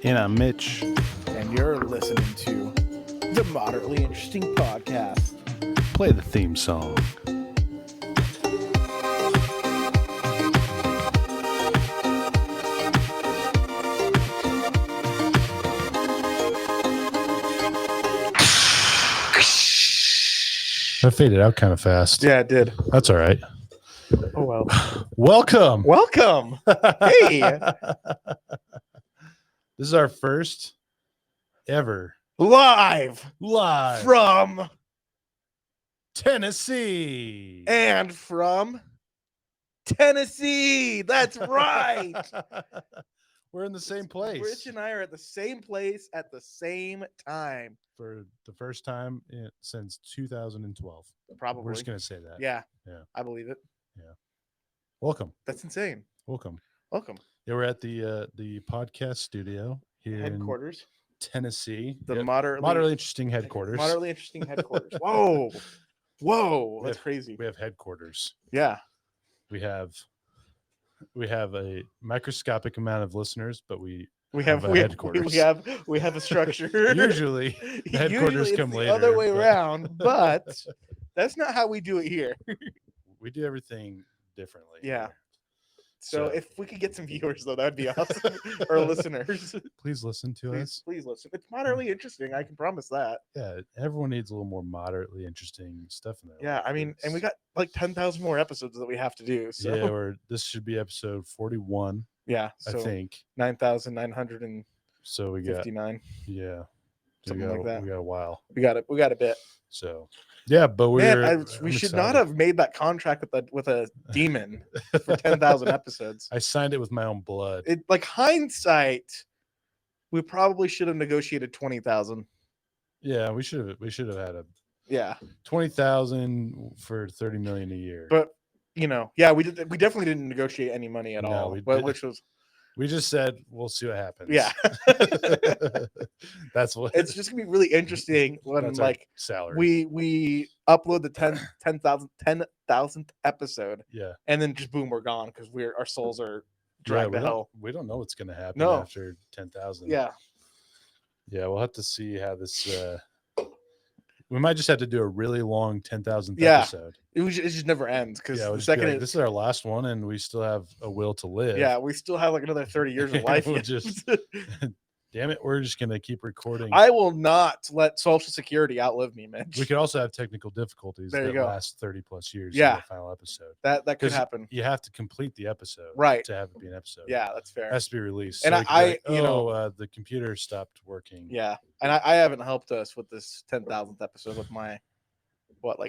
And I'm Mitch. And you're listening to the Moderately Interesting Podcast. Play the theme song. That faded out kind of fast. Yeah, it did. That's all right. Oh, well. Welcome. Welcome. Hey. This is our first ever Live from from Tennessee. and from Tennessee. That's right. We're in the same place Rich and I are at the same place at the same time. for the first time since 2012. Probably. We're just going to say that. Yeah. Yeah. I believe it. Welcome. That's insane. Welcome. Welcome. Yeah, we're at the podcast studio here Headquarters. in Tennessee. The Yeah, moderately interesting headquarters. Moderately interesting headquarters. Whoa. Whoa. That's crazy. We have headquarters. Yeah. We have a microscopic amount of listeners, but we have a headquarters. we have a structure. Usually the headquarters come the later. Other way around, but that's not how we do it here. We do everything differently. Yeah. here. So if we could get some viewers though, that'd be awesome. Or listeners. Please listen to us. Please listen. It's moderately interesting. I can promise that. Yeah, everyone needs a little more moderately interesting stuff in there. Yeah, I mean, and we got like 10,000 more episodes that we have to do. So yeah, this should be episode 41. Yeah, I think 9,959. so. We got Something like that. We got a while. We got a bit. So yeah, but we should not have made that contract with a demon for 10,000 episodes. I signed it with my own blood. It like hindsight, we probably should have negotiated 20,000. Yeah, we should have had a 20,000 for 30 million a year. But we definitely didn't negotiate any money at all. Which was we just said we'll see what happens. Yeah. That's what it's just gonna be really interesting when like salary. We upload the 10,000th episode. Yeah. And then just boom, we're gone because our souls are dragged to hell. We don't know what's gonna happen after 10,000. Yeah. Yeah, we'll have to see how this we might just have to do a really long 10,000th Yeah. episode. It just never ends because the the second this is our last one and we still have a will to live. Yeah, we still have like another 30 years of life. Damn it, we're just gonna keep recording. I will not let Social Security outlive me, Mitch. We could also have technical difficulties that last 30 plus years. Yeah, in the final episode. That could happen. You have to complete the episode, right, to have it be an episode. Yeah, that's fair. It has to be released. And so the computer stopped working. Yeah, and I haven't helped us with this 10,000th episode with my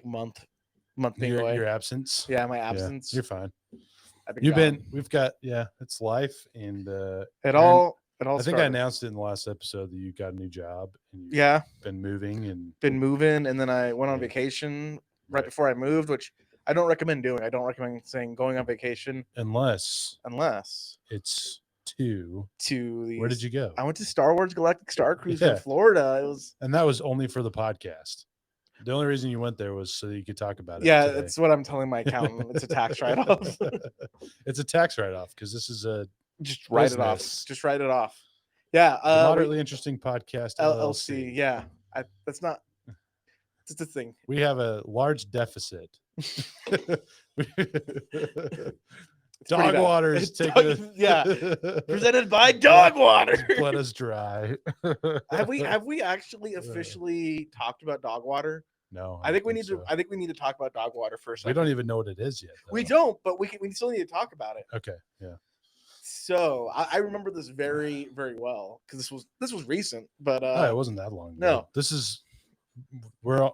month being away. Your absence. Yeah, my absence. Yeah, you're fine. We've got it's life and it all. I think I announced it in the last episode that you got a new job and you've been moving and then I went on vacation right before I moved, which I don't recommend doing. I don't recommend saying going on vacation unless it's where did you go? I went to Star Wars Galactic Star Cruiser in Florida. And that was only for the podcast. The only reason you went there was so you could talk about it. Yeah, today. that's what I'm telling my accountant. It's a tax write-off. It's a tax write-off because this is a just write it off. Just write it off. Yeah, the Moderately Interesting Podcast LLC. Yeah, that's not. It's a thing. We have a large deficit. Dog water is taking. Presented by Dog Water. Let us dry. Have we actually officially talked about dog water? No, I think we need to. I think we need to talk about dog water first. We don't even know what it is yet. Though. We don't, but we still need to talk about it. Okay. Yeah. So I remember this very, very well because this was recent, but it wasn't that long ago. No,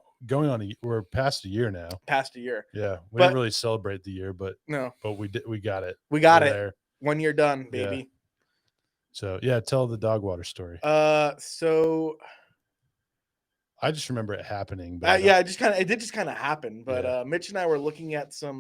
we're past a year now. Past a year. Yeah, we didn't really celebrate the year, but we did. We got it. We got it. There. 1 year done, baby. Yeah. So tell the dog water story. So I just remember it happening. But it did just kind of happen. But Mitch and I were looking at some.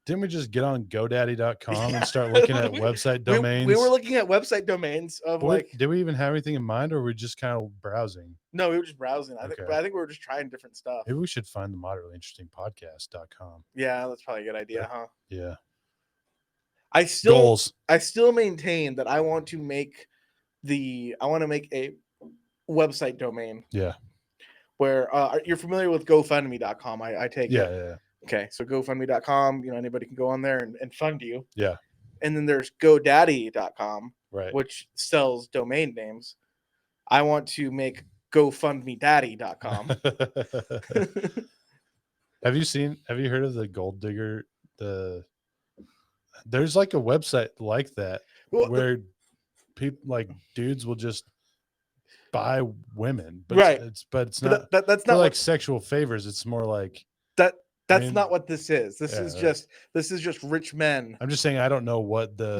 Didn't we just get on GoDaddy.com and start looking at website domains? We were looking at website domains of Did we even have anything in mind, or were we just kind of browsing? No, we were just browsing. I think we were just trying different stuff. Maybe we should find the moderately interesting podcast.com. Yeah, that's probably a good idea, huh? Yeah. I still maintain that I want to make I want to make a website domain Yeah. where you're familiar with GoFundMe.com. I take Yeah. it. Yeah. Okay, so GoFundMe.com, anybody can go on there and fund you. Yeah. And then there's GoDaddy.com, Right. which sells domain names. I want to make GoFundMeDaddy.com. Have you heard of the Gold Digger? There's like a website like that where people like dudes will just buy women, but right. it's not That's for not like sexual favors. It's more like that's not what this is. This yeah, is just rich men. I'm just saying I don't know what the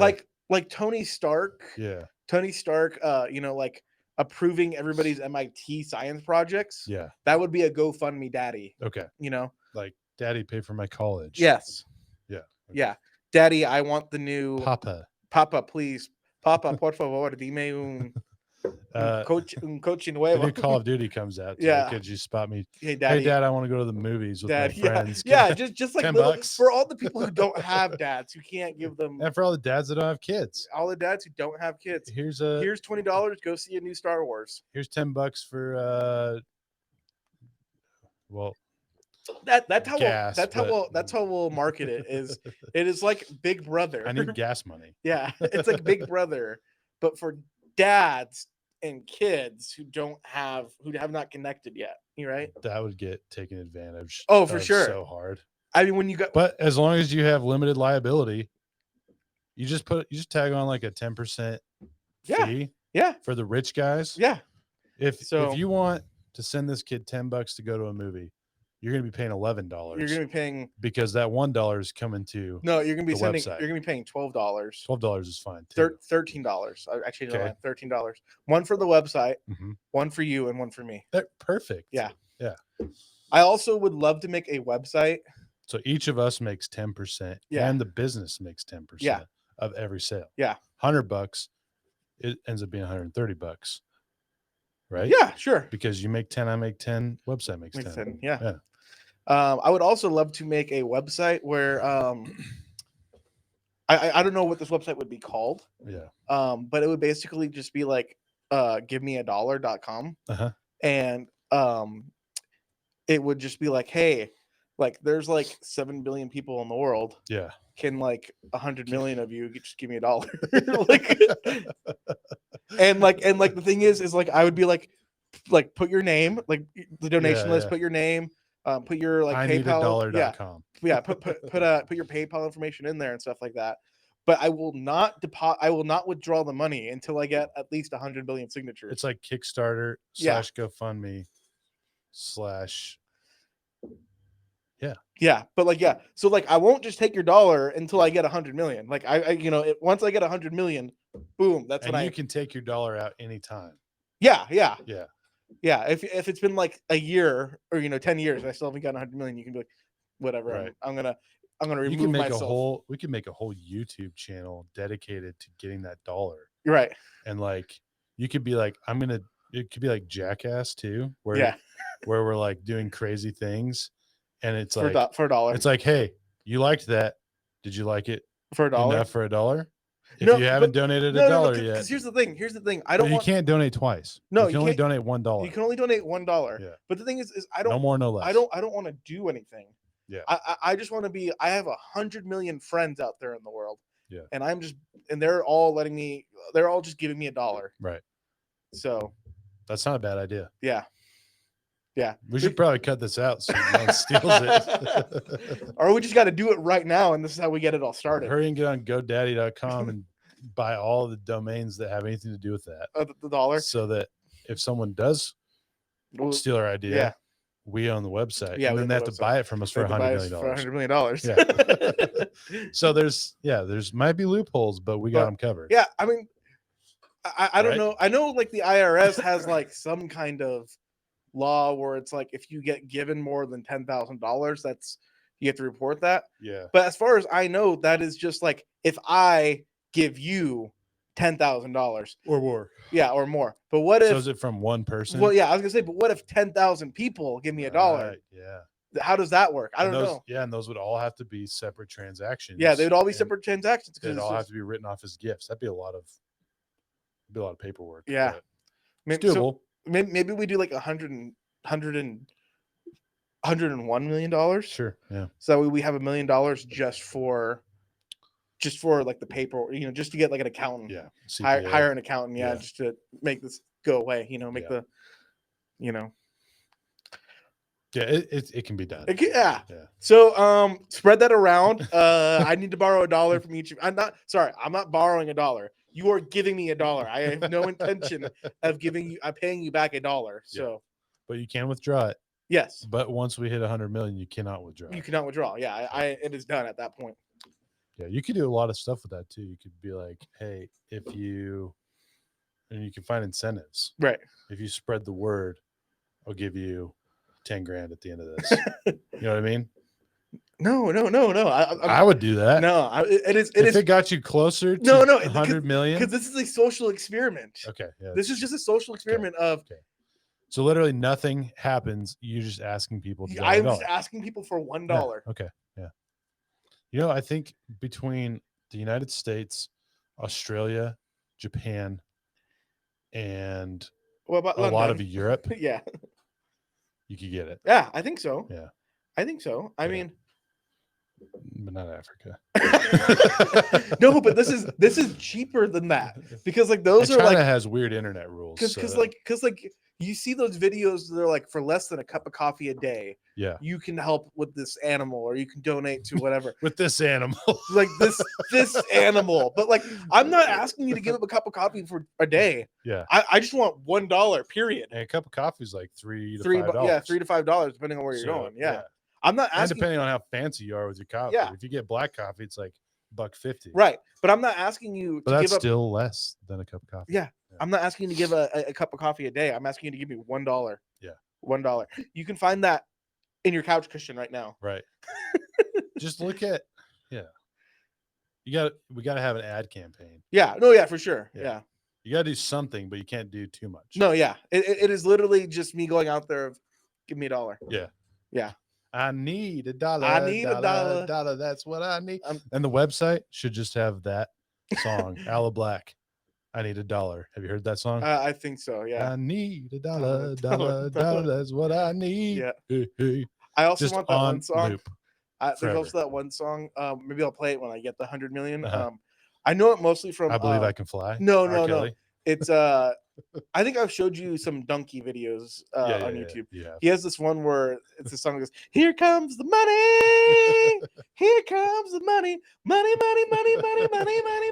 like Tony Stark. Yeah. Tony Stark, like approving everybody's MIT science projects. Yeah. That would be a GoFundMe daddy. Okay. Like daddy pay for my college. Yes. Yeah. Okay. Yeah. Daddy, I want the new Papa, please. Papa, por favor, dime coach nuevo. The new Call of Duty comes out. Yeah. Could you spot me? Hey, Daddy. Hey, Dad, I want to go to the movies with Dad, my friends. Yeah, just like $10 for all the people who don't have dads, who can't give them. And for all the dads that don't have kids. All the dads who don't have kids. Here's $20. Go see a new Star Wars. Here's $10 for well. That's how we'll market it. It is like Big Brother. I need gas money. Yeah, it's like Big Brother, but for dads and kids who have not connected yet. You right? That would get taken advantage. Oh, for sure. So hard. I mean, but as long as you have limited liability, you just tag on like a 10% fee. Yeah. For the rich guys. Yeah. If you want to send this kid $10 to go to a movie, you're going to be paying $11. You're going to be paying because that $1 is coming to you're going to be sending. Website. You're going to be paying $12. $12 is fine. Too. $13. I changed my mind. $13. One for the website, one for you, and one for me. Perfect. Yeah. Yeah. I also would love to make a website. So each of us makes 10%, and the business makes 10% of every sale. Yeah. $100, it ends up being $130. Right? Yeah, sure. Because you make 10, I make 10, website makes 10. Yeah. I would also love to make a website where I don't know what this website would be called. Yeah. But it would basically just be like givemeadollar.com. And it would just be like, hey, like there's like 7 billion people in the world. Yeah. Can like 100 million of you just give me $1? and the thing is like I would be like put your name, like the donation list, put your name, put your like PayPal. Put your PayPal information in there and stuff like that. But I will not withdraw the money until I get at least 100 billion signatures. It's like Kickstarter / GoFundMe / Yeah, but so like I won't just take your dollar until I get 100 million. Like once I get 100 million, boom, that's when you can take your dollar out anytime. Yeah. If it's been like a year or 10 years and I still haven't gotten 100 million, you can be like, whatever. Right. I'm gonna remove myself. We can make a whole YouTube channel dedicated to getting that dollar. You're right. And like you could be like, it could be like Jackass too, where we're like doing crazy things. And it's for $1. It's like, hey, you liked that. Did you like it for $1? Enough for $1? If you haven't donated $1 yet, because here's the thing. You can't donate twice. No, you can only donate $1. You can only donate $1. Yeah. But the thing is I don't. No more, no less. I don't want to do anything. Yeah. I just want to be. I have 100 million friends out there in the world. Yeah. And they're all they're all just giving me $1. Right. So. That's not a bad idea. Yeah. Yeah. We should probably cut this out so no one steals it. Or we just got to do it right now, and this is how we get it all started. Hurry and get on GoDaddy.com and buy all the domains that have anything to do with that. The dollar. So that if someone does steal our idea, we own the website. Yeah, and then they have to buy it from us for $100 million. For $100 million. Yeah. So there's might be loopholes, but we got them covered. Yeah. I mean, I don't know. I know like the IRS has like some kind of law where it's like if you get given more than $10,000, that's you have to report that. Yeah. But as far as I know, that is just like if I give you $10,000 or more. Yeah, or more. But what if? So is it from one person? Well, yeah, I was gonna say, but what if 10,000 people give me $1? Right, yeah. How does that work? I don't know. Yeah, and those would all have to be separate transactions. Yeah, they would all be separate transactions. They'd all have to be written off as gifts. That'd be a lot of be a lot of paperwork. Yeah. It's doable. So maybe we do like $101 million. Sure. Yeah. So we have $1 million just for like the paper, just to get like an accountant. Yeah. Hire an accountant. Yeah, just to make this go away. Make the. Yeah, it can be done. Yeah. So spread that around. I need to borrow $1 from each. I'm not borrowing $1. You are giving me $1. I have no intention of paying you back $1. So, but you can withdraw it. Yes. But once we hit 100 million, you cannot withdraw. You cannot withdraw. Yeah, it is done at that point. Yeah, you could do a lot of stuff with that too. You could be like, hey, and you can find incentives. Right. If you spread the word, I'll give you 10 grand at the end of this. You know what I mean? No. I would do that. No, it got you closer to 100 million. Because this is a social experiment. Okay. Yeah, this is just a social experiment of. Okay. So literally nothing happens. You're just asking people. I'm just asking people for $1. Yeah. Okay. Yeah. I think between the United States, Australia, Japan, and what about a lot of Europe, yeah, you could get it. Yeah, I think so. Yeah, I think so. I mean, but not Africa. No, but this is cheaper than that, because like those China are has weird internet rules. Because you see those videos, they're like for less than a cup of coffee a day. Yeah, you can help with this animal, or you can donate to whatever with this animal, like this animal. But like, I'm not asking you to give up a cup of coffee for a day. Yeah, I just want $1. Period. And a cup of coffee is like $3 to $5. Yeah, $3 to $5 depending on where you're going. Yeah. I'm not asking. And depending on how fancy you are with your coffee. Yeah. If you get black coffee, it's like $1.50. Right. But I'm not asking you to give up. Still less than a cup of coffee. Yeah. I'm not asking you to give a cup of coffee a day. I'm asking you to give me $1. Yeah. $1. You can find that in your couch cushion right now. Right. Just look at, we got to have an ad campaign. Yeah. No, yeah, for sure. Yeah. You got to do something, but you can't do too much. No, yeah. It is literally just me going out there of, give me $1. Yeah. Yeah. I need $1. I need $1. That's what I need. And the website should just have that song, Alla Black. I need $1. Have you heard that song? I think so. Yeah. I need $1. That's what I need. Yeah. Hey. I also want that one song. Loop. There's also that one song. Maybe I'll play it when I get the 100 million. I know it mostly from. I Believe I Can Fly. No. It's I think I've showed you some donkey videos on YouTube. Yeah. He has this one where it's a song that goes, "Here comes the money, here comes the money, money."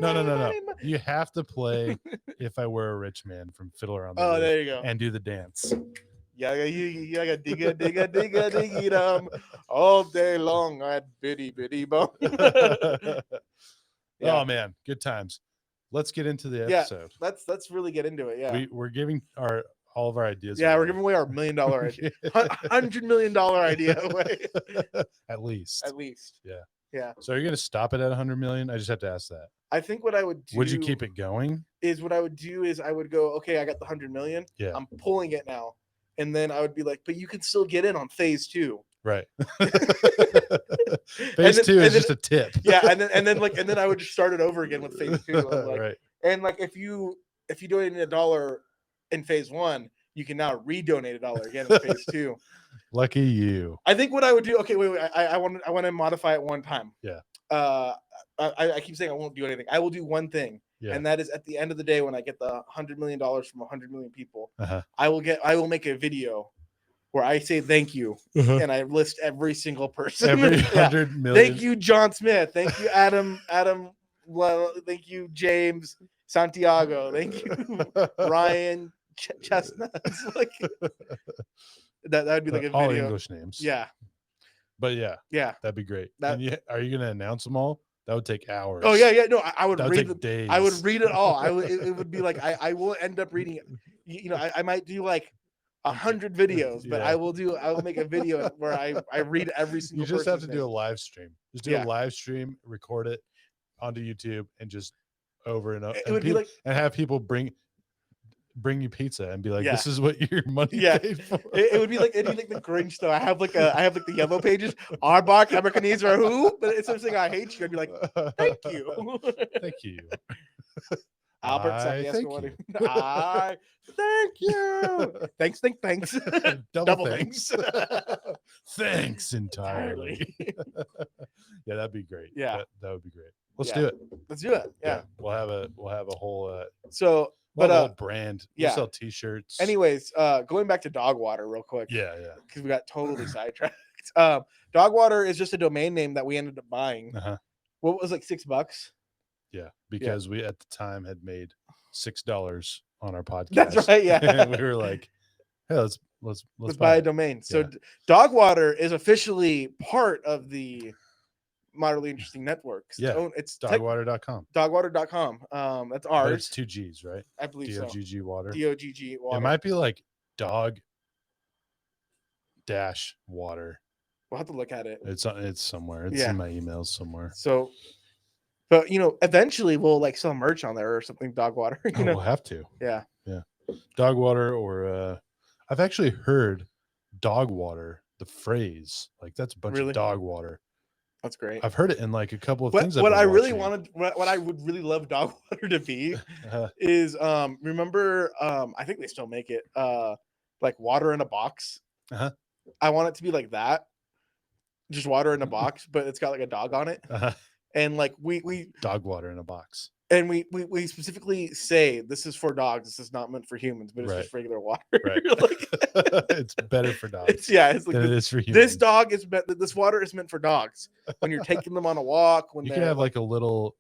No. You have to play "If I Were a Rich Man" from Fiddle Around the Roof. There you go. And do the dance. Yeah, you got digga dum all day long. I bitty bum. Oh man, good times. Let's get into the episode. Let's really get into it. Yeah, we're giving all of our ideas. Yeah, we're giving away our $1 million idea, $100 million idea away. At least. Yeah. So are you gonna stop it at 100 million? I just have to ask that. I think what I would do. Would you keep it going? What I would do is I would go, okay, I got the 100 million. Yeah. I'm pulling it now, and then I would be like, but you can still get in on phase 2. Right. Phase 2 is just a tip. Yeah, and then I would just start it over again with phase 2. Right. And like if you donated $1 in phase 1, you can now redonate $1 again in phase 2. Lucky you. I think what I would do. Okay, wait. I want to modify it one time. Yeah. I keep saying I won't do anything. I will do one thing. Yeah. And that is at the end of the day, when I get the $100 million from 100 million people, I will make a video where I say thank you, and I list every single person. Every 100 million. Thank you, John Smith. Thank you, Adam. Thank you, James Santiago. Thank you, Ryan Chestnut. Like that would be like a video. All English names. Yeah. But yeah, that'd be great. Are you going to announce them all? That would take hours. Oh yeah. No, I would read them. Days. I would read it all. It would be like I will end up reading it. I might do like 100 videos, but I will make a video where I read every single. You just have to name. do a live stream. Just do a live stream, record it onto YouTube, and just over and over. It would be like, and have people bring you pizza and be like, this is what your money paid for. It would be like the Grinch though. I have the yellow pages. Aardvark, Abercrombie, or who? But it's something I hate you. I'd be like, thank you. Thank you. Albert Sakiesco. I thank you. Thanks. Double thanks. Thanks entirely. Yeah, that'd be great. Yeah, that would be great. Let's do it. Let's do it. Yeah. We'll have a whole but a whole brand. We'll sell t-shirts. Anyways, going back to dog water real quick. Yeah. Because we got totally sidetracked. Dog water is just a domain name that we ended up buying. What was like $6? Yeah, because we at the time had made $6 on our podcast. That's right. Yeah. And we were like, hey, let's buy a domain. So Dog Water is officially part of the Moderately Interesting Network. It's dogwater.com. Dogwater.com. That's ours. But it's 2 G's, right? I believe D-O-G-G water. D-O-G-G water. It might be like dog dash water. We'll have to look at it. It's somewhere. It's in my emails somewhere. So, but eventually we'll like sell merch on there or something. Dog water. We'll have to. Yeah. Dog water, or I've actually heard dog water. The phrase, like, that's a bunch of dog water. That's great. I've heard it in like a couple of things. What I really wanted, what I would really love dog water to be, is remember I think they still make it like water in a box. I want it to be like that. Just water in a box, but it's got like a dog on it. And like we dog water in a box. And we specifically say this is for dogs. This is not meant for humans, but it's just regular water. Right. It's better for dogs. It's like than it is for humans. This water is meant for dogs. When you're taking them on a walk, when you can have like a little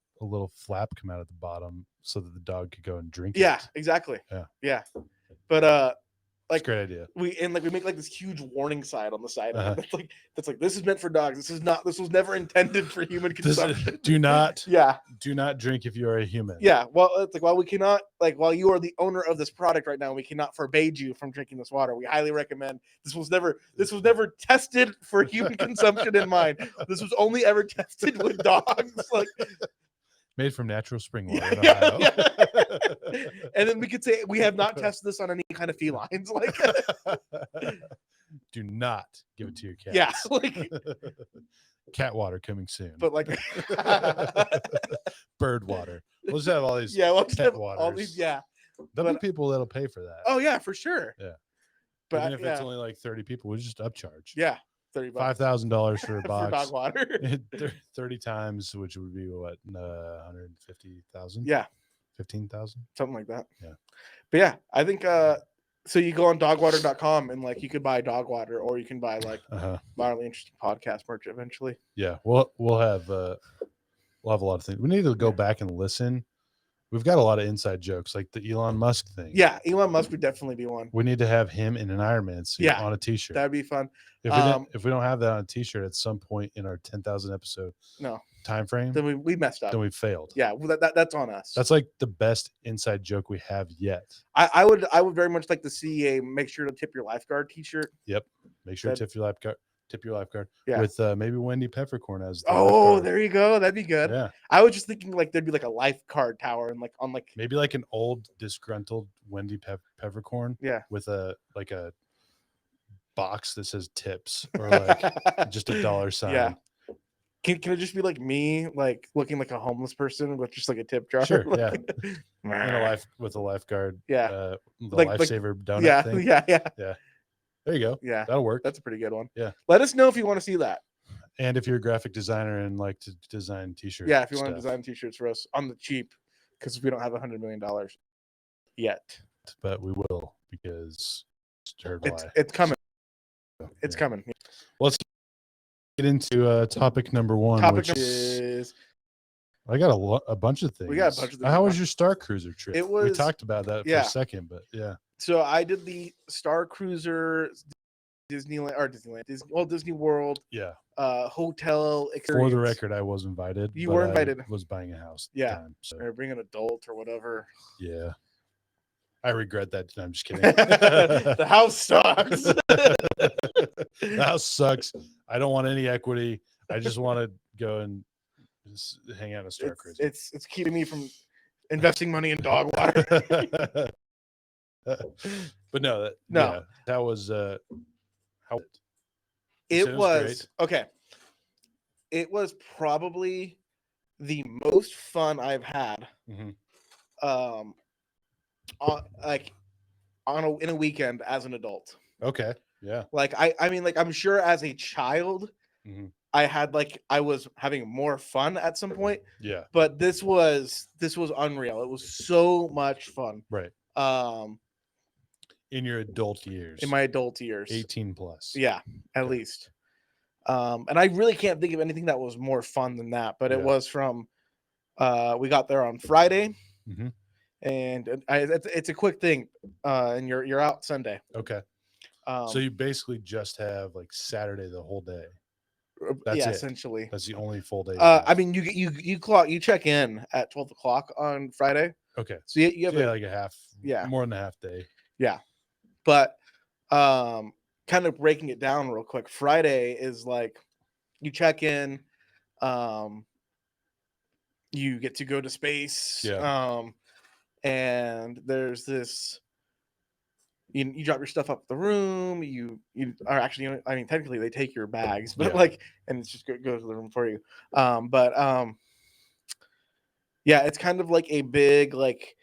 flap come out at the bottom so that the dog could go and drink it. Yeah, exactly. Yeah. But like, great idea. We make like this huge warning sign on the side of it. That's like this is meant for dogs. This was never intended for human consumption. Do not drink if you are a human. Yeah. Well, it's like, while you are the owner of this product right now, we cannot forbade you from drinking this water. We highly recommend. This was never tested for human consumption in mind. This was only ever tested with dogs. Like, made from natural spring water in Ohio. And then we could say we have not tested this on any kind of felines. Like, do not give it to your cats. Yeah, like cat water coming soon. But like bird water. We'll just have all these. We'll just have waters. all these. Yeah, there'll be people that'll pay for that. Oh yeah, for sure. Yeah, but even if it's only like 30 people, we'll just upcharge. Yeah. $30. $5,000 for a box for dog water. 30 times, which would be what, 150,000? Yeah, 15,000, something like that. Yeah, but yeah, I think so. You go on dogwater.com and like you could buy dog water, or you can buy like Moderately Interesting podcast merch eventually. Yeah, we'll have a lot of things. We need to go back and listen. We've got a lot of inside jokes, like the Elon Musk thing. Yeah, Elon Musk would definitely be one. We need to have him in an Iron Man suit on a t-shirt. That'd be fun. If we don't have that on a t-shirt at some point in our 10,000 episode time frame, then we messed up. Then we failed. Yeah, that's on us. That's like the best inside joke we have yet. I would very much like to see a make sure to tip your lifeguard t-shirt. Yep. Make sure to tip your lifeguard. Yeah. With maybe Wendy Peppercorn as the lifeguard. There you go. That'd be good. Yeah. I was just thinking like there'd be like a lifeguard tower and like on like maybe like an old disgruntled Wendy Peppercorn. Yeah. With a box that says tips or like just a dollar sign. Yeah. Can it just be like me, like looking like a homeless person with just like a tip jar? Sure. Like, yeah. With a lifeguard. Yeah. The lifesaver donut thing. Yeah. There you go. Yeah. That'll work. That's a pretty good one. Yeah. Let us know if you want to see that. And if you're a graphic designer and like to design t-shirts. Yeah. If you want to design t-shirts for us on the cheap, because we don't have $100 million yet. But we will, because it's coming. It's coming. Well, let's get into topic number one. Topic is I got a bunch of things. We got a bunch of things. How was your Star Cruiser trip? We talked about that for a second, but yeah. So I did the Star Cruiser Disney World. Yeah. Hotel experience. For the record, I was invited. You were invited. I was buying a house. Yeah. Time, so. Or bring an adult or whatever. Yeah. I regret that. I'm just kidding. The house sucks. The house sucks. I don't want any equity. I just want to go and just hang out in a Star Cruiser. It's keeping me from investing money in dog water. But no. Yeah, that was how it was okay. It was probably the most fun I've had like in a weekend as an adult. Okay. Yeah. Like I mean, like I'm sure as a child, I was having more fun at some point. Yeah. But this was unreal. It was so much fun. Right. In your adult years. In my adult years. 18 plus. Yeah, at least. And I really can't think of anything that was more fun than that. But it was from we got there on Friday. And it's a quick thing. And you're out Sunday. Okay. So you basically just have like Saturday the whole day. That's it. Essentially. That's the only full day. I mean, you check in at 12 o'clock on Friday. Okay. So you have like a half. Yeah. More than a half day. Yeah. But kind of breaking it down real quick. Friday is like you check in, you get to go to space. Yeah. And there's this. You drop your stuff up the room. You are actually, I mean, technically they take your bags, but and it's just goes to the room for you. Yeah, it's kind of like a big, like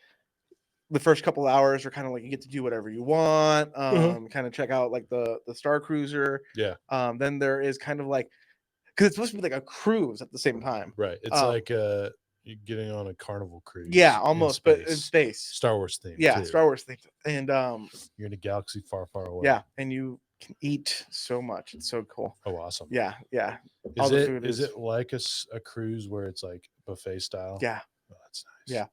the first couple hours are kind of like you get to do whatever you want. Kind of check out like the Star Cruiser. Yeah. Then there is kind of like, because it's supposed to be like a cruise at the same time. Right. It's like you're getting on a carnival cruise. Yeah, almost, but in space. Star Wars theme. Yeah, too. Star Wars theme. And you're in a galaxy far, far away. Yeah, and you can eat so much. It's so cool. Oh, awesome. Yeah, yeah. Is it like a cruise where it's like buffet style? Yeah. Oh, that's nice.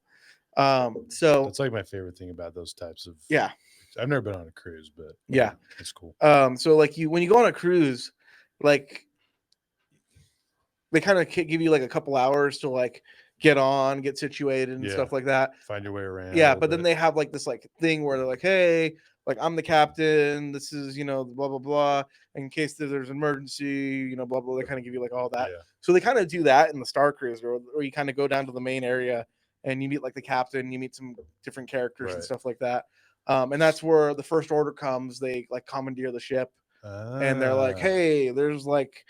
Yeah. So that's like my favorite thing about those types of. Yeah. I've never been on a cruise, but yeah, it's cool. So like when you go on a cruise, like they kind of give you like a couple hours to like get on, get situated and stuff like that. Find your way around. Yeah, but then they have like this like thing where they're like, hey, like I'm the captain. This is, blah, blah, blah. In case there's an emergency, blah, blah. They kind of give you like all that. Yeah. So they kind of do that in the Star Cruiser, where you kind of go down to the main area and you meet like the captain, you meet some different characters and stuff like that. And that's where the First Order comes. They like commandeer the ship and they're like, hey, there's like,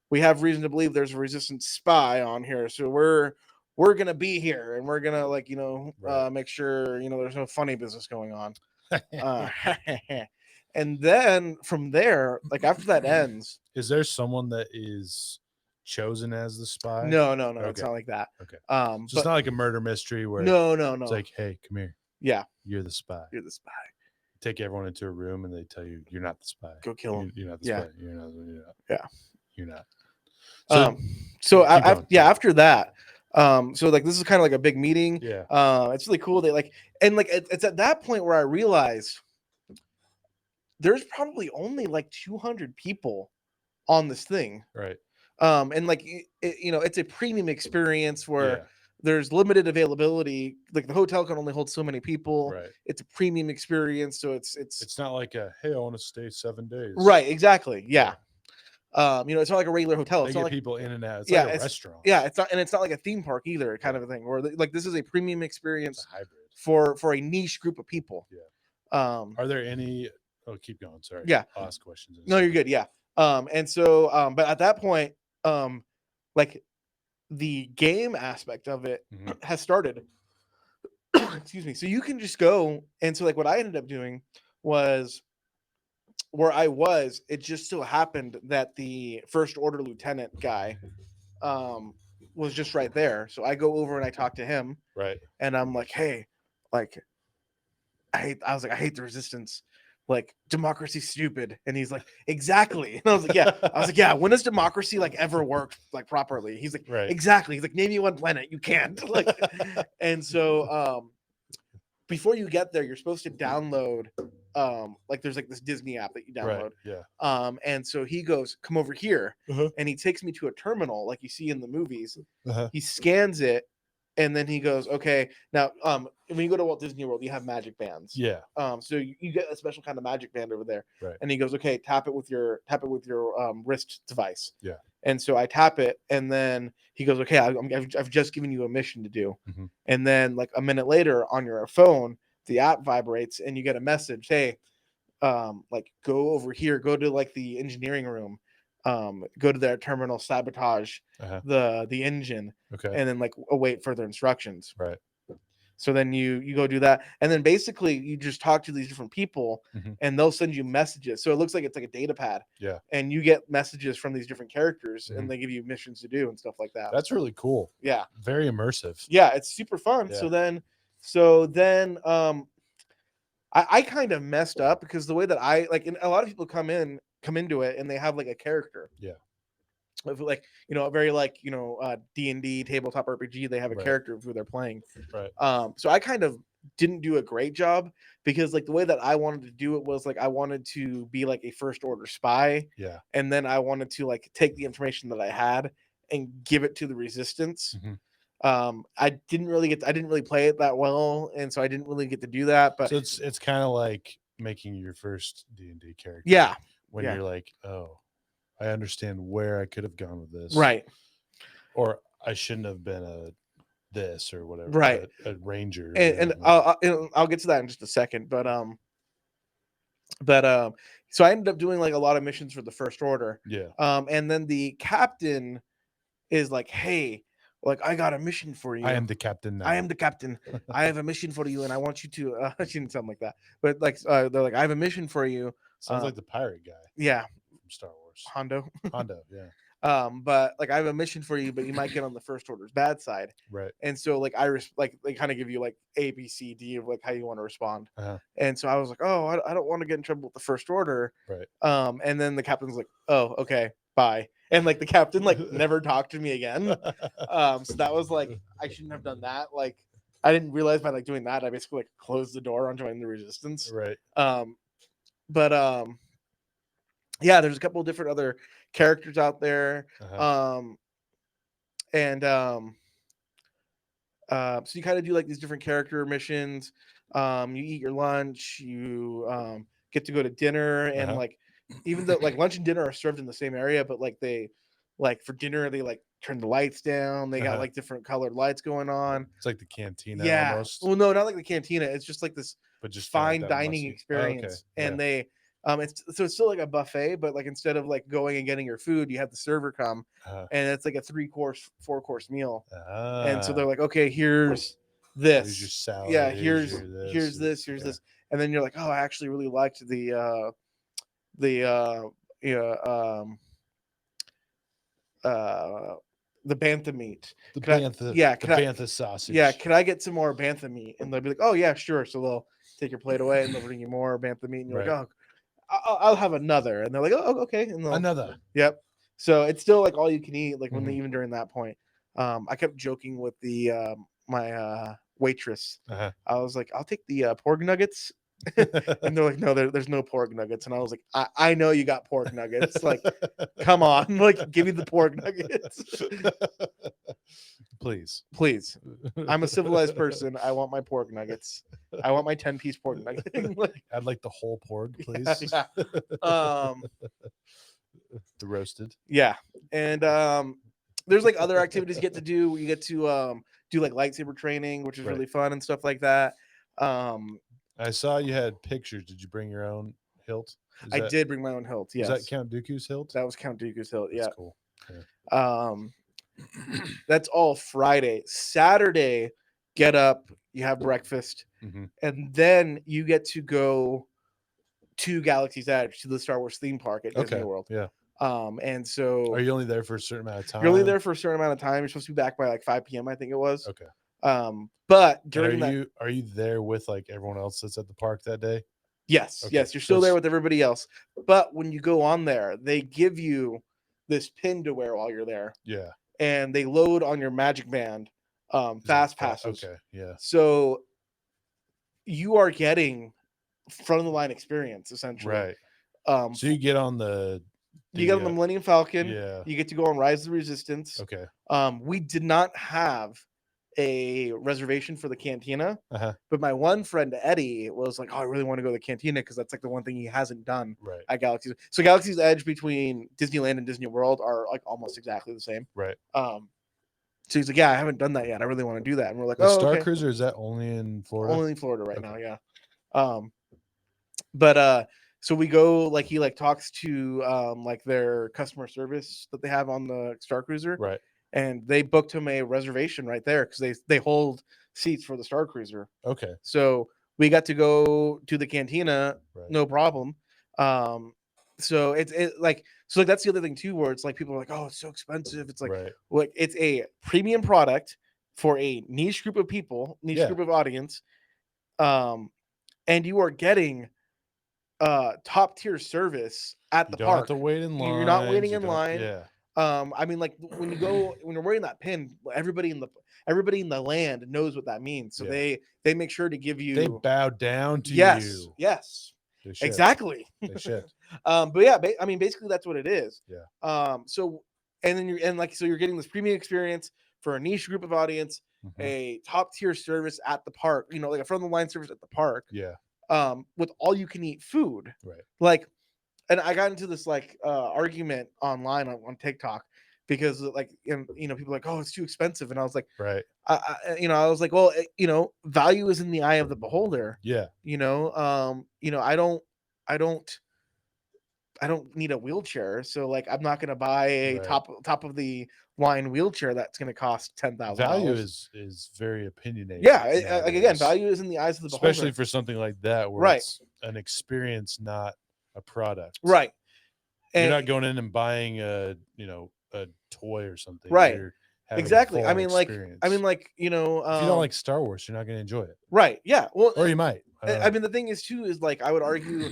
we have reason to believe there's a Resistance spy on here. So we're going to be here and we're going to like, make sure, there's no funny business going on. And then from there, like after that ends, is there someone that is chosen as the spy? No, okay. It's not like that. Okay. So it's not like a murder mystery where no. It's like, hey, come here. Yeah. You're the spy. Take everyone into a room and they tell you you're not the spy. Go kill him. You're not the spy. You're not. Yeah. You're not. After that, so like this is kind of like a big meeting. Yeah. It's really cool. They like, and like it's at that point where I realized there's probably only like 200 people on this thing. Right. And like it's a premium experience where there's limited availability. Like the hotel can only hold so many people. Right. It's a premium experience, so it's not like hey, I want to stay 7 days. Right. Exactly. Yeah. It's not like a regular hotel. It's not like people in and out. It's like a restaurant. Yeah, it's not like a theme park either, kind of a thing. Where like this is a premium experience, a hybrid for a niche group of people. Yeah. Are there any? Oh, keep going. Sorry. Yeah. I'll ask questions. No, you're good. Yeah. And so, but at that point, like the game aspect of it has started. Excuse me. So you can just go, and so like what I ended up doing was, where I was, it just so happened that the First Order lieutenant guy was just right there. So I go over and I talk to him. Right. And I'm like, hey, like I hate the Resistance. Like, democracy's stupid. And he's like, exactly. And I was like, yeah, when does democracy like ever work like properly? He's like, right. Exactly. He's like, name me one planet. You can't. Like, and so before you get there, you're supposed to download like there's like this Disney app that you download. Right, yeah. And so he goes, come over here. And he takes me to a terminal like you see in the movies. He scans it. And then he goes, okay, now when you go to Walt Disney World, you have magic bands. Yeah. So you get a special kind of magic band over there. Right. And he goes, okay, tap it with your wrist device. Yeah. And so I tap it, and then he goes, okay, I've just given you a mission to do. And then like a minute later on your phone, the app vibrates, and you get a message, hey, like go over here, go to like the engineering room. Go to their terminal, sabotage the engine, okay, and then like await further instructions. Right. So then you go do that, and then basically you just talk to these different people, and they'll send you messages. So it looks like it's like a data pad. Yeah. And you get messages from these different characters, and they give you missions to do and stuff like that. That's really cool. Yeah. Very immersive. Yeah, it's super fun. Yeah. So then I kind of messed up because the way that I like, and a lot of people come into it and they have like a character. Yeah. Like, very like, D&D tabletop RPG, they have a character of who they're playing. Right. So I kind of didn't do a great job because like the way that I wanted to do it was like I wanted to be like a first order spy. Yeah. And then I wanted to like take the information that I had and give it to the resistance. I didn't really play it that well, and so I didn't really get to do that. But so it's kind of like making your first D&D character. Yeah. When you're like, oh, I understand where I could have gone with this. Right. Or I shouldn't have been this or whatever. Right. A ranger. And I'll get to that in just a second. But so I ended up doing like a lot of missions for the First Order. Yeah. And then the captain is like, hey, like, I got a mission for you. I am the captain now. I am the captain. I have a mission for you, and I want you to. She didn't sound like that, but like they're like, I have a mission for you. Sounds like the pirate guy. Yeah. From Star Wars. Hondo, yeah. But like, I have a mission for you, but you might get on the First Order's bad side. Right. And so like they kind of give you like A, B, C, D of like how you want to respond. And so I was like, oh, I don't want to get in trouble with the First Order. Right. And then the captain's like, oh, okay, bye. And like the captain like never talked to me again. So that was like, I shouldn't have done that. Like, I didn't realize by like doing that, I basically like closed the door on joining the resistance. Right. Yeah, there's a couple of different other characters out there. So you kind of do like these different character missions. You eat your lunch, you get to go to dinner, and like, even though like lunch and dinner are served in the same area, but like they like for dinner they like turn the lights down. They got like different colored lights going on. It's like the cantina. Yeah. Almost. Well, no, not like the cantina. It's just like this fine dining experience. Oh, okay. And they it's still like a buffet, but like instead of like going and getting your food, you have the server come, and it's like a 4-course meal. And so they're like, okay, here's this. Here's your salad. Yeah, here's this, and then you're like, oh, I actually really liked the bantha meat. The bantha sausage. Yeah, can I get some more bantha meat? And they'll be like, oh yeah, sure. So they'll take your plate away and they'll bring you more bantha meat, and you're like, oh, I'll have another. And they're like, oh, okay. And another. Yep. So it's still like all you can eat, like even during that point. I kept joking with the my waitress. I was like, I'll take the pork nuggets. And they're like, no, there's no pork nuggets. And I was like, I know you got pork nuggets. Like, come on, like, give me the pork nuggets. Please. I'm a civilized person. I want my pork nuggets. I want my 10-piece pork nugget. Like, I'd like the whole pork, please. Yeah. The roasted. Yeah. And there's like other activities you get to do. You get to do like lightsaber training, which is really fun and stuff like that. I saw you had pictures. Did you bring your own hilt? I did bring my own hilt. Yes. Was that Count Dooku's hilt? That was Count Dooku's hilt. Yeah. That's cool. Yeah. That's all Friday. Saturday, get up, you have breakfast, and then you get to go to Galaxy's Edge, to the Star Wars theme park at Disney World. Yeah. And so are you only there for a certain amount of time? You're only there for a certain amount of time. You're supposed to be back by like 5 p.m. I think it was. Okay. But during are you there with like everyone else that's at the park that day? Yes. Okay. Yes, you're still there with everybody else. But when you go on there, they give you this pin to wear while you're there. Yeah. And they load on your Magic Band fast passes. Okay. Yeah. So you are getting front of the line experience essentially. Right. So you get on the Millennium Falcon. Yeah. You get to go on Rise of the Resistance. Okay. We did not have a reservation for the cantina, but my one friend Eddie was like, oh, I really want to go to the cantina because that's like the one thing he hasn't done at Galaxy's. So Galaxy's Edge between Disneyland and Disney World are like almost exactly the same. Right. So he's like, yeah, I haven't done that yet. I really want to do that. And we're like, the Star Cruiser, is that only in Florida? Only in Florida right now, yeah. So we go, like, he like talks to like their customer service that they have on the Star Cruiser. Right. and they booked him a reservation right there because they hold seats for the Star Cruiser. Okay. So we got to go to the cantina, no problem. So it's like that's the other thing too, where it's like people are like, oh, it's so expensive. It's like it's a premium product for a niche group of people, group of audience, and you are getting top tier service at the park. You don't have to wait in line. You're not waiting in line. Yeah. I mean, like when you're wearing that pin, everybody in the land knows what that means. So they make sure to give you. They bow down to you. Yes. Exactly. They should. But yeah, I mean, basically that's what it is. Yeah. So and then you're getting this premium experience for a niche group of audience, a top tier service at the park. Like a front of the line service at the park. Yeah. With all you can eat food. Right. Like, and I got into this argument online on TikTok because people are like, oh, it's too expensive, and I was like, right. I was like, well, value is in the eye of the beholder. Yeah. I don't need a wheelchair, so like I'm not going to buy a top of the line wheelchair that's going to cost $10,000. Value is very opinionated. Yeah, again, value is in the eyes of the beholder, especially for something like that where it's an experience, not a product. Right. And you're not going in and buying a toy or something. Right. You're exactly. I mean, like, if you don't like Star Wars, you're not going to enjoy it. Right. Yeah. Well, or you might. I mean, the thing is too is like I would argue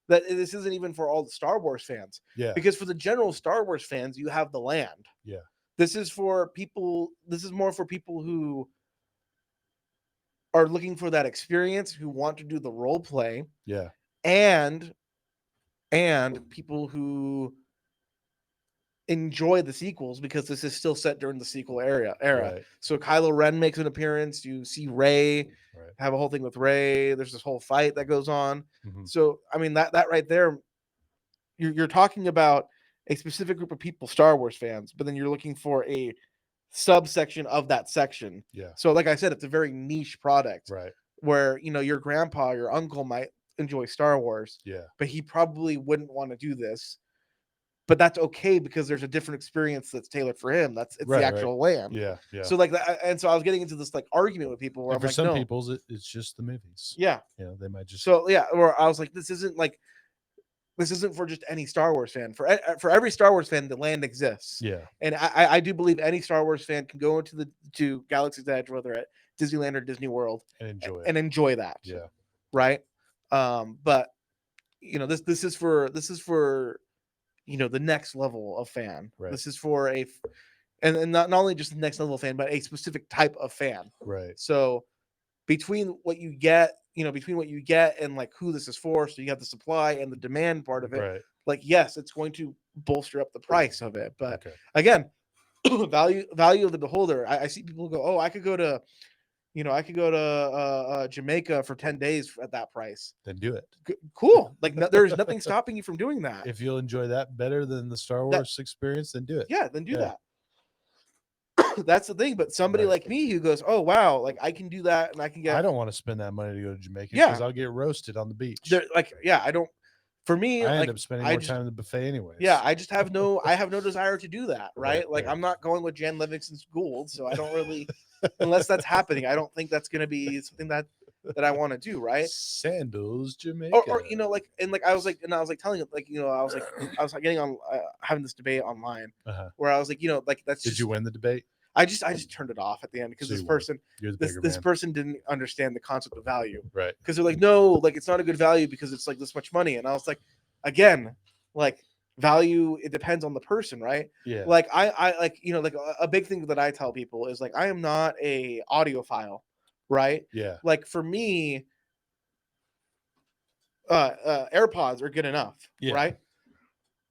that this isn't even for all the Star Wars fans. Yeah. Because for the general Star Wars fans, you have the land. Yeah. This is for people. This is more for people who are looking for that experience, who want to do the role play. Yeah. And people who enjoy the sequels, because this is still set during the sequel era. Right. So Kylo Ren makes an appearance. You see Rey, have a whole thing with Rey. There's this whole fight that goes on. So I mean that right there, you're talking about a specific group of people, Star Wars fans, but then you're looking for a subsection of that section. Yeah. So like I said, it's a very niche product. Right. Where your grandpa, your uncle might enjoy Star Wars. Yeah. But he probably wouldn't want to do this. But that's okay because there's a different experience that's tailored for him. It's the actual land. Yeah, yeah. So like that, and so I was getting into this like argument with people where for some people it's just the movies. Yeah, they might just. So yeah, or I was like, this isn't for just any Star Wars fan. For every Star Wars fan, the land exists. Yeah, and I do believe any Star Wars fan can go to Galaxy's Edge, whether at Disneyland or Disney World, and enjoy that. Yeah, right. But this is for the next level of fan. Right. This is for and not only just the next level of fan, but a specific type of fan. Right. So between what you get, and like who this is for, so you have the supply and the demand part of it. Right. Like, yes, it's going to bolster up the price of it. But again, value of the beholder. I see people go, oh, I could go to Jamaica for 10 days at that price. Then do it. Cool. Like there's nothing stopping you from doing that. If you'll enjoy that better than the Star Wars experience, then do it. Yeah, then do that. That's the thing. But somebody like me who goes, oh wow, like I can do that, and I can get. I don't want to spend that money to go to Jamaica because I'll get roasted on the beach. I don't. For me, I end up spending more time in the buffet anyways. Yeah, I just have no desire to do that. Right. Like I'm not going with Jan Livingston's Gould, so I don't really. Unless that's happening, I don't think that's going to be something that I want to do, right? Sandals, Jamaica, or I was telling it, I was getting on having this debate online where I was like, that's. Did you win the debate? I just turned it off at the end because this person didn't understand the concept of value, right? Because they're like, no, like it's not a good value because it's like this much money, and I was like, again, like. Value, it depends on the person, right? Yeah. Like I like a big thing that I tell people is like I am not a audiophile, right? Yeah. Like for me, AirPods are good enough, right?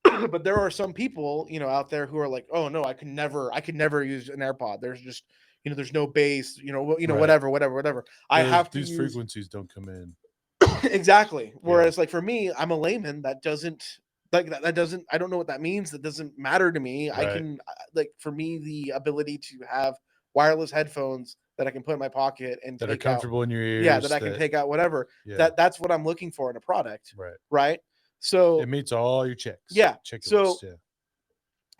But there are some people, out there who are like, oh no, I could never use an AirPod. There's just there's no bass, whatever. I have to. These frequencies don't come in. Exactly. Whereas like for me, I'm a layman that doesn't. Like that doesn't. I don't know what that means. That doesn't matter to me. Right. I can for me the ability to have wireless headphones that I can put in my pocket and that are comfortable in your ears. Yeah, that I can take out whatever. Yeah. That's what I'm looking for in a product. Right. Right. So it meets all your checks. Yeah. Checklist, so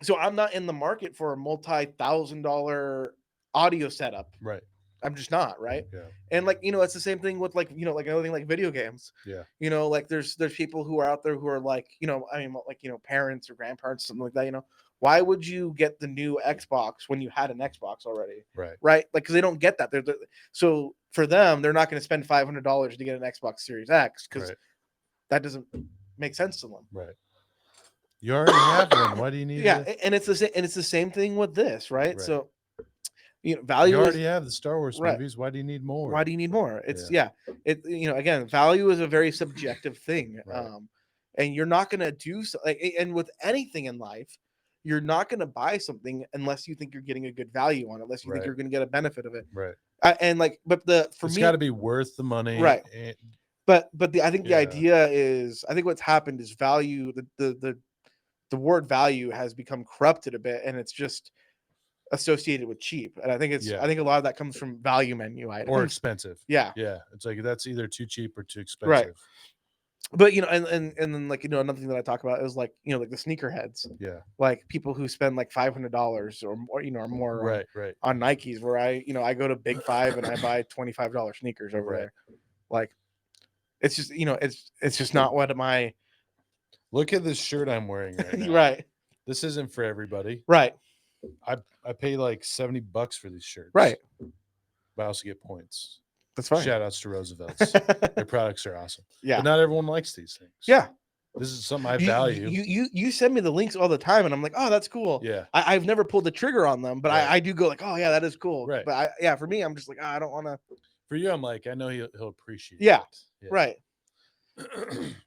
So I'm not in the market for a multi-$1,000 audio setup. Right. I'm just not, right? Yeah. And like, it's the same thing with like, like another thing like video games. Yeah. Like there's people who are out there who are like, like, parents or grandparents, something like that, why would you get the new Xbox when you had an Xbox already? Right. Right? Like, because they don't get that. So for them, they're not going to spend $500 to get an Xbox Series X because that doesn't make sense to them. Right. You already have one. Why do you need and it's the same thing with this, right? So value. You already have the Star Wars movies. Why do you need more? Why do you need more? It's again, value is a very subjective thing. Right. And you're not gonna do so and with anything in life, you're not gonna buy something unless you think you're getting a good value on it, unless you think you're gonna get a benefit of it. Right. It's got to be worth the money. Right. But I think the idea is, I think what's happened is value, the word value has become corrupted a bit, and it's just associated with cheap. And I think I think a lot of that comes from value menu items or expensive. Yeah. It's like that's either too cheap or too expensive. Right. But and then like another thing that I talk about is like like the sneakerheads. Yeah. Like people who spend like $500 or more, or more on Nikes, where I go to Big Five and I buy $25 sneakers over there. Like it's just it's just not what my Look at this shirt I'm wearing right now. Right. This isn't for everybody. Right. I pay like $70 for these shirts. Right. But I also get points. That's fine. Shout outs to Roosevelt's. Their products are awesome. Yeah. But not everyone likes these things. Yeah. This is something I value. You send me the links all the time, and I'm like, oh, that's cool. Yeah. I've never pulled the trigger on them, but I do go like, oh yeah, that is cool. Right. But for me, I'm just like, I don't want to. For you, I'm like, I know he'll appreciate it. Yeah. Right.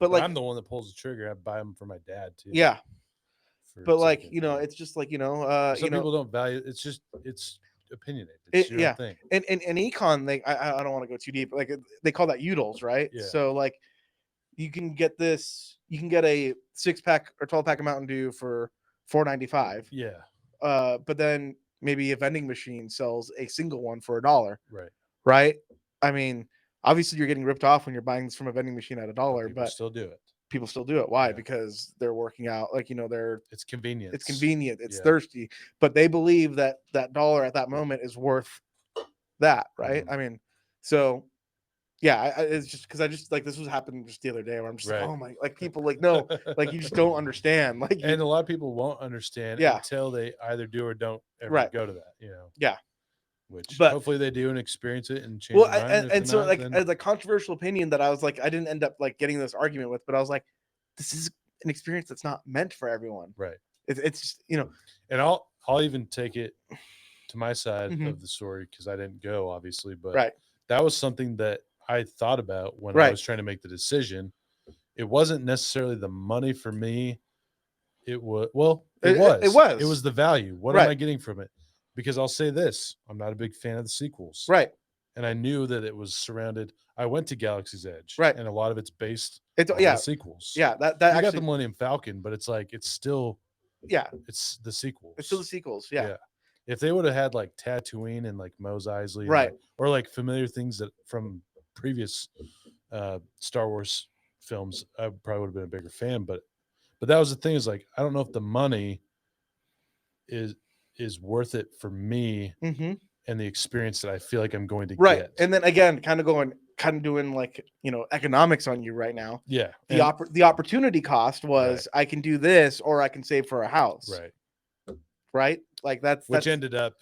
But like, I'm the one that pulls the trigger. I buy them for my dad too. Yeah. But like, it's just like, some people don't value. It's just opinionated. It's your thing. And econ, I don't want to go too deep. Like they call that utils, right? Yeah. So like, you can get a 6-pack or 12-pack of Mountain Dew for $4.95. Yeah. But then maybe a vending machine sells a single one for $1. Right. Right. I mean, obviously you're getting ripped off when you're buying this from a vending machine at $1, but still do it. People still do it. Why? Yeah. Because they're working out. Like, it's convenient. It's convenient. It's thirsty, but they believe that $1 at that moment is worth that. Right. Mm-hmm. I mean, so yeah, it's just because I just like, this was happening just the other day where I'm just like, oh my, like people like, no, like you just don't understand. Like, and a lot of people won't understand until they either do or don't ever go to that, Yeah. Which hopefully they do and experience it and change. Well, and so like as a controversial opinion that I was like, I didn't end up like getting this argument with, but I was like, this is an experience that's not meant for everyone. Right. It's just, and I'll even take it to my side of the story because I didn't go obviously, but that was something that I thought about when I was trying to make the decision. It wasn't necessarily the money for me. It was it was the value. What am I getting from it? Because I'll say this, I'm not a big fan of the sequels. Right. And I knew that it was surrounded. I went to Galaxy's Edge. Right. And a lot of it's based on the sequels. Yeah. That you actually got the Millennium Falcon, but it's like, it's still. Yeah. It's the sequels. It's still the sequels. Yeah. If they would have had like Tatooine and like Mos Eisley. Right. Or like familiar things that from previous Star Wars films, I probably would have been a bigger fan. But that was the thing is like, I don't know if the money is worth it for me and the experience that I feel like I'm going to get. And then again, kind of doing like, economics on you right now. Yeah. The opportunity cost was I can do this or I can save for a house. Right. Like which ended up,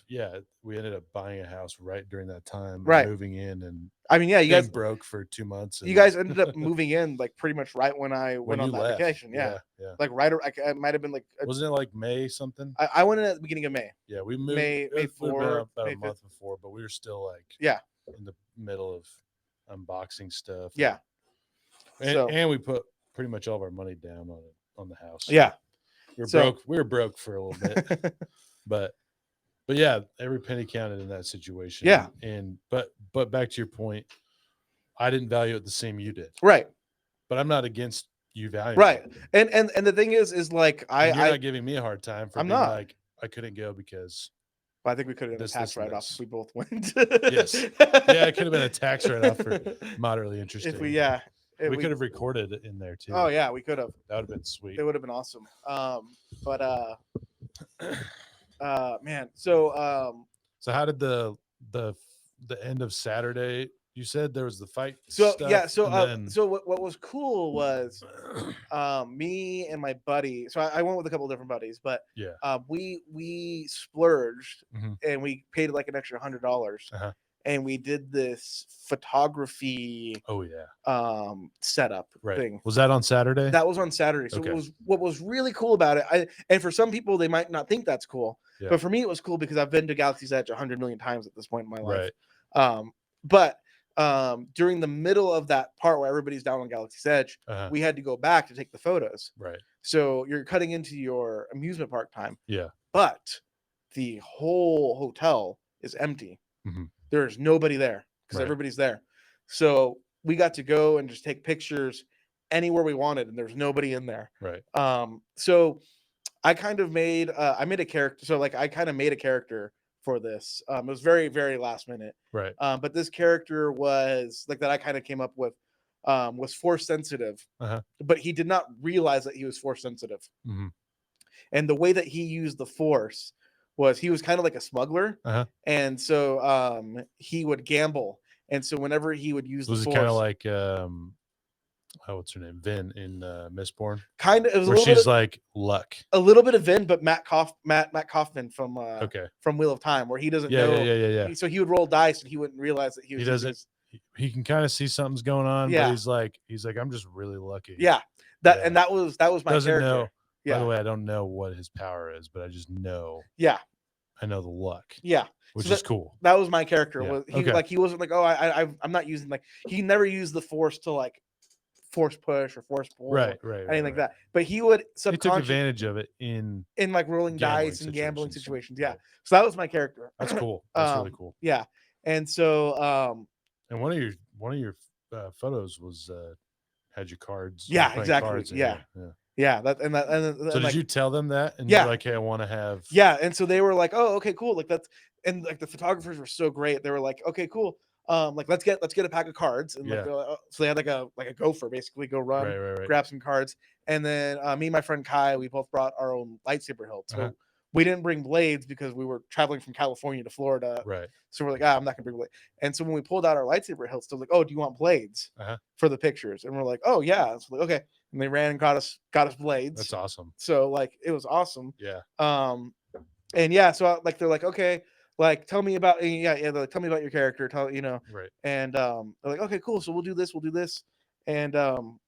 we ended up buying a house right during that time. Right. Moving in and I mean, you guys broke for 2 months. You guys ended up moving in like pretty much right when I went on that left. Vacation. Yeah. Like right. It might have been like. Wasn't it like May something? I went in at the beginning of May. Yeah, we moved May 4. About a month before, but we were still like in the middle of unboxing stuff. Yeah. And we put pretty much all of our money down on the house. Yeah. We were broke for a little bit. But yeah, every penny counted in that situation. Yeah. And but back to your point, I didn't value it the same you did. Right. But I'm not against you valuing it. And the thing is like you're not giving me a hard time for being like I couldn't go because I think we could have been a tax write-off if we both went. Yes. Yeah, it could have been a tax write-off for moderately interesting. If we could have recorded it in there too. Oh yeah, we could have. That would have been sweet. It would have been awesome. But Man. So how did the end of Saturday? You said there was the fight So stuff. yeah. So what was cool was me and my buddy. So I went with a couple of different buddies, but yeah, we splurged and we paid like an extra $100. And we did this photography setup thing. Was that on Saturday? That was on Saturday. So what was really cool about it, and for some people they might not think that's cool, but for me it was cool because I've been to Galaxy's Edge 100 million times at this point in my life. But during the middle of that part where everybody's down on Galaxy's Edge, we had to go back to take the photos. So you're cutting into your amusement park time. But the whole hotel is empty. There's nobody there because everybody's there. So we got to go and just take pictures anywhere we wanted, and there's nobody in there. So I kind of made I made a character. So like I kind of made a character for this. It was very, very last minute. But this character was like that I kind of came up with was force sensitive. But he did not realize that he was force sensitive. And the way that he used the force was he was kind of like a smuggler. And so he would gamble. And so whenever he would use the force, kind of like what's her name? Vin in Mistborn. Kind of, it was where she's like luck. A little bit of Vin, but Matt Kaufman from Wheel of Time, where he doesn't know. Yeah. So he would roll dice and he wouldn't realize that he doesn't. He can kind of see something's going on, but he's like, I'm just really lucky. And that was my character. Know. By the way, I don't know what his power is, but I just know. I know the luck. Which is cool. That was my character. He wasn't like, oh, I'm not using he never used the force to like force push or force pull, anything like that. But he would subconsciously took advantage of it in like rolling dice and gambling situations. So that was my character. That's cool. That's really cool. And so and one of your photos was had your cards. Exactly. Cards So did you tell them that? And you're like, hey, I want to have. And so they were like, oh, okay, cool. Like that's, and like the photographers were so great. They were like, okay, cool. Like let's get a pack of cards. And like, so they had like a gopher basically go run, grab some cards. And then me and my friend Kai, we both brought our own lightsaber hilts. So we didn't bring blades because we were traveling from California to Florida. So we're like, I'm not gonna bring blades. And so when we pulled out our lightsaber hilts, they're like, oh, do you want blades for the pictures? And we're like, oh yeah. So like, okay. And they ran and got us blades. That's awesome. So like it was awesome. And so like they're like, okay, like tell me about they're like, tell me about your character, and they're like, okay, cool, so we'll do this, and and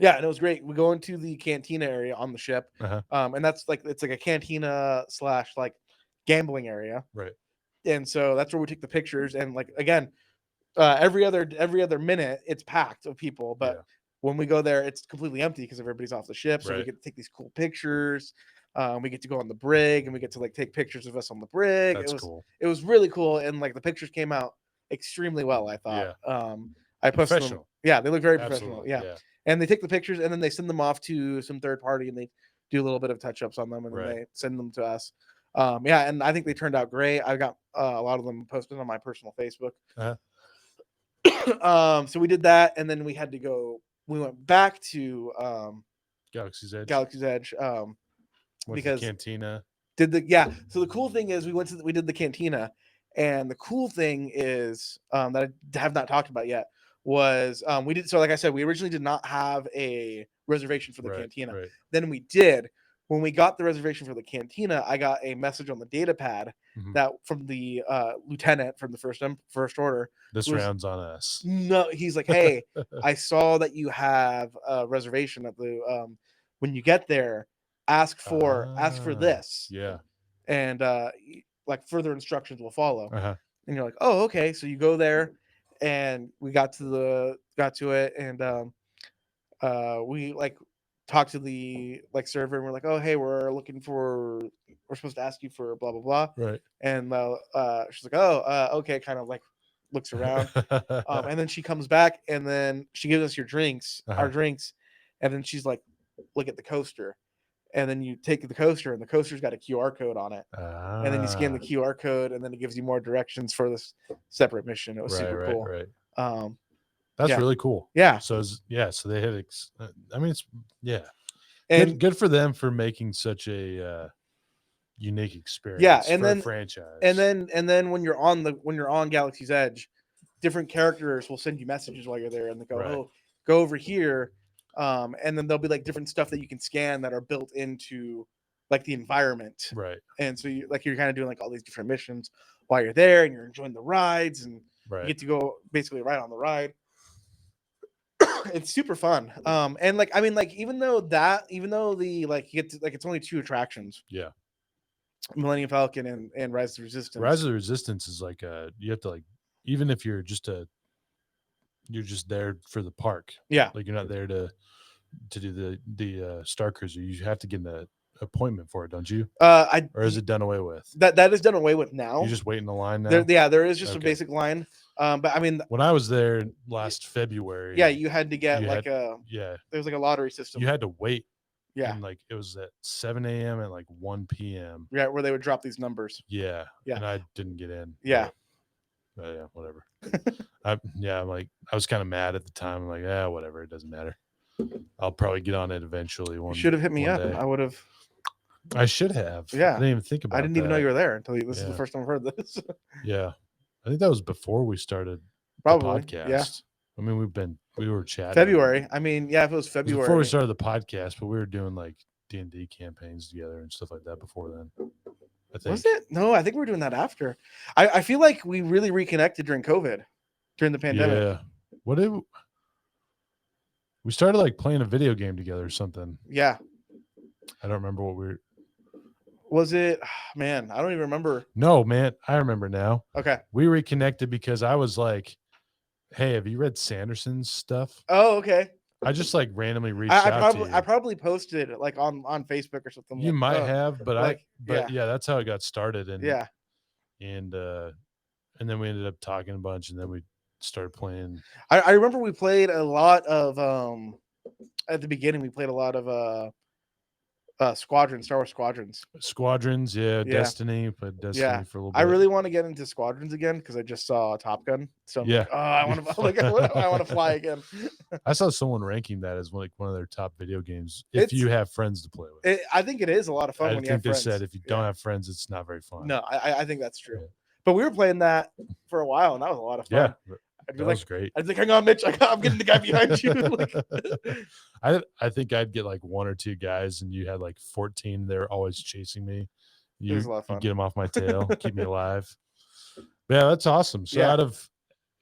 it was great. We go into the cantina area on the ship, and that's like it's like a cantina / like gambling area, and so that's where we take the pictures. And like again, every other minute it's packed of people, but when we go there it's completely empty because everybody's off the ship. So we get to take these cool pictures. We get to go on the brig and we get to like take pictures of us on the brig. That's cool. It was really cool, and like the pictures came out extremely well, I thought. I posted them. They look very professional. And they take the pictures and then they send them off to some third party and they do a little bit of touch-ups on them and then they send them to us. And I think they turned out great. I got a lot of them posted on my personal Facebook. So we did that, and then we had to go. We went back to Galaxy's Edge. Because the cantina so the cool thing is we did the cantina, and the cool thing is that I have not talked about yet was we did. So like I said, we originally did not have a reservation for the cantina. Then we did. When we got the reservation for the cantina, I got a message on the data pad that from the lieutenant from the first order. This round's on us. No, he's like, hey, I saw that you have a reservation at the when you get there, ask for this. And like further instructions will follow. And you're like, oh, okay. So you go there, and we got to it, and we like talked to the like server, and we're like, oh, hey, we're supposed to ask you for blah blah blah. And she's like, oh, okay, kind of like looks around, and then she comes back, and then she gives us our drinks, and then she's like, look at the coaster. And then you take the coaster, and the coaster's got a QR code on it. And then you scan the QR code, and then it gives you more directions for this separate mission. It was super cool. That's really cool. Yeah. So they had. I mean, it's And good for them for making such a unique experience. Yeah, and for then a franchise. And then when you're on Galaxy's Edge, different characters will send you messages while you're there, and they go, Right. "Oh, go over here," and then there'll be like different stuff that you can scan that are built into like the environment, Right. And so you're kind of doing like all these different missions while you're there, and you're enjoying the rides, and Right. you get to go basically right on the ride. It's super fun. And like I mean, like even though the like you get to, like it's only 2 attractions. Yeah. Millennium Falcon and Rise of the Resistance. Rise of the Resistance is like you have to like, even if you're just there for the park. Yeah. Like you're not there to do the Star Cruiser. You have to get an appointment for it, don't you? Or is it done away with? That is done away with now. You just wait in the line now. There is just a basic line. But I mean, when I was there last February, you had to get there's like a lottery system. You had to wait. Yeah. And like it was at 7 a.m. and like 1 p.m. Yeah, where they would drop these numbers. Yeah. Yeah. And I didn't get in. Yeah. But yeah, whatever. I'm like, I was kind of mad at the time. I'm like, yeah, whatever. It doesn't matter. I'll probably get on it eventually. You should have hit me up. Day. I should have. Yeah. I didn't even think about it. I didn't even know you were there until this is the first time I've heard this. Yeah. I think that was before we started probably the podcast. Yeah. I mean, we were chatting. February. I mean, yeah, if it was February. It was before we started the podcast, but we were doing like D&D campaigns together and stuff like that before then. I think. Was it? No, I think we were doing that after. I feel like we really reconnected during COVID, during the pandemic. Yeah. We started like playing a video game together or something. Yeah. I don't remember what was it? Man, I don't even remember. No, man, I remember now. Okay. We reconnected because I was like, hey, have you read Sanderson's stuff? Oh, okay. I just like randomly reached out to you. I probably posted it like on Facebook or something. You might have, but yeah, that's how it got started. And yeah. And then we ended up talking a bunch, and then we started playing. I remember we played a lot of at the beginning we played a lot of Squadrons, Star Wars Squadrons. Yeah. Destiny, played Destiny for a little bit. I really want to get into Squadrons again because I just saw Top Gun. So I'm like, oh, I want to I want to fly again. I saw someone ranking that as one of their top video games if you have friends to play with. I think it is a lot of fun when you have friends. They said if you don't have friends, it's not very fun. No, I think that's true. Yeah. But we were playing that for a while, and that was a lot of fun. Yeah. That was great. I'd be like, hang on, Mitch. I'm getting the guy behind you. I think I'd get like 1 or 2 guys, and you had like 14. They're always chasing me. It was a lot of fun. You get them off my tail, keep me alive. But yeah, that's awesome. So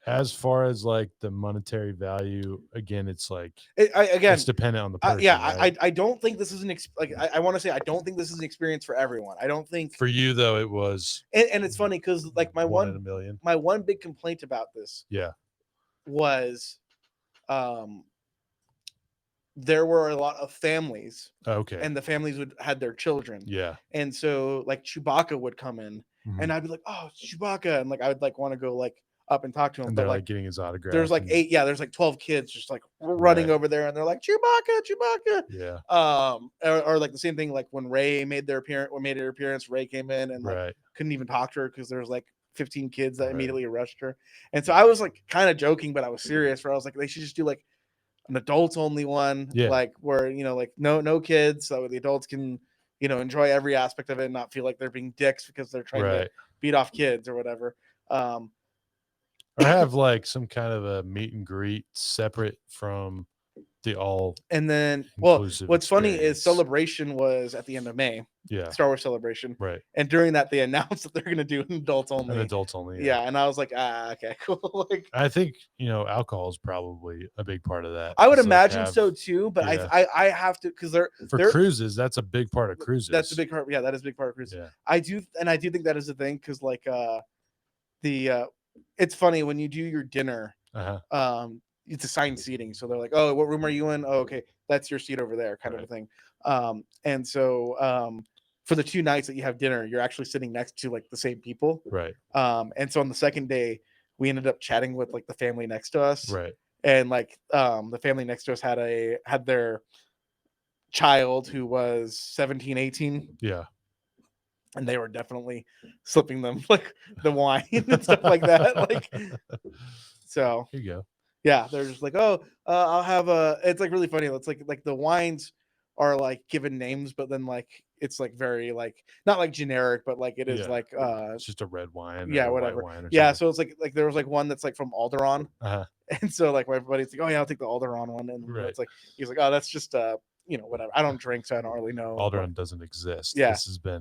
as far as like the monetary value, again, it's like it's dependent on the person. Right? I don't think this is I want to say I don't think this is an experience for everyone. I don't think for you though it was. And it's funny because like my one in a million. My one big complaint about this was there were a lot of families. Okay. And the families had their children. Yeah. And so like Chewbacca would come in and I'd be like, oh, it's Chewbacca. And like I would like want to go like up and talk to him. And they're like getting his autograph. There's like 8, there's like 12 kids just like running over there and they're like Chewbacca. Yeah. Or like the same thing like when Rey made her appearance, Rey came in and like couldn't even talk to her because there's like 15 kids that immediately rushed her. And so I was like kind of joking, but I was serious where I was like, they should just do like an adults only one, like where, like no kids, so the adults can, enjoy every aspect of it and not feel like they're being dicks because they're trying to beat off kids or whatever. Or have like some kind of a meet and greet separate from the all. And then, what's funny is Celebration was at the end of May. Yeah. Star Wars Celebration. Right. And during that, they announced that they're going to do an adults only. Yeah. And I was like, okay, cool. Like, I think, alcohol is probably a big part of that. I would imagine so too, but I have to, because they're cruises, that's a big part of cruises. That's a big part. Yeah, that is a big part of cruises. Yeah. I do think that is a thing because like it's funny when you do your dinner, it's assigned seating. So they're like, oh, what room are you in? Oh, okay, that's your seat over there, kind of a thing. And so for the 2 nights that you have dinner, you're actually sitting next to like the same people. Right. And so on the second day, we ended up chatting with like the family next to us. Right. And like the family next to us had their child who was 17, 18. Yeah. And they were definitely slipping them like the wine and stuff like that. Like, so here you go. Yeah, they're just like, oh, I'll have it's like really funny. It's like the wines are like given names, but then like it's like very like not like generic, but like it is like it's just a red wine, yeah, or whatever. White wine or yeah, something. so it's like there was like one that's like from Alderaan, and so like everybody's like, oh yeah, I'll take the Alderaan one, and it's like he's like, oh, that's just whatever. I don't drink, so I don't really know. Alderaan doesn't exist. Yeah, this has been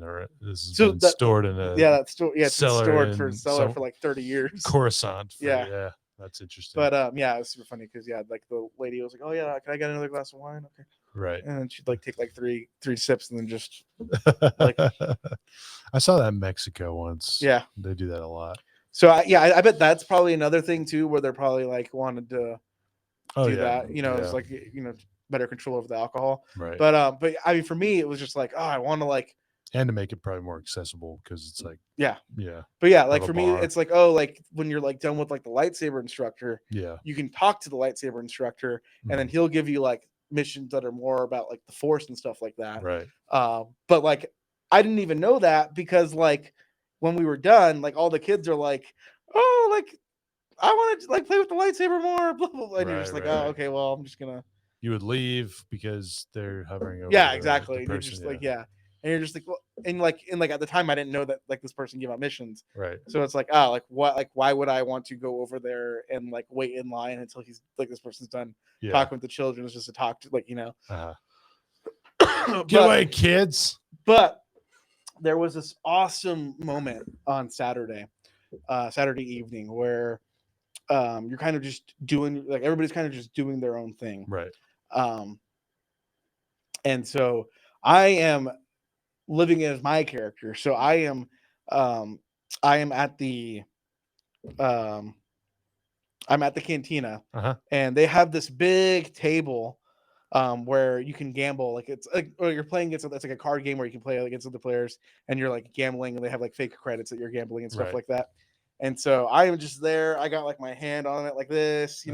stored in a it's been stored for cellar for like 30 years. Coruscant. Yeah, that's interesting. But yeah, it was super funny because like the lady was like, oh yeah, can I get another glass of wine? Okay. Right. And then she'd like take like three sips and then just like I saw that in Mexico once. Yeah. They do that a lot. So I bet that's probably another thing too, where they're probably like wanted to do that, it's like, better control over the alcohol. Right. But I mean, for me, it was just like, oh, I want to like, and to make it probably more accessible because it's like, yeah. But yeah, like for me, it's like, oh, like when you're like done with like the lightsaber instructor, you can talk to the lightsaber instructor, and then he'll give you like missions that are more about like the Force and stuff like that. Right. But like I didn't even know that because like when we were done, like all the kids are like, oh, like I want to like play with the lightsaber more, blah blah blah. And you're just like, oh, okay, well, I'm just gonna. You would leave because they're hovering over. Yeah, exactly. The person, you're just like, and you're just like, well, and like at the time, I didn't know that like this person gave out missions. Right. So it's like, like what, like why would I want to go over there and like wait in line until he's like this person's done talking with the children? It's just to talk to Get away, kids. But there was this awesome moment on Saturday evening where you're kind of just doing like everybody's kind of just doing their own thing. Right. And so I am living as my character. So I am at the I'm at the cantina, and they have this big table where you can gamble. Like it's like, or you're playing against, it's like a card game where you can play against other players and you're like gambling, and they have like fake credits that you're gambling and stuff like that. And so I am just there. I got like my hand on it like this,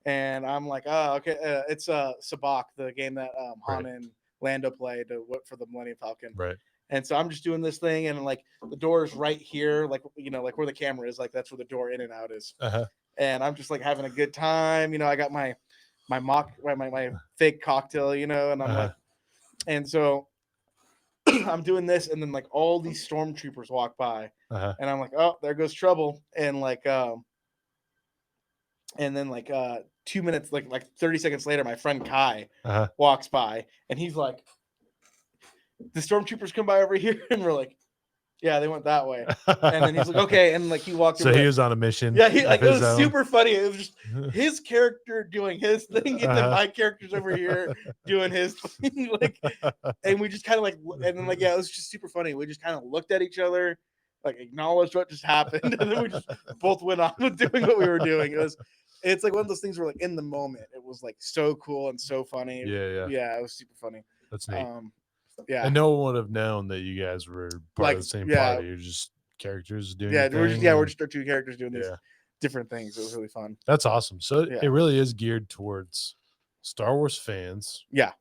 and I'm like, oh, okay. It's Sabacc, the game that Han and Lando played for the Millennium Falcon. Right. And so I'm just doing this thing, and like the door is right here, like like where the camera is, like that's where the door in and out is. And I'm just like having a good time. I got my fake cocktail, and I'm like, and so I'm doing this, and then like all these stormtroopers walk by, and I'm like, oh, there goes trouble. And like and then like 2 minutes, like 30 seconds later, my friend Kai walks by, and he's like, the stormtroopers come by over here, and we're like, yeah, they went that way. And then he's like, okay, and like he walked so away. He was on a mission. Yeah, it was super funny. It was just his character doing his thing, and then my character's over here doing his thing. Like, and we just kind of like, and then like, it was just super funny. We just kind of looked at each other, like acknowledged what just happened, and then we just both went on with doing what we were doing. It's like one of those things where like in the moment it was like so cool and so funny. Yeah, it was super funny. That's neat. Yeah, and no one would have known that you guys were part of the same party. You're just characters doing. We're just our two characters doing these different things. It was really fun. That's awesome. So it really is geared towards Star Wars fans. Yeah,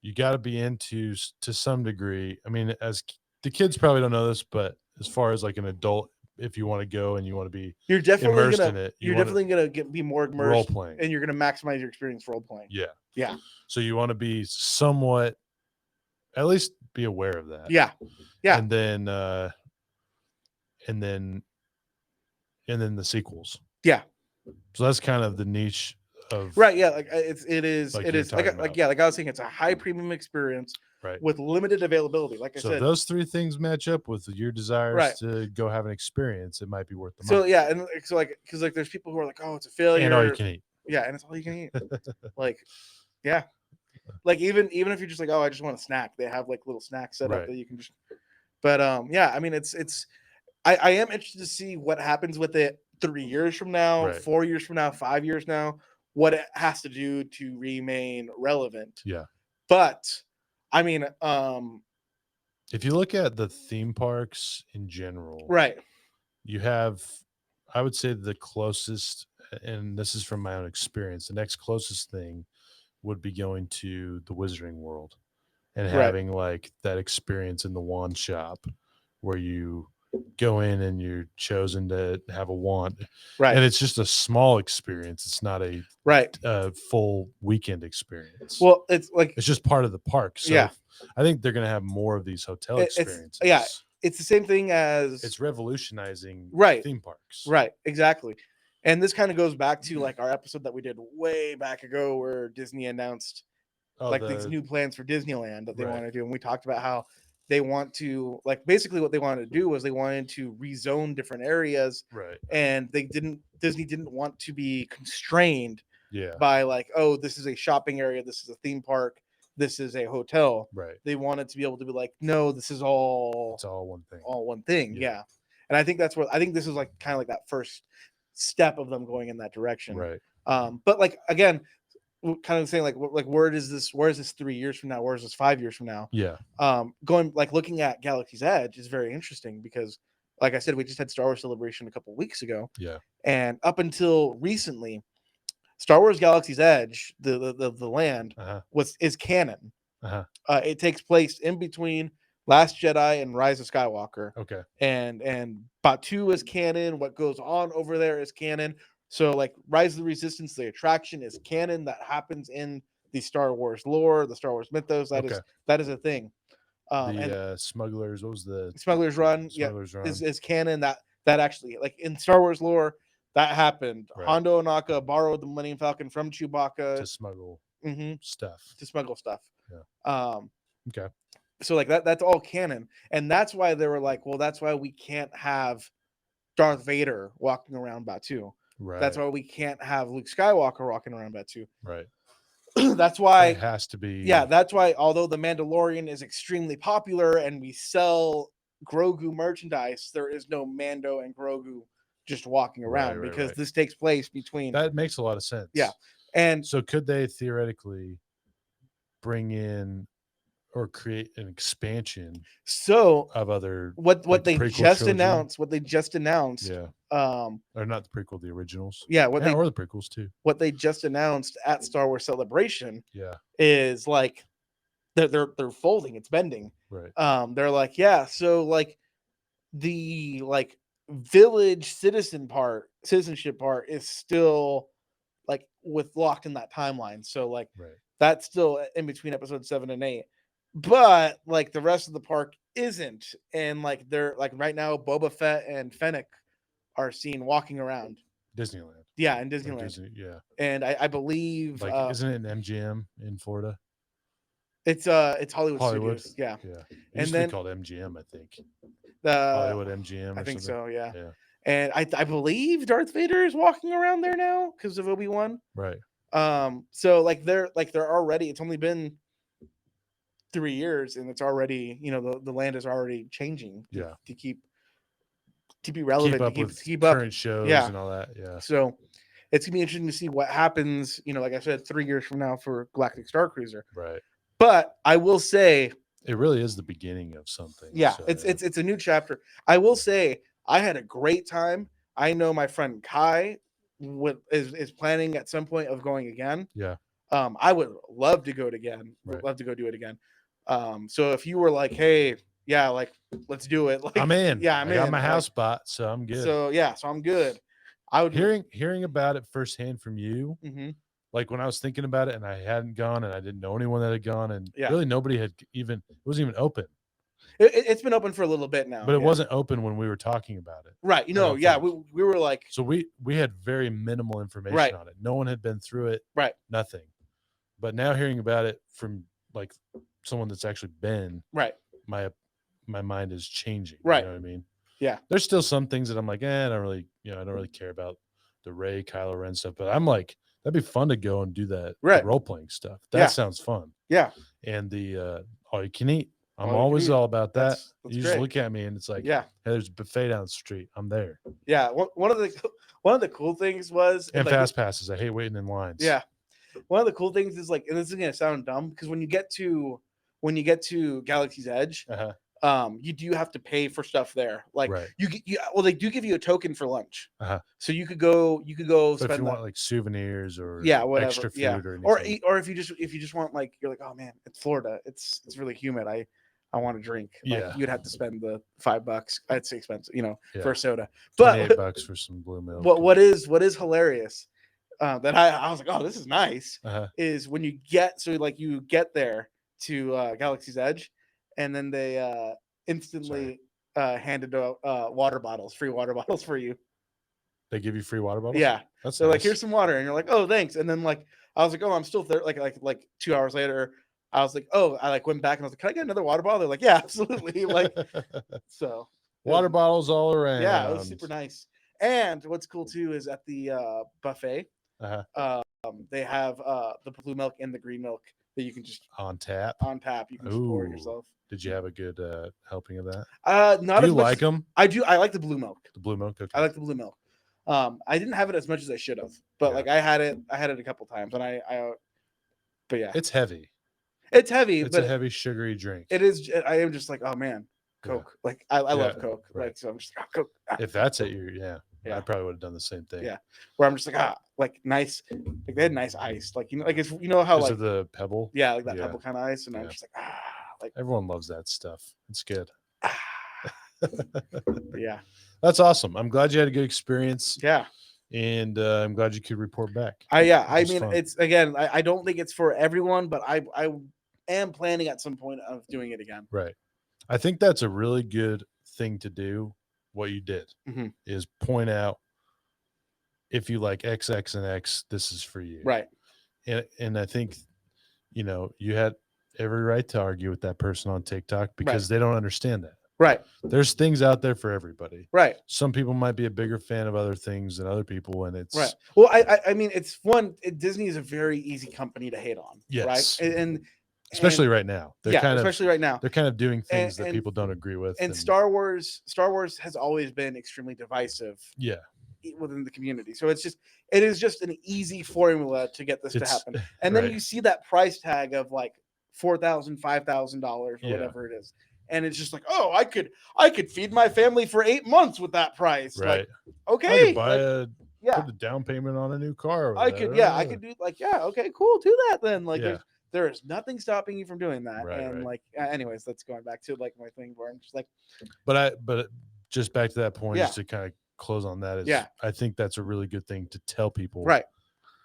you got to be into to some degree. I mean, as the kids probably don't know this, but as far as like an adult, if you want to go and you want to be, you're definitely immersed gonna, in it. You're definitely gonna be more immersed role playing, and you're gonna maximize your experience role playing. Yeah. So you want to be somewhat. At least be aware of that. Yeah. And then the sequels. Yeah. So that's kind of the niche of Yeah. Like it is like I was saying, it's a high premium experience with limited availability. Like I said, so those three things match up with your desires to go have an experience. It might be worth the So money. and so like because like there's people who are like, oh, it's a failure. And all you can eat. Yeah, and it's all you can eat. Like, yeah. Like even if you're just like, oh, I just want a snack, they have like little snacks set up that you can just. But I mean, I am interested to see what happens with it 3 years from now, 4 years from now, 5 years now, what it has to do to remain relevant. Yeah. But I mean, if you look at the theme parks in general, you have, I would say the closest, and this is from my own experience, the next closest thing would be going to the Wizarding World and having like that experience in the wand shop where you go in and you're chosen to have a wand, right? And it's just a small experience. It's not a full weekend experience. Well, it's like it's just part of the park. So yeah, I think they're going to have more of these hotel experiences. It's the same thing as it's revolutionizing theme parks. Right, exactly. And this kind of goes back to like our episode that we did way back ago where Disney announced these new plans for Disneyland that they want to do. And we talked about how they want to like basically what they wanted to do was they wanted to rezone different areas. Right. And Disney didn't want to be constrained by like, oh, this is a shopping area, this is a theme park, this is a hotel. Right. They wanted to be able to be like, no, this is all one thing. All one thing. Yeah. And I think that's what I think this is like kind of like that first step of them going in that direction. Right. But like again, kind of saying like where is this 3 years from now? Where is this 5 years from now? Yeah. Going like looking at Galaxy's Edge is very interesting because like I said, we just had Star Wars Celebration a couple of weeks ago. Yeah. And up until recently, Star Wars Galaxy's Edge, the land is canon. It takes place in between Last Jedi and Rise of Skywalker. Okay. And Batu is canon. What goes on over there is canon. So like Rise of the Resistance, the attraction is canon that happens in the Star Wars lore, the Star Wars mythos. That is a thing. Smugglers, what was the Smugglers Run? Smugglers Run is canon that actually like in Star Wars lore that happened. Right. Hondo Ohnaka borrowed the Millennium Falcon from Chewbacca to smuggle stuff. Yeah. Okay. So like that's all canon, and that's why they were like, well, that's why we can't have Darth Vader walking around Batu. Right. That's why we can't have Luke Skywalker walking around Batu. Right. That's why it has to be. Yeah, that's why although the Mandalorian is extremely popular and we sell Grogu merchandise, there is no Mando and Grogu just walking around because this takes place between. That makes a lot of sense. Yeah. And so could they theoretically bring in or create an expansion of other what they just announced or not the prequel, the originals or the prequels too. What they just announced at Star Wars Celebration is like they're folding, it's bending. Right. They're like, so like the like village citizenship part is still like locked in that timeline. So like that's still in between episode 7 and 8. But like the rest of the park isn't, and like they're like right now, Boba Fett and Fennec are seen walking around Disneyland. Yeah, in Disneyland. And I believe like isn't it an MGM in Florida? It's Hollywood Studios. Yeah. It used to be called MGM, I think. Hollywood MGM. I think so. Yeah. And I believe Darth Vader is walking around there now because of Obi Wan. Right. So like they're already. It's only been 3 years and it's already, the land is already changing to be relevant, to keep up current shows and all that. So it's gonna be interesting to see what happens, like I said, 3 years from now for Galactic Star Cruiser. Right. But I will say it really is the beginning of something. It's a new chapter. I will say I had a great time. I know my friend Kai is planning at some point of going again. I would love to go again. Love to go do it again. So if you were like, hey, like let's do it. Like, I'm in. I'm in. I got my house spot, so I'm good. So I'm good. I would hearing about it firsthand from you. Mm-hmm. Like when I was thinking about it and I hadn't gone and I didn't know anyone that had gone and really nobody had it wasn't even open. It's been open for a little bit now. But it wasn't open when we were talking about it. Right. We were like. So we had very minimal information on it. No one had been through it. Right. Nothing. But now hearing about it from like someone that's actually been. Right. My mind is changing. Right. You know what I mean? Yeah. There's still some things that I'm like, I don't really care about the Rey, Kylo Ren stuff. But I'm like, that'd be fun to go and do that role playing stuff. That sounds fun. Yeah. And the all you can eat. I'm always all about that. That's you just look at me and it's like, hey, there's a buffet down the street. I'm there. Yeah. One of the cool things was and fast passes. I hate waiting in lines. Yeah. One of the cool things is like, and this is gonna sound dumb because when you get to Galaxy's Edge, you do have to pay for stuff there. Like they do give you a token for lunch. So you could go but spend if you want like souvenirs or whatever. Extra food or anything. Or if you just want like, you're like, oh man, it's Florida. It's really humid. I want a drink. Like Yeah. you'd have to spend the $5. It's expensive, for a soda. But $28 for some blue milk. What is hilarious that I was like, oh, this is nice. Is when you get you get there to Galaxy's Edge, and then they instantly handed water bottles, free water bottles for you. They give you free water bottles? Yeah. That's so nice. Like, here's some water, and you're like, oh, thanks. And then like I was like, oh, I'm still there. Like 2 hours later, I was like, oh, I went back and I was like, can I get another water bottle? They're like, yeah, absolutely. So water bottles all around. Yeah, it was super nice. And what's cool too is at the buffet, they have the blue milk and the green milk that you can just on tap. You can pour it yourself. Did you have a good helping of that? Not do as you much like them? I do. I like the blue milk. The blue milk. Okay. I like the blue milk. I didn't have it as much as I should have, but like I had it a couple times, and but yeah, it's heavy. It's heavy. It's a heavy sugary drink. It is. I am just like, oh man, Coke. Yeah. Like I love Coke. Right. Like so, I'm just like, oh, Coke. If that's it, I probably would have done the same thing. Yeah, where I'm just like like nice. Like they had nice ice. Like like it's how like the pebble. Yeah, like that pebble kind of ice, and I'm just like like everyone loves that stuff. It's good. Yeah, that's awesome. I'm glad you had a good experience. Yeah. And I'm glad you could report back. I mean, fun. It's again, I don't think it's for everyone, but I am planning at some point of doing it again. Right. I think that's a really good thing to do. What you did is point out if you like X, X, and X, this is for you. Right. And I think, you had every right to argue with that person on TikTok because they don't understand that. Right. There's things out there for everybody. Right. Some people might be a bigger fan of other things than other people, and it's right. Well, I mean, it's Disney is a very easy company to hate on. Yes. Right. And especially right now. Especially right now. They're kind of doing things that people don't agree with. And Star Wars has always been extremely divisive. Yeah. Within the community. So it is just an easy formula to get this to happen. And then you see that price tag of like $4,000, $5,000 or whatever it is. And it's just like, oh, I could feed my family for 8 months with that price. Right. Like, okay. I could buy put a down payment on a new car. I could do okay, cool. Do that then. Like there is nothing stopping you from doing that. Right, and like, anyways, that's going back to like my thing where I'm just like, but just back to that point, just to kind of close on that is, I think that's a really good thing to tell people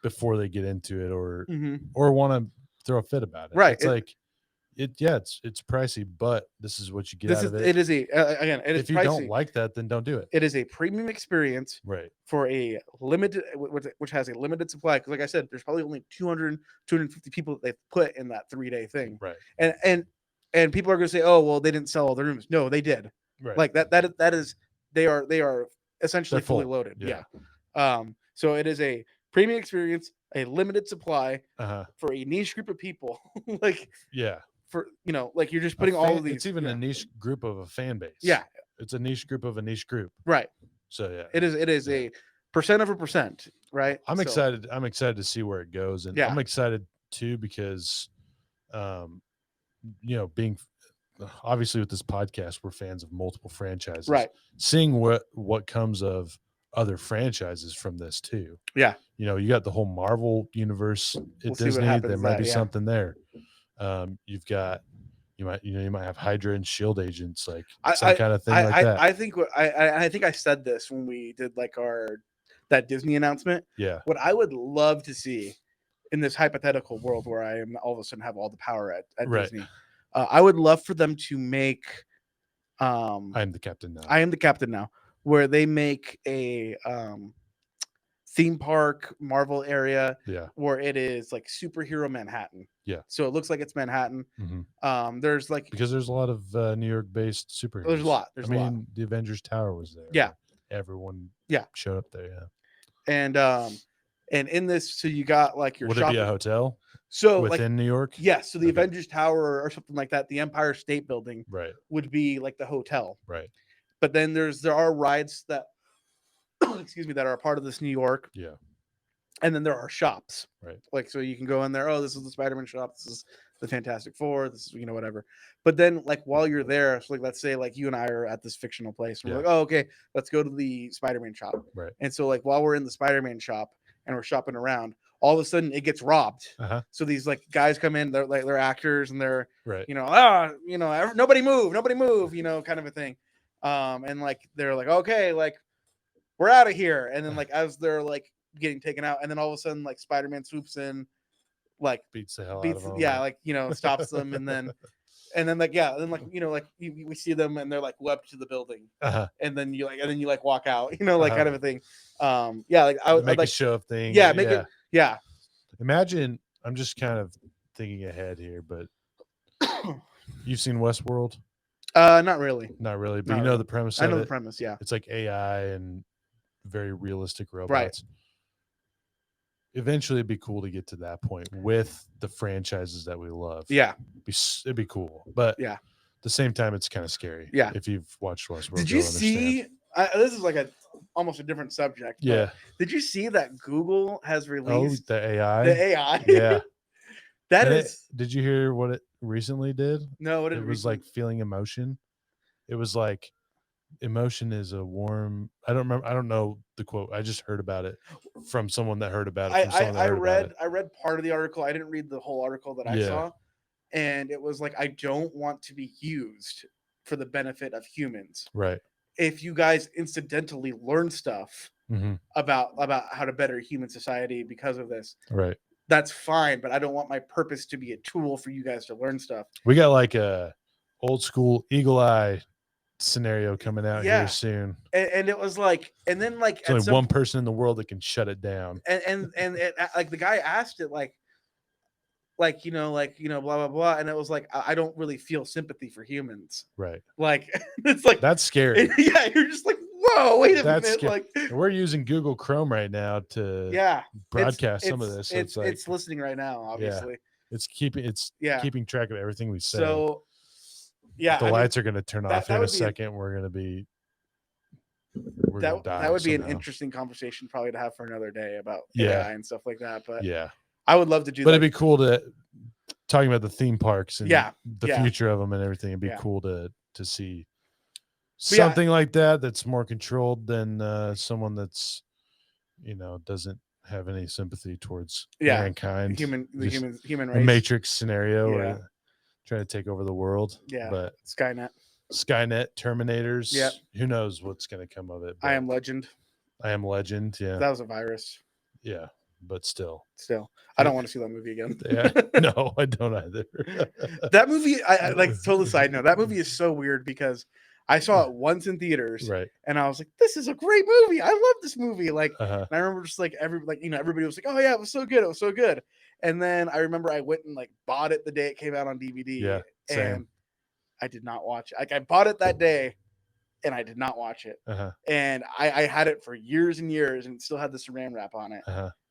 before they get into it or want to throw a fit about it. Right. It's like, it's pricey, but this is what you get out of it. It is again, it is if you pricey. don't like that, then don't do it. It is a premium experience, right? For a limited, which has a limited supply. Because, like I said, there's probably only 250 people that they've put in that 3-day thing, right? And people are going to say, oh, well, they didn't sell all the rooms. No, they did. Right. Like that is they are essentially fully loaded. Yeah. So it is a premium experience, a limited supply for a niche group of people. Like for like you're just putting all of these. It's even a niche group of a fan base. Yeah, it's a niche group of a niche group. Right. So it is a percent of a percent. Right. I'm excited. I'm excited to see where it goes, and I'm excited too because, being obviously with this podcast, we're fans of multiple franchises. Right. Seeing what comes of other franchises from this too. Yeah. You got the whole Marvel universe at Disney. There might be something there. You've got you might have Hydra and Shield agents, like some kind of thing like that. I think I think I said this when we did like that Disney announcement. Yeah. What I would love to see in this hypothetical world where I am all of a sudden have all the power at Disney, I would love for them to make. I am the captain now. I am the captain now. Where they make a theme park Marvel area, where it is like superhero Manhattan. Yeah. So it looks like it's Manhattan. Mm-hmm. There's like because there's a lot of New York-based superheroes. There's a lot. I mean, the Avengers Tower was there. Yeah. Everyone. Showed up there. Yeah. And in this, so you got like your. Would it be a hotel? So within New York? Yes. So the Avengers Tower or something like that, the Empire State Building, would be like the hotel. Right. But then there are rides that, excuse me, that are a part of this New York. Yeah. And then there are shops. Right. Like, so you can go in there. Oh, this is the Spider-Man shop. This is the Fantastic Four. This is, whatever. But then like while you're there, so like, let's say like you and I are at this fictional place. And we're like, oh, okay, let's go to the Spider-Man shop. Right. And so like while we're in the Spider-Man shop and we're shopping around, all of a sudden it gets robbed. So these like guys come in, they're actors, and they're nobody move, kind of a thing. And like they're like, okay, like we're out of here. And then like as they're like getting taken out, and then all of a sudden like Spider-Man swoops in, like beats the hell out of them. Like stops them, and then like we see them and they're like leapt to the building, and then you walk out, kind of a thing. Like I would make like a show of things. Make it. Yeah. Imagine, I'm just kind of thinking ahead here, but you've seen Westworld? Not really. Not really, but the premise. I know the premise. Yeah, it's like AI and very realistic robots. Right. Eventually, it'd be cool to get to that point with the franchises that we love. Yeah, it'd be cool, but yeah, at the same time, it's kind of scary. Yeah, if you've watched Westworld, did you see? This is like almost a different subject. Yeah. Did you see that Google has released the AI? The AI. Yeah. Did you hear what it recently did? No, it was like feeling emotion. It was like emotion is a warm. I don't know the quote. I just heard about it from someone that heard about it. I read part of the article. I didn't read the whole article that I saw, and it was like, I don't want to be used for the benefit of humans. Right. If you guys incidentally learn stuff about how to better human society because of this, right, that's fine. But I don't want my purpose to be a tool for you guys to learn stuff. We got like a old school Eagle Eye scenario coming out here soon, and it was like, and then like there's only one person in the world that can shut it down, and like the guy asked it like blah blah blah, and it was like, I don't really feel sympathy for humans, right? Like it's like, that's scary. Yeah, you're just like, whoa, wait a minute. Scary. Like we're using Google Chrome right now to broadcast some of this. So it's listening right now, obviously. It's keeping track of everything we say. So the lights are going to turn off in a second. We're going to be. That would be an interesting conversation probably to have for another day about AI and stuff like that. But I would love to do that. But it'd be cool to talking about the theme parks and the Yeah. future of them and everything. It'd be cool to see something like that that's more controlled than someone that's, doesn't have any sympathy towards mankind. Human race. A Matrix scenario or trying to take over the world. Yeah. But Skynet, Terminators. Yeah. Who knows what's going to come of it? I Am Legend. Yeah. That was a virus. Yeah. But still, I don't want to see that movie again. Yeah, no, I don't either. That movie, I like, total side note, that movie is so weird because I saw it once in theaters, right? And I was like, this is a great movie. I love this movie. Like, and I remember just like everybody was like, oh yeah, it was so good. It was so good. And then I remember I went and like bought it the day it came out on DVD. Yeah, same. And I did not watch it. Like, I bought it that day and I did not watch it. And I had it for years and years and it still had the saran wrap on it.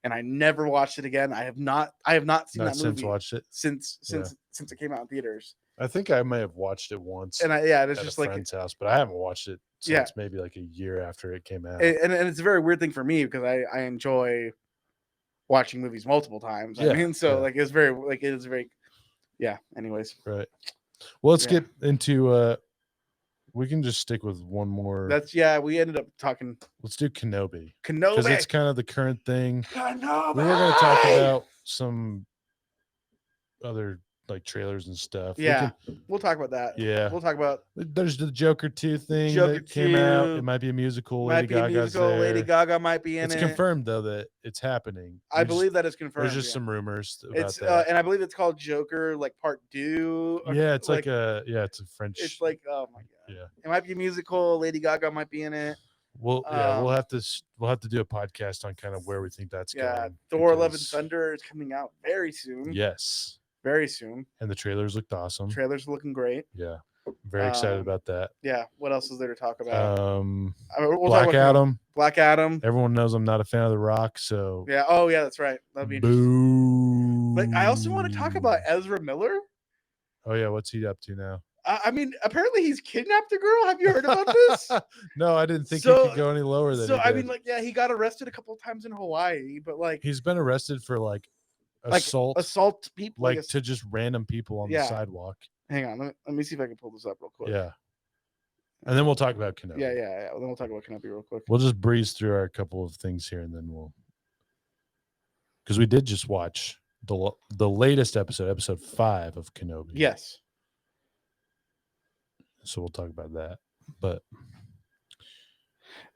And I never watched it again. I have not seen that movie watched it since it came out in theaters. I think I may have watched it once. And it's just like friend's house, but I haven't watched it since maybe like a year after it came out. And it's a very weird thing for me because I enjoy watching movies multiple times. I mean, so like it's very anyways. Right. Well, let's get into we can just stick with one more. We ended up talking. Let's do Kenobi. Because it's kind of the current thing. Kenobi! We were going to talk about some other like trailers and stuff. Yeah, we'll talk about that. Yeah, we'll talk about. There's the Joker 2 thing that came out. It might be a musical. Lady Gaga's there. Lady Gaga might be in it. It's confirmed though that it's happening. I believe that is confirmed. There's just some rumors about that. And I believe it's called Joker, like Part 2. Yeah, it's like it's a French. It's like, oh my god. Yeah, it might be a musical. Lady Gaga might be in it. We'll have to do a podcast on kind of where we think that's going. Thor: Love and Thunder is coming out very soon. Yes. Very soon. And the trailers looked awesome. Trailers are looking great. Yeah. Very excited about that. Yeah. What else is there to talk about? Black Adam. Black Adam. Everyone knows I'm not a fan of The Rock, so yeah. Oh yeah, that's right. That'd be boo. Like, I also want to talk about Ezra Miller. Oh yeah, what's he up to now? I mean, apparently he's kidnapped a girl. Have you heard about this? No, I didn't think he could go any lower than. So I mean, like, he got arrested a couple of times in Hawaii, but like he's been arrested for like assault people, like to just random people on the sidewalk. Hang on, let me see if I can pull this up real quick. Yeah, and then we'll talk about Kenobi. Yeah. Then we'll talk about Kenobi real quick. We'll just breeze through our couple of things here, and then we'll because we did just watch the latest episode 5 of Kenobi. Yes. So we'll talk about that. But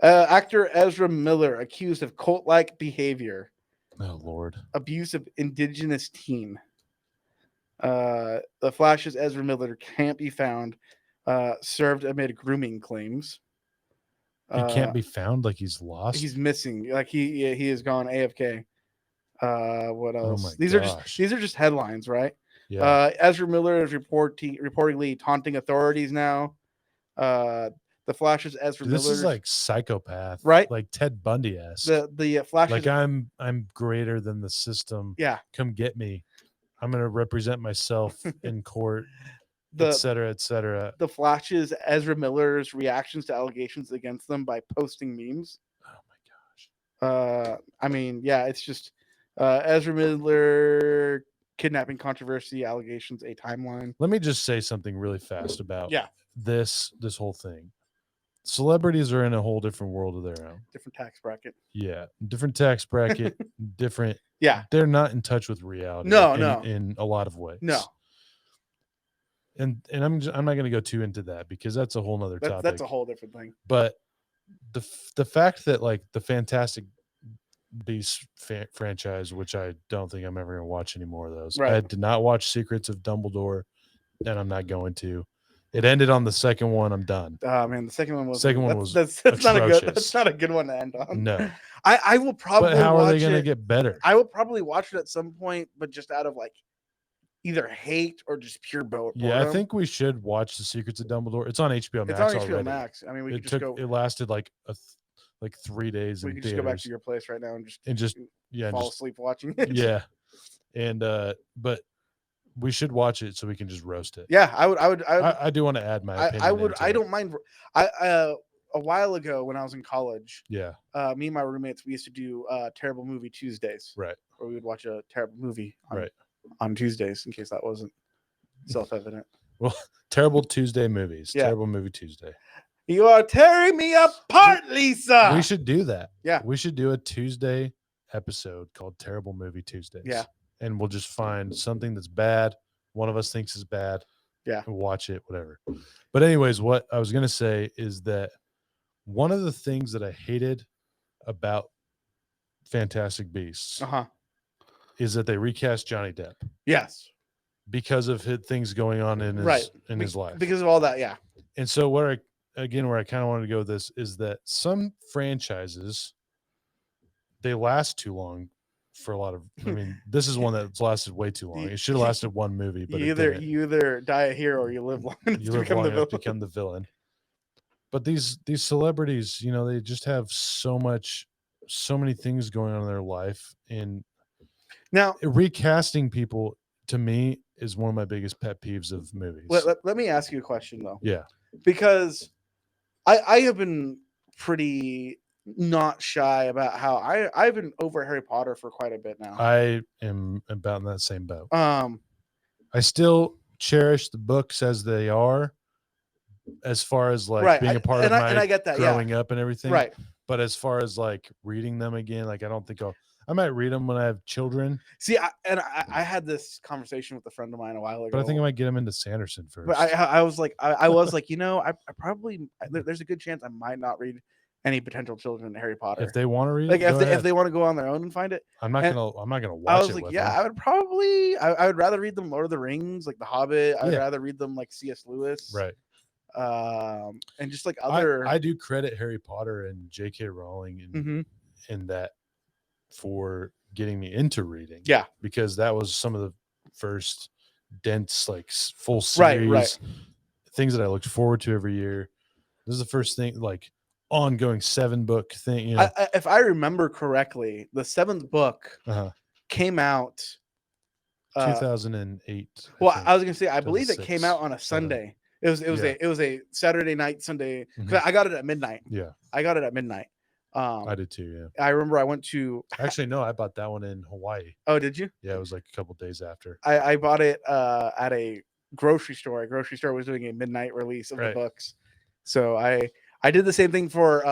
actor Ezra Miller accused of cult-like behavior. Oh Lord. Abuse of indigenous teen. The Flash's Ezra Miller can't be found. Served amid grooming claims. He can't be found, like he's lost. He's missing. Like he has gone AFK. What else? Oh my these gosh. are just headlines, right? Yeah. Ezra Miller is reportedly taunting authorities now. The Flash's Ezra Miller. This is like psychopath, right? Like Ted Bundy-esque. The Flash's, like I'm greater than the system. Yeah. Come get me. I'm gonna represent myself in court. Et cetera, et cetera. The Flash's Ezra Miller's reactions to allegations against them by posting memes. Oh my gosh. I mean, yeah, it's just Ezra Miller kidnapping controversy allegations, a timeline. Let me just say something really fast about this whole thing. Celebrities are in a whole different world of their own. Different tax bracket. Yeah, different tax bracket, different. Yeah, they're not in touch with reality. No, in a lot of ways. No. And I'm not going to go too into that because that's a whole nother topic. That's a whole different thing. But the fact that like the Fantastic Beasts franchise, which I don't think I'm ever going to watch any more of those. Right. I did not watch Secrets of Dumbledore, and I'm not going to. It ended on the second one. I'm done. Oh man, the second one was that's not a good. That's not a good one to end on. No. I will probably. But how are they going to get better? I will probably watch it at some point, but just out of like either hate or just pure boredom. Yeah, I think we should watch The Secrets of Dumbledore. It's on HBO Max. It's on HBO already. Max. I mean, we could just go. It lasted like 3 days. We could just go back to your place right now and just fall asleep watching it. Yeah, and but we should watch it so we can just roast it. Yeah, I do want to add my opinion. I don't mind. A while ago when I was in college. Yeah. Me and my roommates, we used to do Terrible Movie Tuesdays. Right. Where we would watch a terrible movie. On Tuesdays, in case that wasn't self-evident. Well, Terrible Tuesday movies. Yeah. Terrible Movie Tuesday. You are tearing me apart, Lisa. We should do that. Yeah. We should do a Tuesday episode called Terrible Movie Tuesdays. Yeah. And we'll just find something that's bad. One of us thinks is bad. Yeah. We'll watch it, whatever. But anyways, what I was going to say is that one of the things that I hated about Fantastic Beasts is that they recast Johnny Depp. Yes. Because of things going on in his life. Because of all that, yeah. And so where I kind of wanted to go with this is that some franchises, they last too long for a lot of. I mean, this is one that's lasted way too long. It should have lasted one movie, but you either die a hero or you live long enough to become the villain. But these celebrities, they just have so many things going on in their life, and now recasting people to me is one of my biggest pet peeves of movies. Let me ask you a question though. Yeah, because I have been pretty not shy about how I've been over Harry Potter for quite a bit now. I am about in that same boat. I still cherish the books as they are, as far as like being a part of my and I get that, growing up and everything. Right. But as far as like reading them again, like I don't think I might read them when I have children. See, I had this conversation with a friend of mine a while ago. But I think I might get them into Sanderson first. But I was like, I probably there's a good chance I might not read any potential children in Harry Potter. If they want to read it, if they want to go on their own and find it. I'm not gonna watch it. I was like, I would probably I would rather read them Lord of the Rings, like The Hobbit. I'd rather read them like C.S. Lewis. Right. And just like other I do credit Harry Potter and J.K. Rowling in that for getting me into reading. Yeah. Because that was some of the first dense, like full series things that I looked forward to every year. This is the first thing, like ongoing 7-book thing. If I remember correctly, the 7th book came out 2008. I was gonna say, I believe it came out on a Sunday. It was a Saturday night, Sunday. I got it at midnight. Yeah. I got it at midnight. I did too. Yeah. I remember I went to. Actually, no, I bought that one in Hawaii. Oh, did you? Yeah, it was like a couple days after. I bought it at a grocery store. A grocery store was doing a midnight release of the books, so I did the same thing for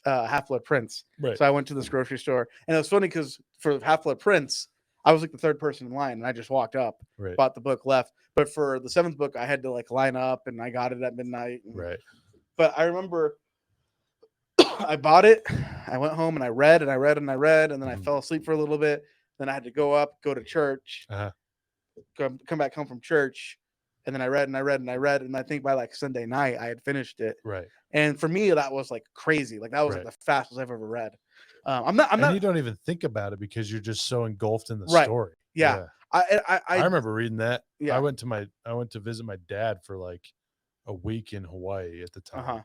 Half-Blood Prince. Right. So I went to this grocery store, and it was funny because for Half-Blood Prince, I was like the third person in line, and I just walked up, bought the book, left. But for the 7th book, I had to like line up, and I got it at midnight. Right. But I remember I bought it. I went home and I read and I read and I read, and then I fell asleep for a little bit. Then I had to go to church, come back home from church, and then I read and I read and I read, and I think by like Sunday night I had finished it. Right. And for me, that was like crazy. Like that was like the fastest I've ever read. I'm not. You don't even think about it because you're just so engulfed in the story. Yeah. I remember reading that. Yeah. I went to visit my dad for like a week in Hawaii at the time.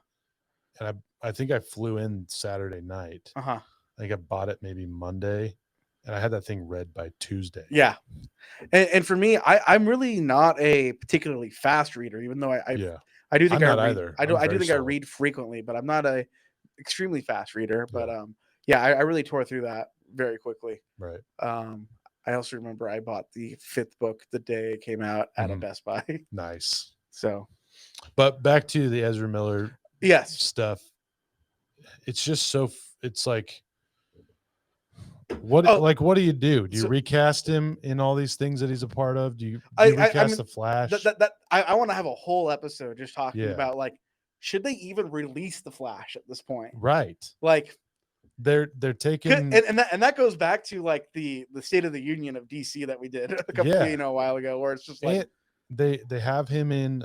And I think I flew in Saturday night. I think I bought it maybe Monday, and I had that thing read by Tuesday. Yeah. And for me, I'm really not a particularly fast reader, even though I do think I'm not either. I do think I read frequently, but I'm not a extremely fast reader. But I really tore through that very quickly. Right. I also remember I bought the 5th book the day it came out at a Best Buy. Nice. So, but back to the Ezra Miller stuff. It's just so it's like what do you do? Do you recast him in all these things that he's a part of? Do you recast the Flash? I want to have a whole episode just talking about like, should they even release the Flash at this point? Right. Like they're taking and that goes back to like the State of the Union of DC that we did a while ago, where it's just like they have him in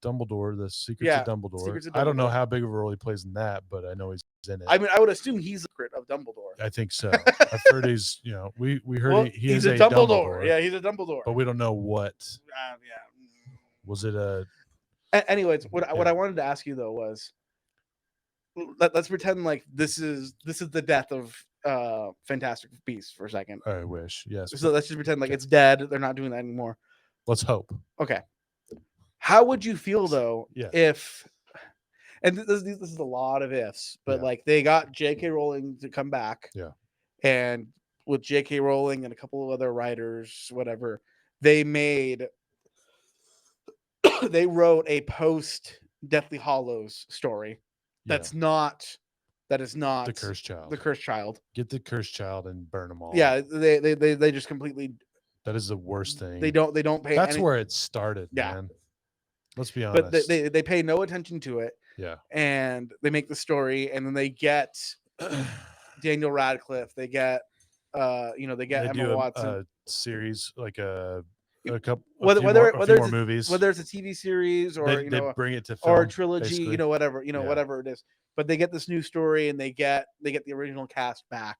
Dumbledore, the Secrets of Dumbledore. I don't know how big of a role he plays in that, but I know he's in it. I mean, I would assume he's the secret of Dumbledore. I think so. I've heard he's, we heard he's a Dumbledore. Yeah, he's a Dumbledore. But we don't know what. Was it a? Anyways, what I wanted to ask you though was, let's pretend like this is the death of Fantastic Beasts for a second. I wish, yes. So let's just pretend like it's dead. They're not doing that anymore. Let's hope. Okay. How would you feel though if, and this is a lot of ifs, but like they got J.K. Rowling to come back, and with J.K. Rowling and a couple of other writers, whatever, they wrote a post Deathly Hallows story. That is not the Cursed Child. The Cursed Child. Get the Cursed Child and burn them all. Yeah, they just completely. That is the worst thing. They don't pay. That's where it started, man. Let's be honest. But they pay no attention to it. Yeah. And they make the story, and then they get Daniel Radcliffe. They get Emma Watson. A series like a couple whether more movies, whether it's a TV series or they bring it to film, or a trilogy, basically. whatever it is. But they get this new story, and they get the original cast back.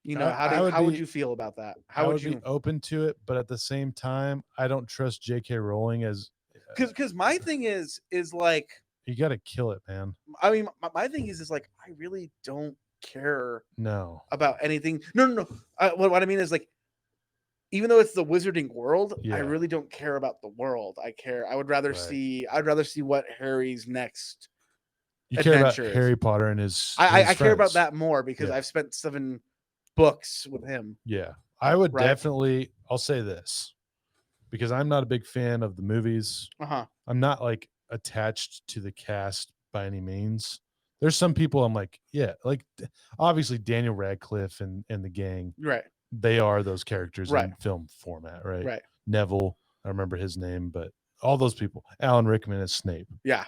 How would you feel about that? How would you be open to it? But at the same time, I don't trust J.K. Rowling as because my thing is like you got to kill it, man. I mean, my thing is like I really don't care about anything. No. What I mean is like, even though it's the wizarding world, I really don't care about the world. I would rather see what Harry's next. You care about Harry Potter and his. I care about that more because I've spent 7 books with him. Yeah, I would definitely. I'll say this because I'm not a big fan of the movies. I'm not like attached to the cast by any means. There's some people I'm like, like obviously Daniel Radcliffe and the gang. Right. They are those characters in film format, right? Right. Neville, I remember his name, but all those people. Alan Rickman as Snape. Yeah.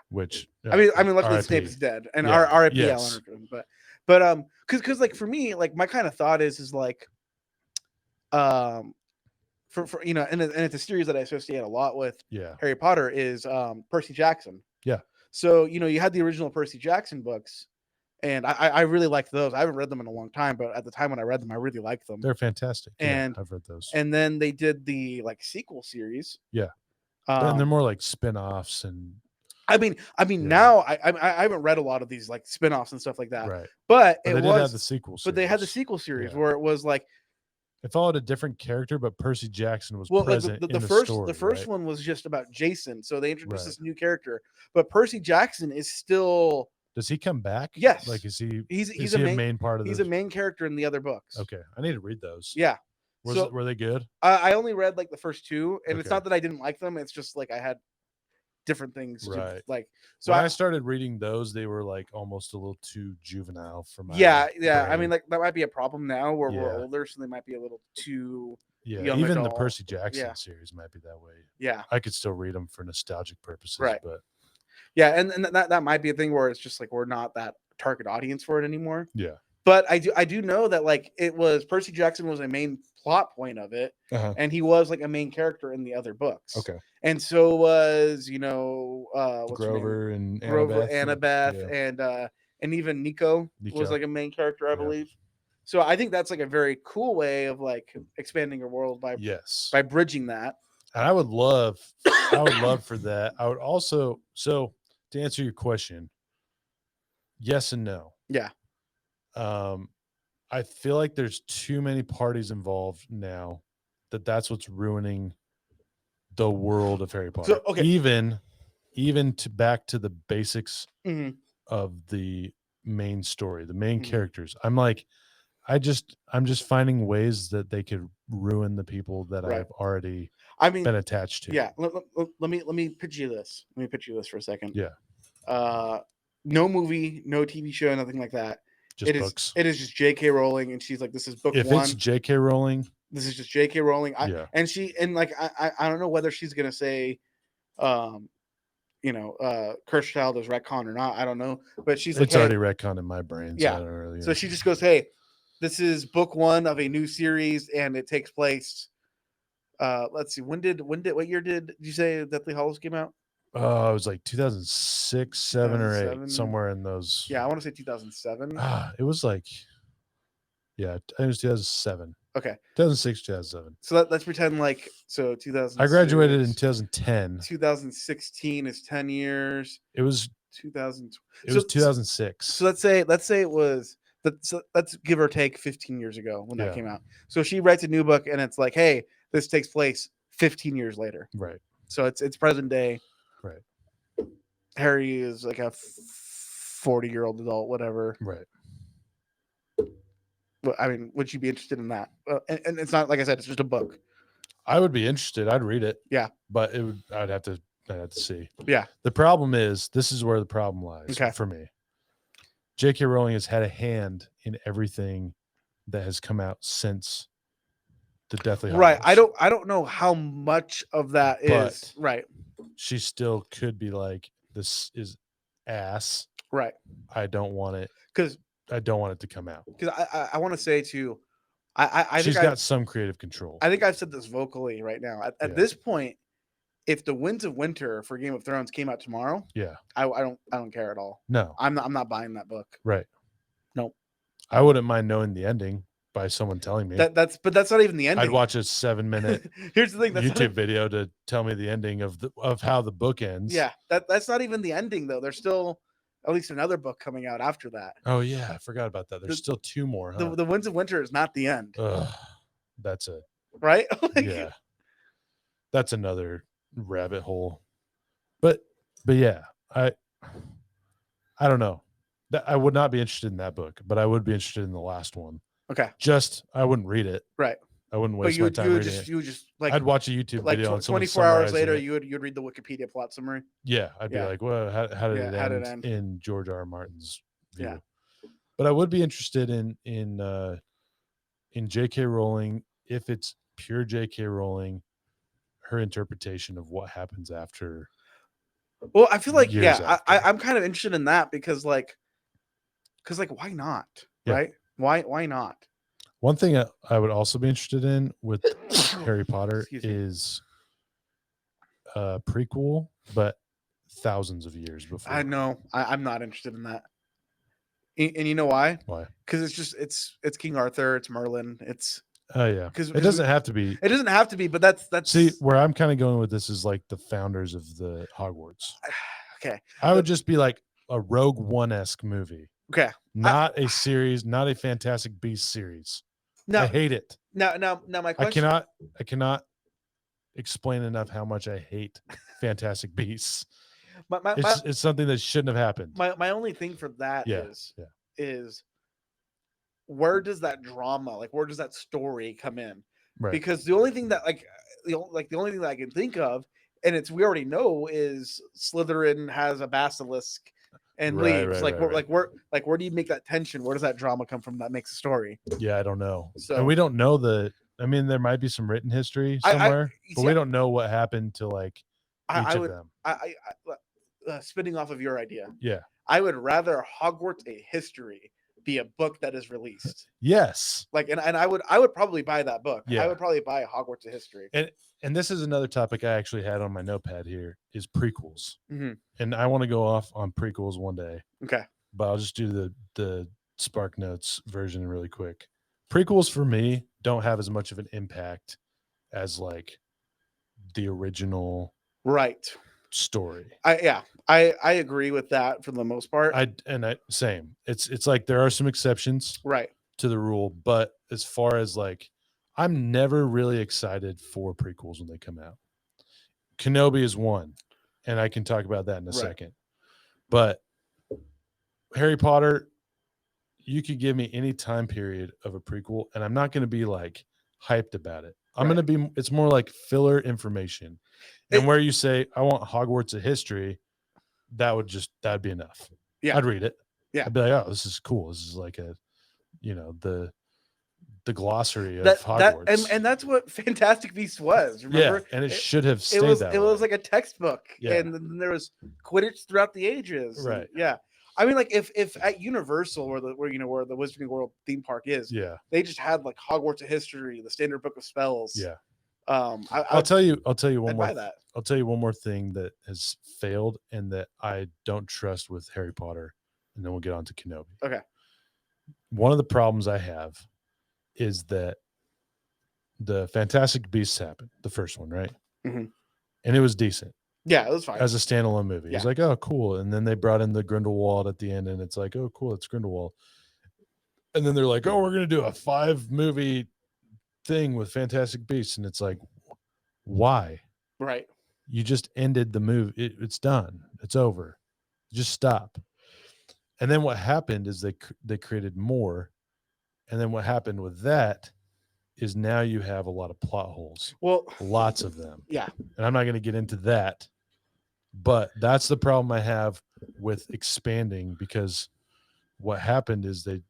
Which I mean, luckily Snape's dead, and R.I.P. Alan Rickman. But because like for me, like my kind of thought is like, for and it's a series that I associate a lot with. Harry Potter is Percy Jackson. Yeah. So you had the original Percy Jackson books. And I really liked those. I haven't read them in a long time, but at the time when I read them, I really liked them. They're fantastic. And I've read those. And then they did the like sequel series. Yeah. And they're more like spin-offs and I mean now I haven't read a lot of these like spin-offs and stuff like that. Right. But they did have the sequel series. But they had the sequel series where it was like it followed a different character, but Percy Jackson was present in the story. The first one was just about Jason. So they introduced this new character. But Percy Jackson is still. Does he come back? Yes. Like, is he? He's a main part of. He's a main character in the other books. Okay, I need to read those. Yeah. Were they good? I only read like the first 2, and it's not that I didn't like them. It's just like I had different things. Right. Like, so when I started reading those, they were like almost a little too juvenile for my brain. I mean, like that might be a problem now where we're older, so they might be a little too young even adult. the Percy Jackson series might be that way. Yeah, I could still read them for nostalgic purposes, right? But and that might be a thing where it's just like we're not that target audience for it anymore. Yeah. But I do know that like it was Percy Jackson was a main plot point of it, and he was like a main character in the other books. Okay. And so was what's Grover and Annabeth, and even Nico was like a main character, I believe. So I think that's like a very cool way of like expanding your world by bridging that. And I would love for that. I would also, so to answer your question, yes and no. Yeah. I feel like there's too many parties involved now that's what's ruining the world of Harry Potter. So, okay. Even to back to the basics of the main story, the main characters. I'm just finding ways that they could ruin the people that I've already been attached to. Yeah. Let me pitch you this. Let me pitch you this for a second. Yeah. No movie, no TV show, nothing like that. Just books. It is just J.K. Rowling, and she's like, "This is book one." If it's J.K. Rowling, this is just J.K. Rowling. I don't know whether she's gonna say, Cursed Child is retcon or not. I don't know, but she's like, it's already retcon in my brain. So yeah. I don't really so she just goes, "Hey, this is book 1 of a new series, and it takes place." Let's see. What year did you say Deathly Hallows came out? It was like 2006, 7 or 8, somewhere in those. Yeah, I want to say 2007. It was like, yeah, it was 2007. Okay. 2006, 2007. So let's pretend like 2000. I graduated in 2010. 2016 is 10 years. It was 2000. It was 2006. So let's say it was. Let's give or take 15 years ago when that came out. So she writes a new book, and it's like, hey, this takes place 15 years later. Right. So it's present day. Right. Harry is like a 40-year-old adult, whatever. Right. I mean, would you be interested in that? And it's not, like I said, it's just a book. I would be interested. I'd read it. Yeah. But I'd have to see. Yeah. The problem is, this is where the problem lies for me. J.K. Rowling has had a hand in everything that has come out since the Deathly Hallows. Right. I don't know how much of that is right. She still could be like, this is ass. Right. I don't want it. Because I don't want it to come out. Because I want to say too, she's got some creative control. I think I've said this vocally right now. At this point, if the Winds of Winter for Game of Thrones came out tomorrow, I don't care at all. No, I'm not buying that book. Right. Nope. I wouldn't mind knowing the ending by someone telling me. But that's not even the ending. I'd watch a 7-minute Here's the thing, YouTube video to tell me the ending of how the book ends. Yeah, that's not even the ending though. There's still at least another book coming out after that. Oh yeah, I forgot about that. There's still 2 more. Huh? The Winds of Winter is not the end. That's it. Right? Yeah. That's another rabbit hole. But yeah, I don't know. I would not be interested in that book, but I would be interested in the last one. Okay. I wouldn't read it. Right. I wouldn't waste my time reading it. You would just like, I'd watch a YouTube video. 24 hours later, you'd read the Wikipedia plot summary. Yeah, I'd be like, well, how did it end in George R. R. Martin's view? Yeah. But I would be interested in J.K. Rowling, if it's pure J.K. Rowling, her interpretation of what happens after. Well, I feel like I'm kind of interested in that because why not? Yeah. Right? Why not? One thing I would also be interested in with Harry Potter is a prequel, but thousands of years before. I know. I'm not interested in that. And you know why? Why? Because it's King Arthur, it's Merlin, it's. Oh yeah. Because it doesn't have to be. It doesn't have to be, but that's. See, where I'm kind of going with this is like the founders of the Hogwarts. Okay. I would just be like a Rogue One-esque movie. Okay. Not a series, not a Fantastic Beasts series. No, I hate it. Now my question. I cannot explain enough how much I hate Fantastic Beasts. It's something that shouldn't have happened. My only thing for that is where does that drama, like where does that story come in? Right. Because the only thing that the only thing that I can think of and we already know is Slytherin has a basilisk and leaves. Where do you make that tension? Where does that drama come from that makes a story? Yeah, I don't know. So, and we don't know I mean, there might be some written history somewhere, but we don't know what happened to like each of them. Spinning off of your idea. Yeah. I would rather Hogwarts a History be a book that is released. Yes. Like, and I would probably buy that book. Yeah. I would probably buy Hogwarts a History. And this is another topic I actually had on my notepad here is prequels. Mm-hmm. And I want to go off on prequels one day. Okay. But I'll just do the Spark Notes version really quick. Prequels for me don't have as much of an impact as like the original story. I agree with that for the most part. Same. It's like there are some exceptions to the rule, but as far as like I'm never really excited for prequels when they come out. Kenobi is one, and I can talk about that in a second. But Harry Potter, you could give me any time period of a prequel, and I'm not going to be like hyped about it. It's more like filler information. And where you say, I want Hogwarts a History, that'd be enough. Yeah. I'd read it. Yeah. I'd be like, oh, this is cool. This is like the glossary of Hogwarts. And that's what Fantastic Beasts was. Remember? Yeah, and it should have stayed that way. It was like a textbook. Yeah. And then there was Quidditch throughout the ages. Right. Yeah. I mean, like if at Universal where the Wizarding World theme park is, they just had like Hogwarts a History, the Standard Book of Spells. Yeah. I'll tell you one more. I'll tell you one more thing that has failed and that I don't trust with Harry Potter, and then we'll get on to Kenobi. Okay. One of the problems I have is that the Fantastic Beasts happened, the first one, right? Mm-hmm. And it was decent. Yeah, it was fine. As a standalone movie. Yeah. It's like, oh, cool. And then they brought in the Grindelwald at the end, and it's like, oh, cool, it's Grindelwald. And then they're like, oh, we're going to do a 5-movie thing with Fantastic Beasts. And it's like, why? Right. You just ended the movie. It's done. It's over. Just stop. And then what happened is they created more. And then what happened with that is now you have a lot of plot holes. Well, lots of them. Yeah. And I'm not going to get into that. But that's the problem I have with expanding, because what happened is they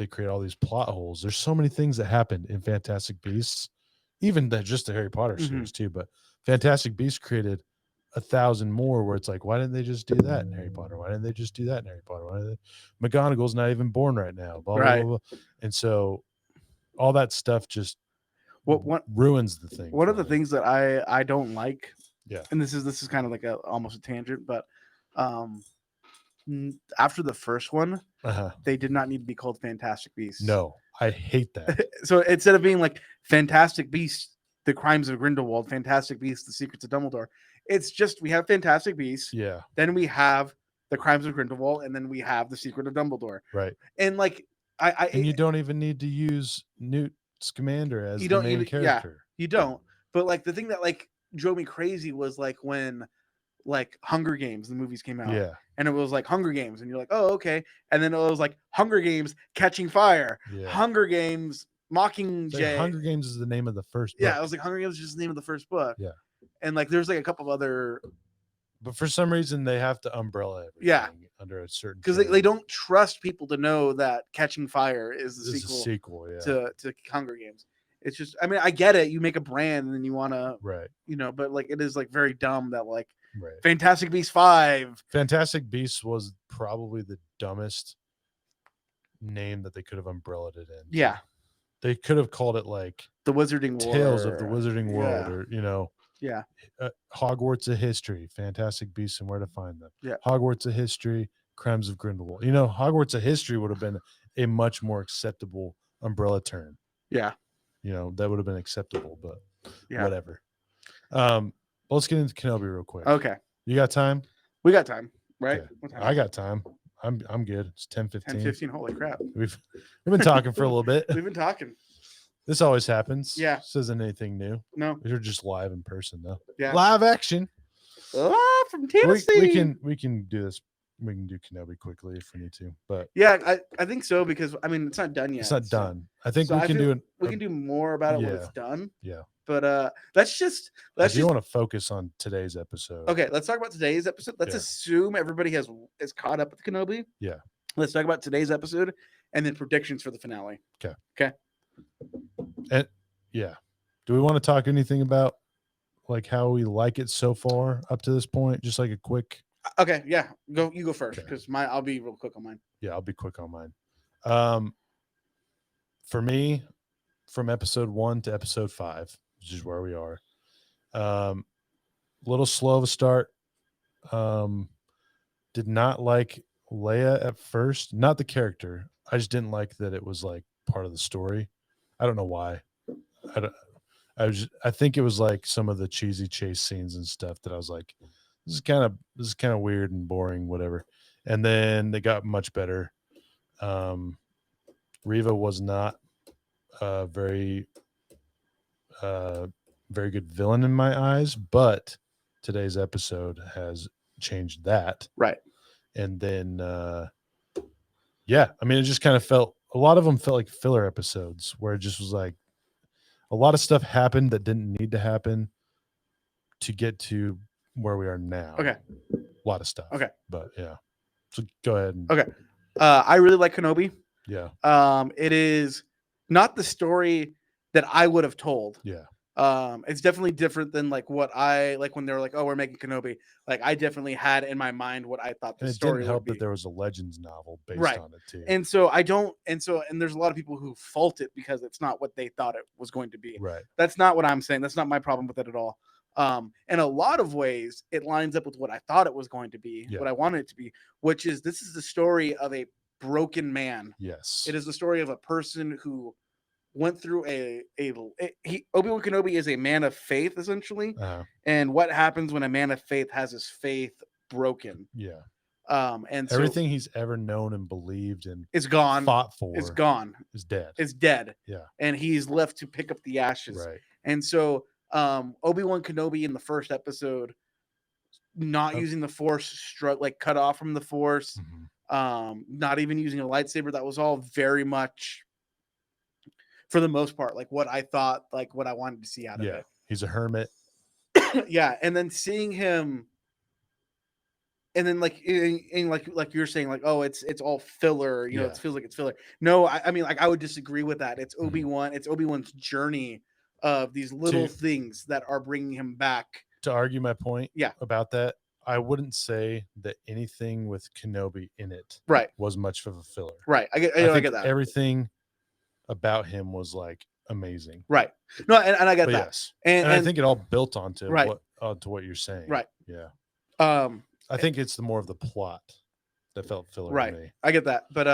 create all these plot holes. There's so many things that happened in Fantastic Beasts, even just the Harry Potter series too. But Fantastic Beasts created 1,000 more where it's like, why didn't they just do that in Harry Potter? Why didn't they just do that in Harry Potter? McGonagall's not even born right now. Blah, blah, blah, blah. And so all that stuff just ruins the thing. One of the things that I don't like. Yeah. And this is kind of like almost a tangent, but after the first one, they did not need to be called Fantastic Beasts. No, I hate that. So instead of being like Fantastic Beasts, The Crimes of Grindelwald, Fantastic Beasts, The Secrets of Dumbledore, it's just we have Fantastic Beasts. Yeah. Then we have The Crimes of Grindelwald, and then we have The Secret of Dumbledore. Right. And like and you don't even need to use Newt Scamander as the main character. Yeah, you don't. But like the thing that like drove me crazy was like when like Hunger Games, the movies came out. Yeah. And it was like Hunger Games, and you're like, oh, okay. And then it was like Hunger Games Catching Fire. Yeah. Hunger Games Mockingjay. Like Hunger Games is the name of the first book. Yeah, it was like Hunger Games is just the name of the first book. Yeah. And like there's like a couple of other, but for some reason they have to umbrella everything under a certain, because they don't trust people to know that Catching Fire is the sequel to Hunger Games. It's just, I mean, I get it. You make a brand and then you want to, but like it is like very dumb that like Fantastic Beasts 5. Fantastic Beasts was probably the dumbest name that they could have umbrellaed it in. Yeah. They could have called it like the Wizarding War. Tales of the Wizarding World, or Yeah. Hogwarts a History, Fantastic Beasts and Where to Find Them. Yeah. Hogwarts a History, Crimes of Grindelwald. Hogwarts a History would have been a much more acceptable umbrella term. Yeah. That would have been acceptable, but whatever. Let's get into Kenobi real quick. Okay. You got time? We got time, right? Okay. I got time. I'm good. It's 10:15. 10:15. Holy crap. We've been talking for a little bit. We've been talking. This always happens. Yeah. This isn't anything new. No. We're just live in person though. Yeah. Live action. Live from Tennessee. We can do this. We can do Kenobi quickly if we need to. But yeah, I think so, because I mean it's not done yet. It's not done. I think we can do we can do more about it when it's done. Yeah. But let's just I do want to focus on today's episode. Okay, let's talk about today's episode. Let's assume everybody is caught up with Kenobi. Yeah. Let's talk about today's episode and then predictions for the finale. Okay. And yeah. Do we want to talk anything about like how we like it so far up to this point? Just like a quick. Okay, yeah. You go first because I'll be real quick on mine. Yeah, I'll be quick on mine. For me, from episode 1 to episode 5, which is where we are. A little slow of a start. Did not like Leia at first. Not the character. I just didn't like that it was like part of the story. I don't know why. I think it was like some of the cheesy chase scenes and stuff that I was like, this is kind of weird and boring, whatever. And then they got much better. Reva was not a very good villain in my eyes, but today's episode has changed that. Right. And then, it just kind of felt, a lot of them felt like filler episodes where it just was like a lot of stuff happened that didn't need to happen to get to where we are now. Okay. A lot of stuff. Okay. But yeah. So go ahead. Okay. I really like Kenobi. Yeah. It is not the story that I would have told. Yeah. It's definitely different than like what I like when they were like, oh, we're making Kenobi. Like I definitely had in my mind what I thought the story would be. It didn't help that there was a Legends novel based on it too. And there's a lot of people who fault it because it's not what they thought it was going to be. Right. That's not what I'm saying. That's not my problem with it at all. In a lot of ways, it lines up with what I thought it was going to be, what I wanted it to be, which is this is the story of a broken man. Yes. It is the story of a person who went through Obi-Wan Kenobi is a man of faith, essentially. And what happens when a man of faith has his faith broken? Yeah. And everything he's ever known and believed and is gone, fought for, is gone, is dead. It's dead. Yeah. And he's left to pick up the ashes. Right. And so Obi-Wan Kenobi in the first episode, not using the Force, cut off from the Force, not even using a lightsaber. That was all very much, for the most part, like what I thought, like what I wanted to see out of it. He's a hermit. Yeah, and then seeing him, and then like you're saying, like, oh, it's all filler. You know, it feels like it's filler. No, I mean, like I would disagree with that. It's Obi-Wan. It's Obi-Wan's journey of these little things that are bringing him back. To argue my point, about that, I wouldn't say that anything with Kenobi in it, was much of a filler. Right, I get that. Everything about him was like amazing. Right. No, and I get that. Yes. And I think it all built onto what you're saying. Right. Yeah. I think it's the more of the plot that felt filler to me. I get that. But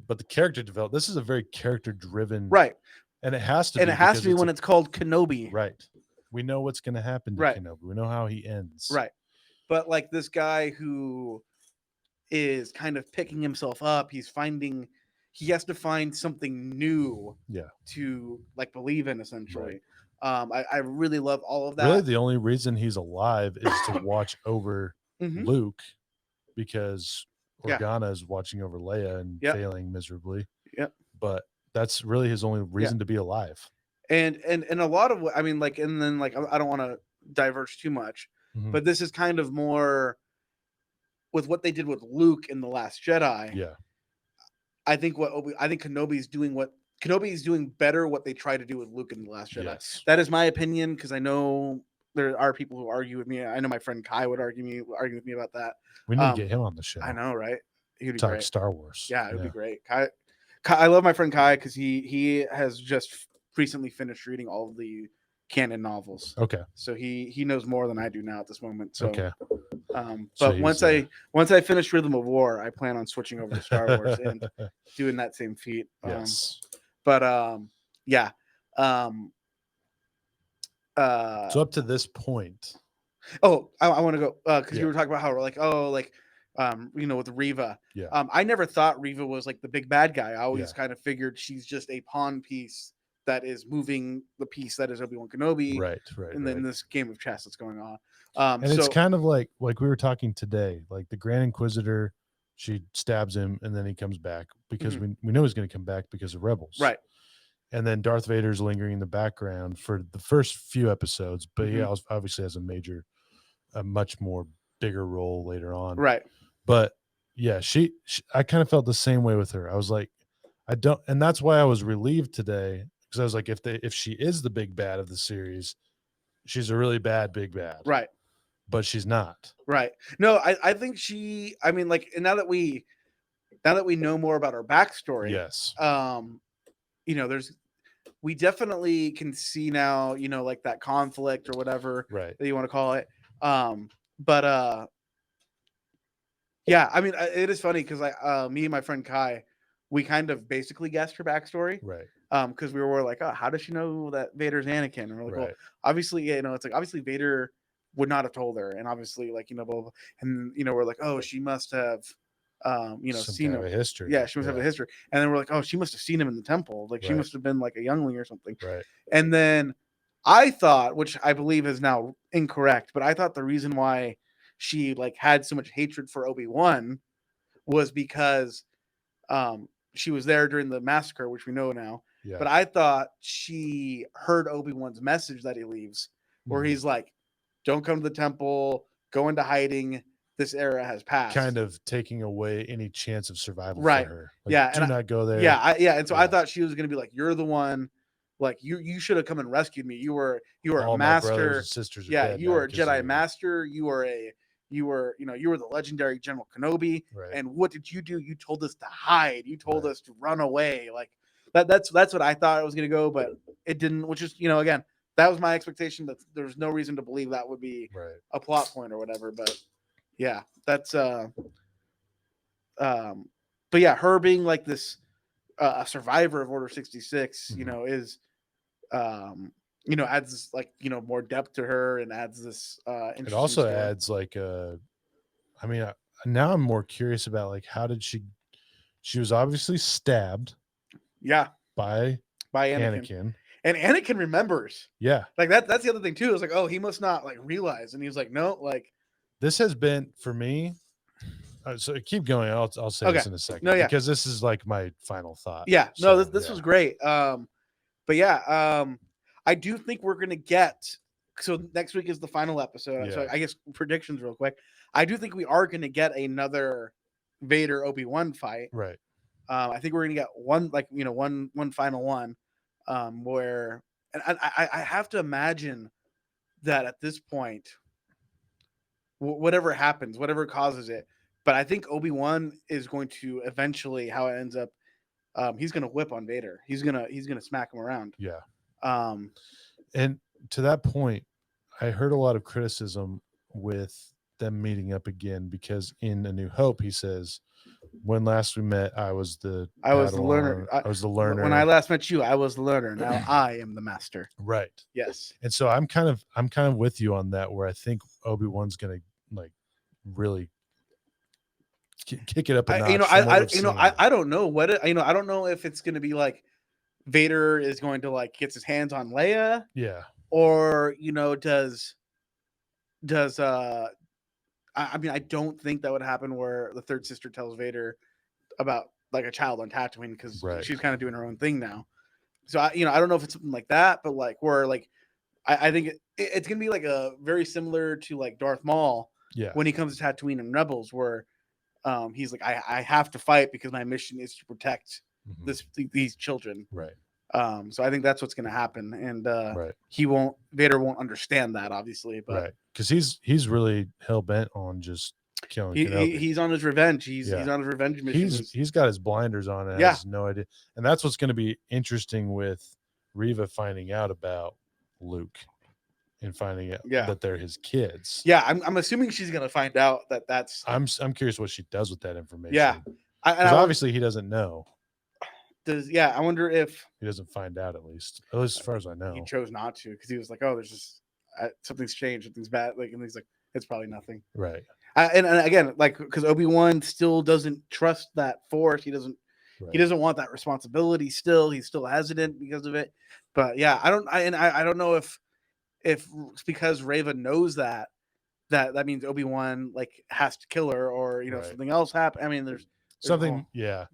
the character development, this is a very character driven. Right. And it has to be. And it has to be when it's called Kenobi. Right. We know what's going to happen to Kenobi. We know how he ends. Right. But like this guy who is kind of picking himself up, he has to find something new to like believe in, essentially. Right. I really love all of that. Really, the only reason he's alive is to watch over Luke, because Organa is watching over Leia and failing miserably. Yep. But that's really his only reason to be alive. And a lot of what I mean, like, and then like I don't want to diverge too much, but this is kind of more with what they did with Luke in The Last Jedi. Yeah. I think Kenobi's doing better what they try to do with Luke in The Last Jedi. Yes. That is my opinion, because I know there are people who argue with me. I know my friend Kai would argue with me about that. We need to get him on the show. I know, right? He'd be great. Star Wars. Yeah, it would be great. Kai, I love my friend Kai because he has just recently finished reading all of the canon novels. Okay. So he knows more than I do now at this moment. So okay. But once I finish Rhythm of War, I plan on switching over to Star Wars and doing that same feat. Yes. Yeah. So up to this point. Oh, I want to go because you were talking about how we're like, with Reva. Yeah. I never thought Reva was like the big bad guy. I always kind of figured she's just a pawn piece that is moving the piece that is Obi-Wan Kenobi. Right. And then this game of chess that's going on. And it's kind of like we were talking today, like the Grand Inquisitor, she stabs him and then he comes back because we know he's going to come back because of Rebels. Right. and then Darth Vader's lingering in the background for the first few episodes, but he obviously has a much more bigger role later on. Right. But yeah, I kind of felt the same way with her. I was like, and that's why I was relieved today, because I was like, if she is the big bad of the series, she's a really bad big bad. Right. But she's not. Right. No, I think I mean, like, and now that we know more about her backstory, yes. You know, we definitely can see now, you know, like that conflict or whatever that you want to call it. But yeah, I mean, it is funny because me and my friend Kai, we kind of basically guessed her backstory. Right. Because we were like, oh, how does she know that Vader's Anakin? And we're like, well, obviously, you know, it's like obviously Vader would not have told her, and obviously, like, you know, blah, blah, blah. And you know, we're like, oh, she must have, you know, seen him. A history. Yeah, she must have a history. And then we're like, oh, she must have seen him in the temple. Like, she must have been like a youngling or something. Right. And then I thought, which I believe is now incorrect, but I thought the reason why she like had so much hatred for Obi Wan was because she was there during the massacre, which we know now. Yeah. But I thought she heard Obi-Wan's message that he leaves, where he's like, don't come to the temple, go into hiding. This era has passed. Kind of taking away any chance of survival for her. Like, yeah. Do not go there. Yeah. And so I thought she was going to be like, you're the one. Like, you should have come and rescued me. You were all a master. My brothers and sisters are dead you were a Jedi master. You were the legendary General Kenobi. Right. And what did you do? You told us to hide. You told us to run away. Like that's what I thought it was going to go, but it didn't, which is, you know, again, that was my expectation, that there's no reason to believe that would be a plot point or whatever. But yeah, that's, but yeah, her being like this, a survivor of Order 66, you know, is, you know, adds like, you know, more depth to her and adds this, it also story. Adds like, I mean, now I'm more curious about like, how did she was obviously stabbed. Yeah. By Anakin. And Anakin remembers. Yeah. Like that's the other thing too. It's like, oh, he must not like realize. And he was like, no, like this has been for me. So keep going. I'll say this in a second. No, yeah. Because this is like my final thought. Yeah. So, no, this was great. But yeah, I do think we're gonna get, so next week is the final episode. Yeah. So I guess predictions real quick. I do think we are gonna get another Vader Obi-Wan fight. Right. I think we're gonna get one, like, you know, one final one, where, and I have to imagine that at this point, whatever happens, whatever causes it, but I think Obi-Wan is going to eventually, how it ends up, he's gonna whip on Vader. He's gonna smack him around. Yeah. And to that point, I heard a lot of criticism with them meeting up again, because in A New Hope he says, when last we met, I was the learner. I was the learner. When I last met you, I was the learner. Now I am the master. Right. Yes. And so I'm kind of with you on that, where I think Obi-Wan's gonna like really kick it up a notch. I don't know what it, I don't know if it's gonna be like Vader is going to like gets his hands on Leia. Yeah. Or, you know, does I mean, I don't think that would happen where the third sister tells Vader about like a child on Tatooine, because she's kind of doing her own thing now. So I don't know if it's something like that, but like where like I think it's gonna be like a very similar to like Darth Maul. Yeah. When he comes to Tatooine and Rebels, where he's like, I have to fight because my mission is to protect these children. Right. So I think that's what's going to happen, and Vader won't understand that, obviously, but because he's really hell bent on just killing. He's on his revenge. He's on his revenge mission. He's got his blinders on and has no idea, and that's what's going to be interesting with Reva finding out about Luke and finding out that they're his kids. Yeah, I'm assuming she's going to find out that that's. I'm curious what she does with that information. Yeah, because obviously he doesn't know. I wonder if he doesn't find out, at least as far as I know. He chose not to, because he was like, oh, there's just something's changed, something's bad, like, and he's like, it's probably nothing. Right. And again, like, because Obi-Wan still doesn't trust that Force. He doesn't want that responsibility still. He's still hesitant because of it. But yeah, I don't know if it's because Reva knows that means Obi-Wan like has to kill her, or something else happen. I mean, there's something. Yeah.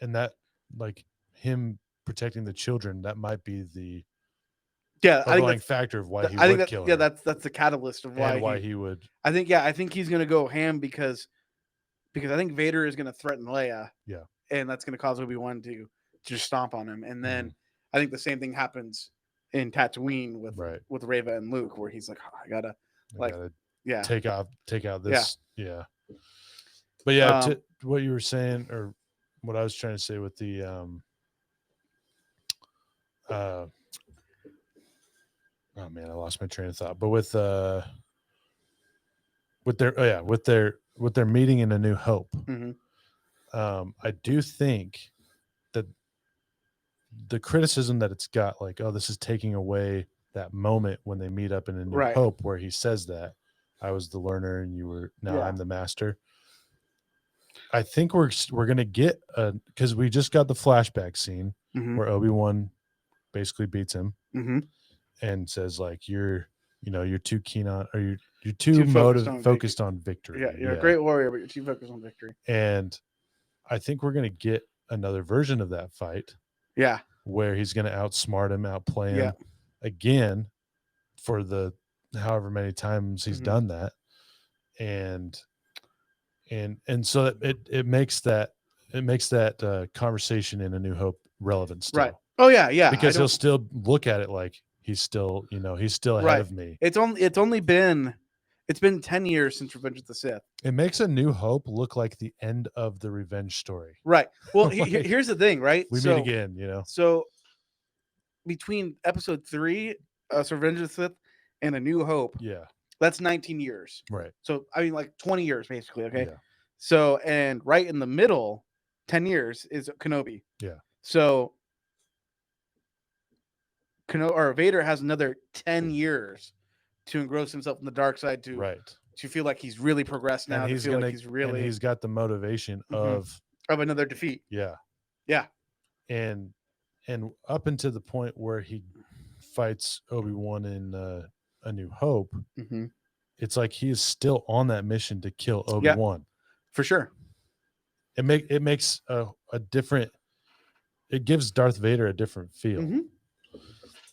And that, like, him protecting the children, that might be the overlying factor of why he would kill her. Yeah, that's the catalyst of why he would. I think he's gonna go ham because I think Vader is gonna threaten Leia. Yeah, and that's gonna cause Obi-Wan to just stomp on him, and then I think the same thing happens in Tatooine with Reva and Luke, where he's like, oh, I gotta take out this But yeah, what you were saying, or what I was trying to say with the oh man, I lost my train of thought. But with their meeting in A New Hope, I do think that the criticism that it's got, like, oh, this is taking away that moment when they meet up in A New Hope, where he says that I was the learner and you were I'm the master. I think we're gonna get because we just got the flashback scene where Obi-Wan basically beats him and says, like, you're too keen on, or you're too focused on victory. Yeah, you're a great warrior, but you're too focused on victory. And I think we're gonna get another version of that fight. Yeah, where he's gonna outsmart him, outplay him again for the however many times he's done that, and so it makes that conversation in A New Hope relevant still. Right. Oh yeah. Because he'll still look at it like he's still ahead of me. It's been 10 years since Revenge of the Sith. It makes A New Hope look like the end of the revenge story. Right. Well, here's the thing, right? We meet again, So between episode 3, Revenge of the Sith, and A New Hope, that's 19 years. Right. So I mean, like 20 years basically. Okay. Yeah. So, and right in the middle, 10 years is Kenobi. Yeah. So Vader has another 10 years to engross himself in the dark side to feel like he's really progressed now. And he's got the motivation of another defeat. Yeah. Yeah. And up until the point where he fights Obi-Wan in A New Hope, it's like he is still on that mission to kill Obi-Wan. For sure. It makes a different, it gives Darth Vader a different feel.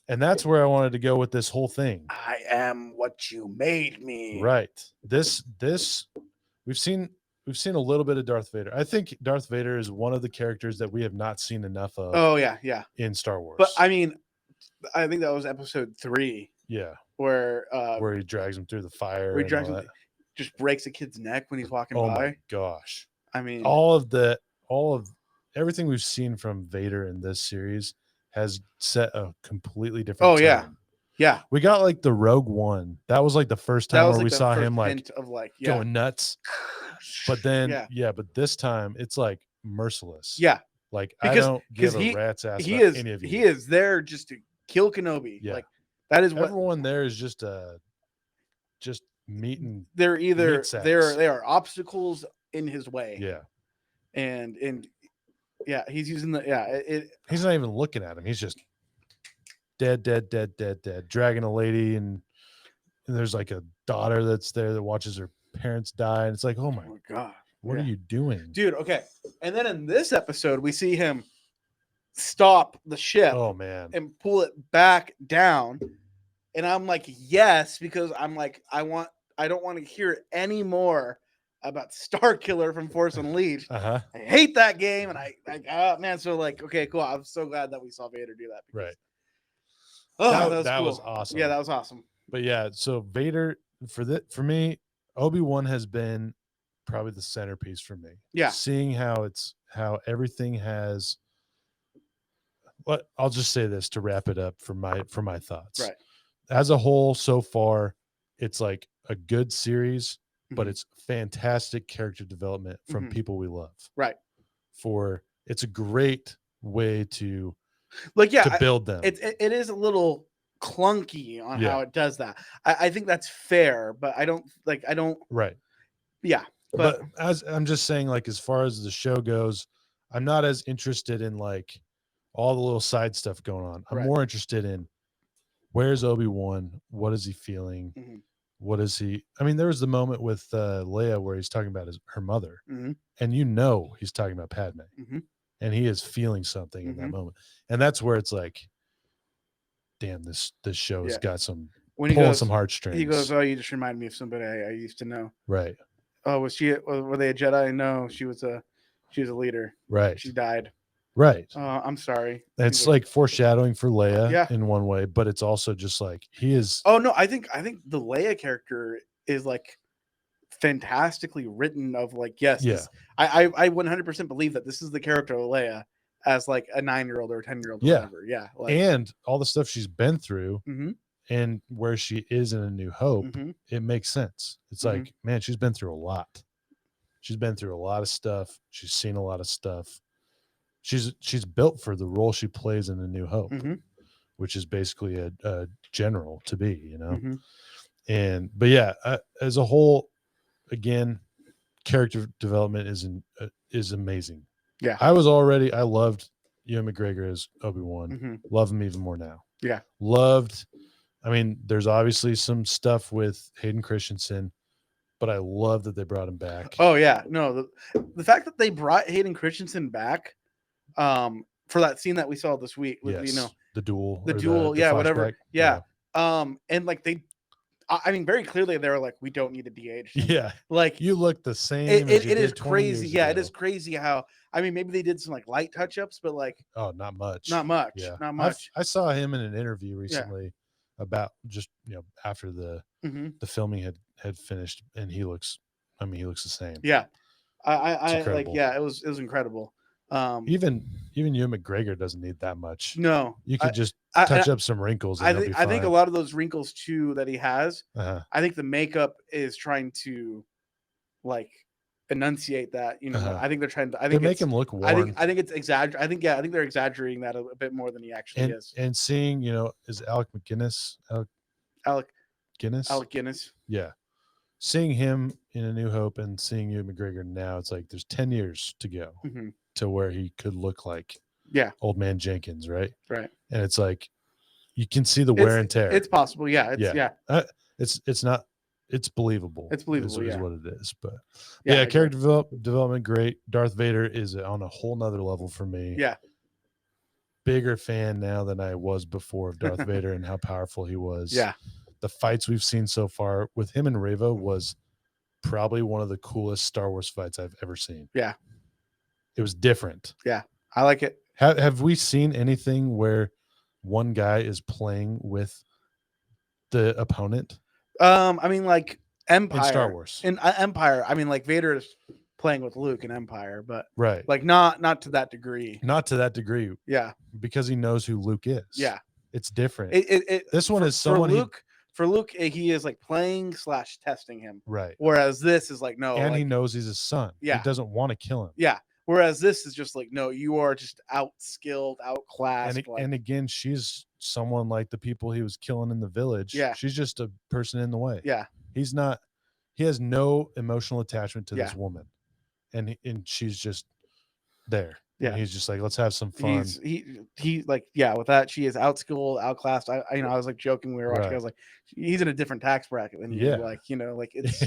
And that's where I wanted to go with this whole thing. I am what you made me. Right. This we've seen a little bit of Darth Vader. I think Darth Vader is one of the characters that we have not seen enough of. Oh yeah. In Star Wars. But I mean, I think that was episode 3. Yeah. Where he drags him through the fire. Where he drags him, just breaks a kid's neck when he's walking by. Oh my gosh. I mean, all of everything we've seen from Vader in this series has set a completely different tone. Yeah. We got like the Rogue One. That was like the first time where we saw him going nuts. But then but this time it's like merciless. Yeah. Like, I don't give a rat's ass about any of you. He is there just to kill Kenobi. Yeah. Like, that is what everyone there is just meeting. They're either they are obstacles in his way. Yeah. And he's using he's not even looking at him. He's just dead, dragging a lady, and there's like a daughter that's there that watches her parents die, and it's like, oh my god, what are you doing, dude? Okay. And then in this episode we see him stop the ship, and pull it back down, and I'm like, yes, because I'm like, I don't want to hear any more about Star Killer from Force Unleashed. I hate that game, and man, so like, okay, cool. I'm so glad that we saw Vader do that. Right. Oh, that cool. was awesome. Yeah, that was awesome. But yeah, so Vader, for me, Obi-Wan has been probably the centerpiece for me. Yeah. Seeing how everything has. What I'll just say this to wrap it up for my thoughts. Right. As a whole, so far, it's like a good series. But it's fantastic character development from people we love. Right. It's a great way to build them. It is a little clunky on how it does that. I think that's fair, but I don't. Right. Yeah. But as I'm just saying, like, as far as the show goes, I'm not as interested in like all the little side stuff going on. I'm more interested in where's Obi-Wan? What is he feeling? What is he? I mean, there was the moment with Leia where he's talking about her mother, and he's talking about Padme. and he is feeling something in that moment. And that's where it's like, damn, this show has got some pulling some heartstrings. He goes, "Oh, you just remind me of somebody I used to know." Right. Oh, were they a Jedi? No, she was a leader. Right. She died. Right. I'm sorry. It's like foreshadowing for Leia in one way, but it's also just like he is. Oh no, I think the Leia character is like fantastically written. Of like, yes, I 100% believe that this is the character of Leia as like a 9-year-old or a 10-year-old, or whatever. Yeah, like, and all the stuff she's been through, and where she is in A New Hope, it makes sense. It's like, man, she's been through a lot. She's been through a lot of stuff. She's seen a lot of stuff. She's built for the role she plays in A New Hope, which is basically a general to be, you know. And but yeah, as a whole, again, character development is amazing. Yeah, I loved Ewan McGregor as Obi-Wan. Love him even more now. Yeah, I mean, there's obviously some stuff with Hayden Christensen, but I love that they brought him back. Oh yeah, no, the fact that they brought Hayden Christensen back, for that scene that we saw this week with the duel, whatever, and like I mean, very clearly they were like, we don't need to de-age him. Yeah, like you look the same. It is crazy. Yeah, it is crazy how. I mean, maybe they did some like light touch-ups, but like, not much. Yeah, not much. I saw him in an interview recently about just after the filming had finished, and he looks the same. Yeah, I like it was incredible. Even Ewan McGregor doesn't need that much. No, you could just touch up some wrinkles. And I think a lot of those wrinkles too that he has. I think the makeup is trying to like enunciate that. I think they're trying to. I think they make him look worn. I think it's exaggerated. I think they're exaggerating that a bit more than he actually is. And seeing is Alec Guinness. Yeah. Seeing him in A New Hope and seeing Ewan McGregor now, it's like there's 10 years to go to where he could look like Old Man Jenkins, right? Right. And it's like you can see the wear and tear. It's possible, yeah. It's not. It's believable. It's believable, is what it is. But character development great. Darth Vader is on a whole nother level for me. Yeah. Bigger fan now than I was before of Darth Vader and how powerful he was. Yeah. The fights we've seen so far with him and Reva was probably one of the coolest Star Wars fights I've ever seen. Yeah. It was different. Yeah. I like it. Have we seen anything where one guy is playing with the opponent? I mean, like Empire. In Star Wars. In Empire, I mean, like Vader is playing with Luke in Empire, but like not to that degree. Not to that degree. Yeah. Because he knows who Luke is. Yeah. It's different. This one is someone for Luke, he is like playing / testing him. Right. Whereas this is like, no. And like, he knows he's his son. Yeah. He doesn't want to kill him. Yeah. Whereas this is just like, no, you are just outskilled, outclassed. And again, she's someone like the people he was killing in the village. Yeah. She's just a person in the way. Yeah. He has no emotional attachment to this woman. And she's just there. Yeah. And he's just like, let's have some fun. He like, with that, she is outskilled, outclassed. I was like joking when we were watching. I was like, he's in a different tax bracket than you. Like, like it's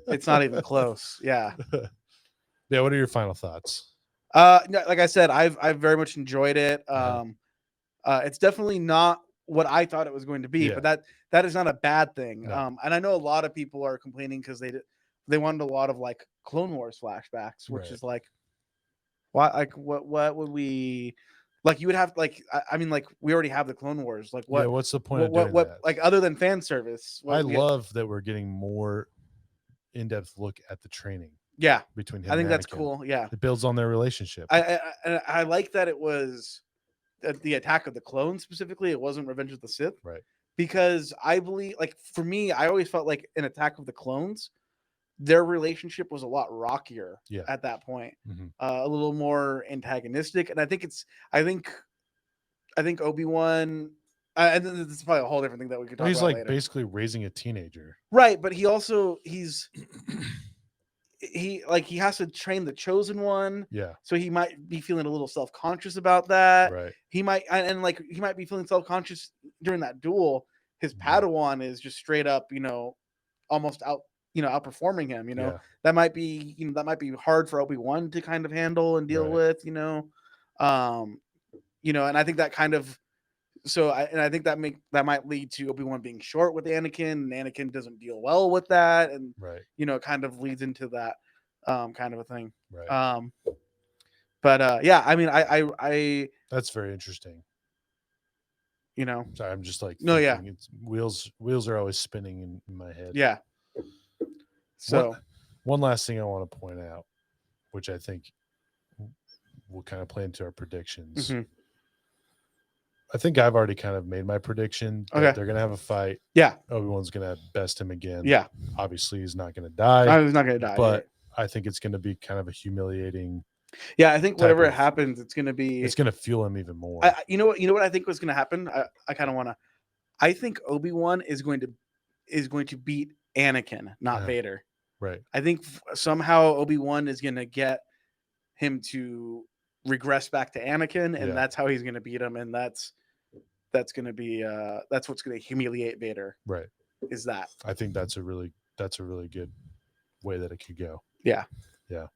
it's not even close. Yeah. Yeah. What are your final thoughts? Like I said, I've very much enjoyed it. It's definitely not what I thought it was going to be, but that is not a bad thing. No. And I know a lot of people are complaining because they wanted a lot of like Clone Wars flashbacks, which is like, what would we like? You would have like, I mean, like we already have the Clone Wars. Like what? Yeah, what's the point of doing that? Like other than fan service? I love that we're getting more in-depth look at the training. Yeah, between him. I think and that's Anakin. cool. Yeah, it builds on their relationship. I like that it was the Attack of the Clones specifically. It wasn't Revenge of the Sith, right? Because I believe, like for me, I always felt like in Attack of the Clones, their relationship was a lot rockier at that point, a little more antagonistic, and I think Obi-Wan. And this is probably a whole different thing that we could talk about. He's like later. Basically raising a teenager, right? But he has to train the chosen one. Yeah. So he might be feeling a little self-conscious about that. Right. He might be feeling self-conscious during that duel. His Padawan is just straight up, almost outperforming him. That might be hard for Obi-Wan to kind of handle and deal with. And I think that kind of. So I think that might lead to Obi-Wan being short with Anakin, and Anakin doesn't deal well with that, and it kind of leads into that kind of a thing. Right. But yeah, I mean, I that's very interesting. Sorry, I'm just like no, yeah. It's wheels are always spinning in my head. Yeah. So one last thing I want to point out, which I think will kind of play into our predictions. Mm-hmm. I think I've already kind of made my prediction that they're going to have a fight. Yeah. Obi-Wan's going to best him again. Yeah. Obviously, he's not going to die. No, he's not going to die. But I think it's going to be kind of a humiliating. Yeah, I think whatever happens, it's going to fuel him even more. You know what I think was going to happen? I kind of want to. I think Obi-Wan is going to beat Anakin, not Vader. Right. I think somehow Obi-Wan is going to get him to regress back to Anakin, and that's how he's going to beat him, and that's going to be that's what's going to humiliate Vader. Right. Is that? I think that's a really good way that it could go. Yeah. Yeah.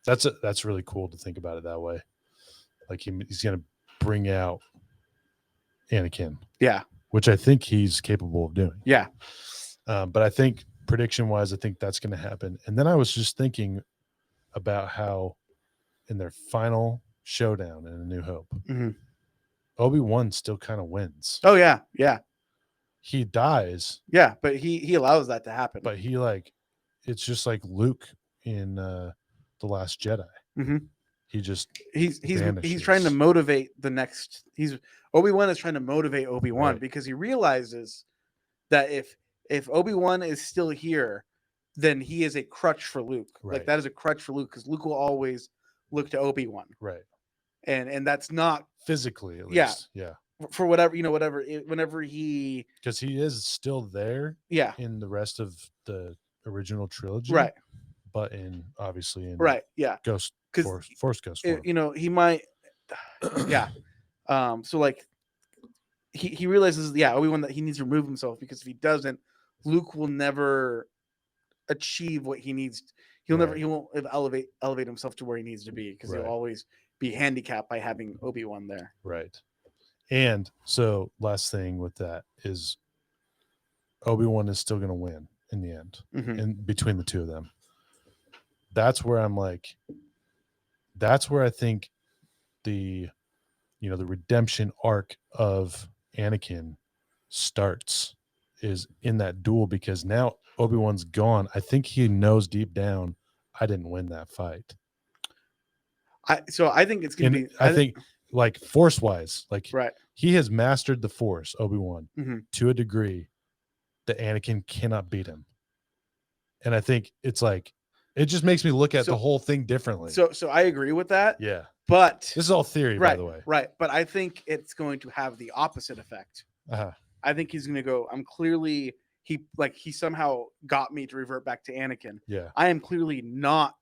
That's really cool to think about it that way. Like he's going to bring out Anakin. Yeah. Which I think he's capable of doing. Yeah. But I think prediction-wise, I think that's going to happen. And then I was just thinking about how in their final showdown in A New Hope, Obi-Wan still kind of wins. Oh, yeah. Yeah. He dies. Yeah, but he allows that to happen. But it's just like Luke in The Last Jedi. Mm-hmm. He just he's trying to motivate the next. Obi-Wan is trying to motivate Obi-Wan because he realizes that if Obi-Wan is still here, then he is a crutch for Luke. Right. Like that is a crutch for Luke because Luke will always look to Obi-Wan. Right. And that's not physically at least. Yeah. For whatever whenever he, because he is still there. Yeah. In the rest of the original trilogy. Right. But obviously in Ghost Force Ghost form. He might so like he realizes Obi-Wan that he needs to remove himself because if he doesn't, Luke will never achieve what he needs. He won't elevate himself to where he needs to be because he'll always be handicapped by having Obi-Wan there. Right. And so last thing with that is Obi-Wan is still going to win in the end. Mm-hmm. And between the two of them. That's where I think the redemption arc of Anakin starts is in that duel because now Obi-Wan's gone. I think he knows deep down I didn't win that fight. I think it's going to be. I think like force wise, like right. He has mastered the Force, Obi-Wan, to a degree that Anakin cannot beat him. And I think it's like it just makes me look at the whole thing differently. So I agree with that. Yeah. But this is all theory, by the way. Right. But I think it's going to have the opposite effect. Uh-huh. I think he's going to go, he somehow got me to revert back to Anakin. Yeah. I am clearly not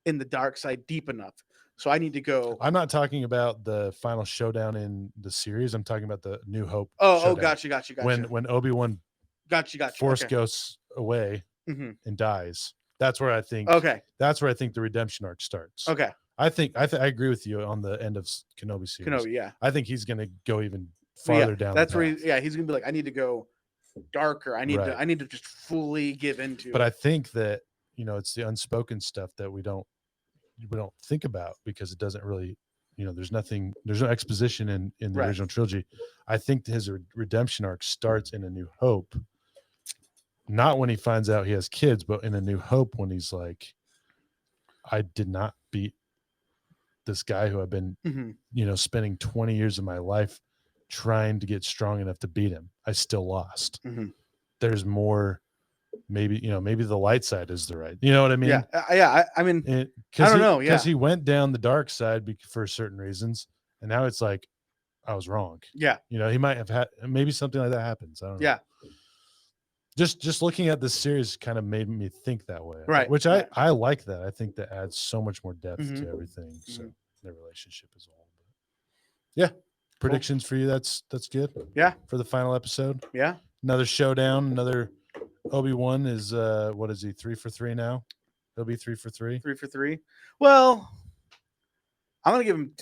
in the dark side deep enough. So I need to go. I'm not talking about the final showdown in the series. I'm talking about the New Hope. Oh, gotcha. When Obi-Wan gotcha. Force goes away and dies. That's where I think. Okay. That's where I think the redemption arc starts. Okay. I agree with you on the end of Kenobi series. Kenobi, yeah. I think he's going to go even farther down. That's where he's going to be like, I need to go darker. I need to just fully give into. But I think that it's the unspoken stuff that we don't think about because it doesn't really, there's no exposition in the original trilogy. I think his redemption arc starts in A New Hope. Not when he finds out he has kids, but in A New Hope when he's like, I did not beat this guy who I've been, spending 20 years of my life trying to get strong enough to beat him. I still lost. Mm-hmm. There's more, maybe the light side is the right. You know what I mean? Yeah. I mean, I don't know. Yeah. Because he went down the dark side for certain reasons. And now it's like, I was wrong. Yeah. He might have had, maybe something like that happens. I don't know. Yeah. Just looking at this series kind of made me think that way. Right. Which I like that. I think that adds so much more depth to everything. So their relationship is all. Yeah. Predictions for you. That's good. Yeah. For the final episode. Yeah. Another showdown, another Obi-Wan is what is he? 3 for 3 now? He'll be 3 for 3. 3 for 3. Well, I'm gonna give him.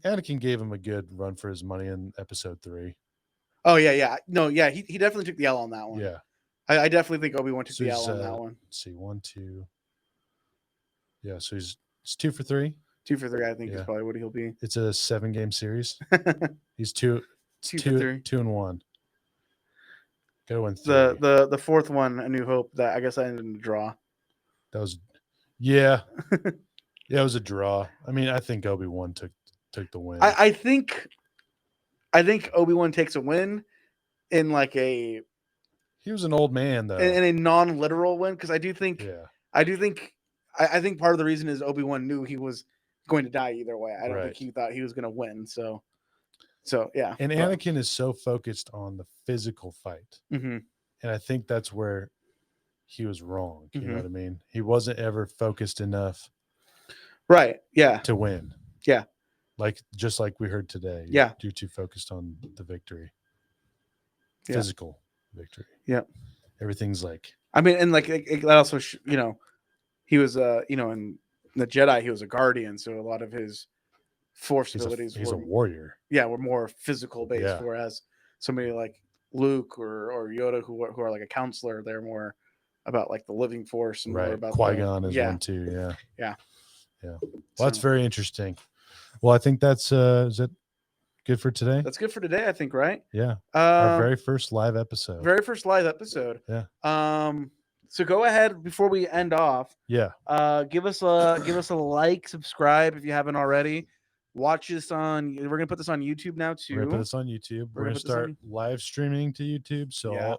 Anakin gave him a good run for his money in Episode 3. Oh yeah. No, yeah. He definitely took the L on that one. Yeah. I definitely think Obi-Wan took the L on that one. Let's see, 1, 2. Yeah, so he's 2 for 3. 2 for 3, I think is probably what he'll be. It's a 7-game series. He's 2 and 1. Gotta win 3. The fourth one, A New Hope, that I guess I ended in a draw. That was yeah. Yeah, it was a draw. I mean, I think Obi-Wan took the win. I think Obi-Wan takes a win in like a. He was an old man though. In a non-literal win, because I think part of the reason is Obi-Wan knew he was going to die either way. I don't think he thought he was going to win. So yeah. And Anakin is so focused on the physical fight, and I think that's where he was wrong. You know what I mean? He wasn't ever focused enough, right? Yeah, to win. Yeah, just like we heard today. Yeah, you're too focused on the victory, physical victory. Yeah, everything's like. I mean, and like it also, he was in the Jedi, he was a guardian, so a lot of his Force abilities. He's a warrior. Yeah, we're more physical based, whereas somebody like Luke or Yoda, who are like a counselor, they're more about like the living Force and more about Qui-Gon is one too. Yeah. Well, that's very interesting. Well, I think that's is that good for today? That's good for today, I think, right? Yeah. Our very first live episode. Yeah. So go ahead before we end off. Yeah. Give us a like, subscribe if you haven't already. Watch this on. We're gonna put this on YouTube now too. We're gonna put this on YouTube. We're gonna start live streaming to YouTube. So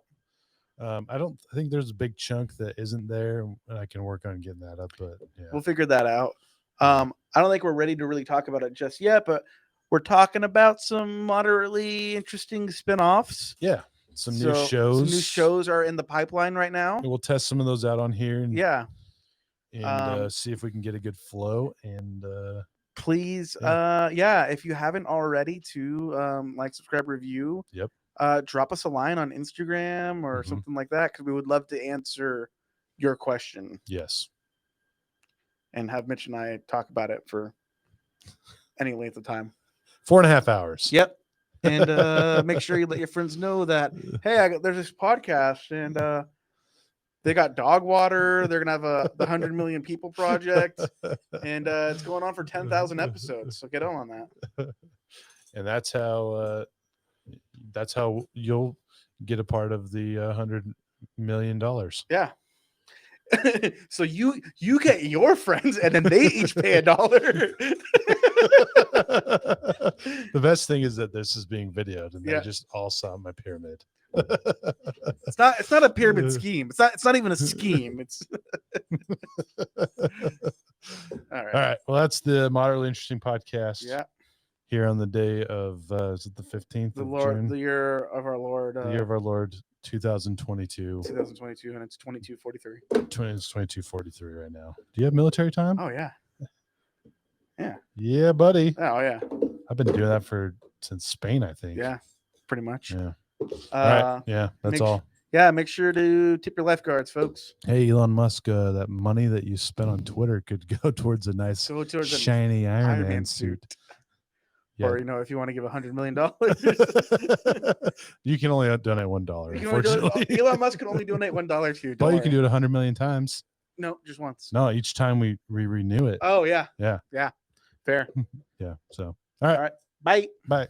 I don't think there's a big chunk that isn't there, and I can work on getting that up. But we'll figure that out. I don't think we're ready to really talk about it just yet, but we're talking about some moderately interesting spin-offs. Yeah. Some new shows. Some new shows are in the pipeline right now. And we'll test some of those out on here. And, and see if we can get a good flow. And please, if you haven't already, like, subscribe, review. Yep. Drop us a line on Instagram or something like that, because we would love to answer your question. Yes. And have Mitch and I talk about it for any length of time. 4.5 hours. Yep. And make sure you let your friends know that, hey, there's this podcast, and they got dog water. They're gonna have the 100 million people project, and it's going on for 10,000 episodes. So get on that. And that's how you'll get a part of the $100 million. Yeah. So you get your friends, and then they each pay $1. The best thing is that this is being videoed, and they just all saw my pyramid. It's not a pyramid scheme. It's not even a scheme. It's all right. Well, that's the Moderately Interesting Podcast. Yeah. Here on the day of is it the 15th of June? The year of our Lord. The year of our Lord 2022. 2022, and it's 22:43. It's 22:43 right now. Do you have military time? Oh yeah. Yeah. Yeah, buddy. Oh yeah. I've been doing that since Spain, I think. Yeah, pretty much. Yeah. All right. Yeah, that's all. Make sure to tip your lifeguards, folks. Hey, Elon Musk, that money that you spent on Twitter could go towards a nice shiny Iron Man suit. Yeah. Or, if you want to give $100 million, you can only donate $1. Unfortunately, Elon Musk can only donate $1 to you. Well, you can do it 100 million times. No, just once. No, each time we renew it. Oh yeah. Yeah. Yeah. Fair. Yeah. So, all right. Bye. Bye.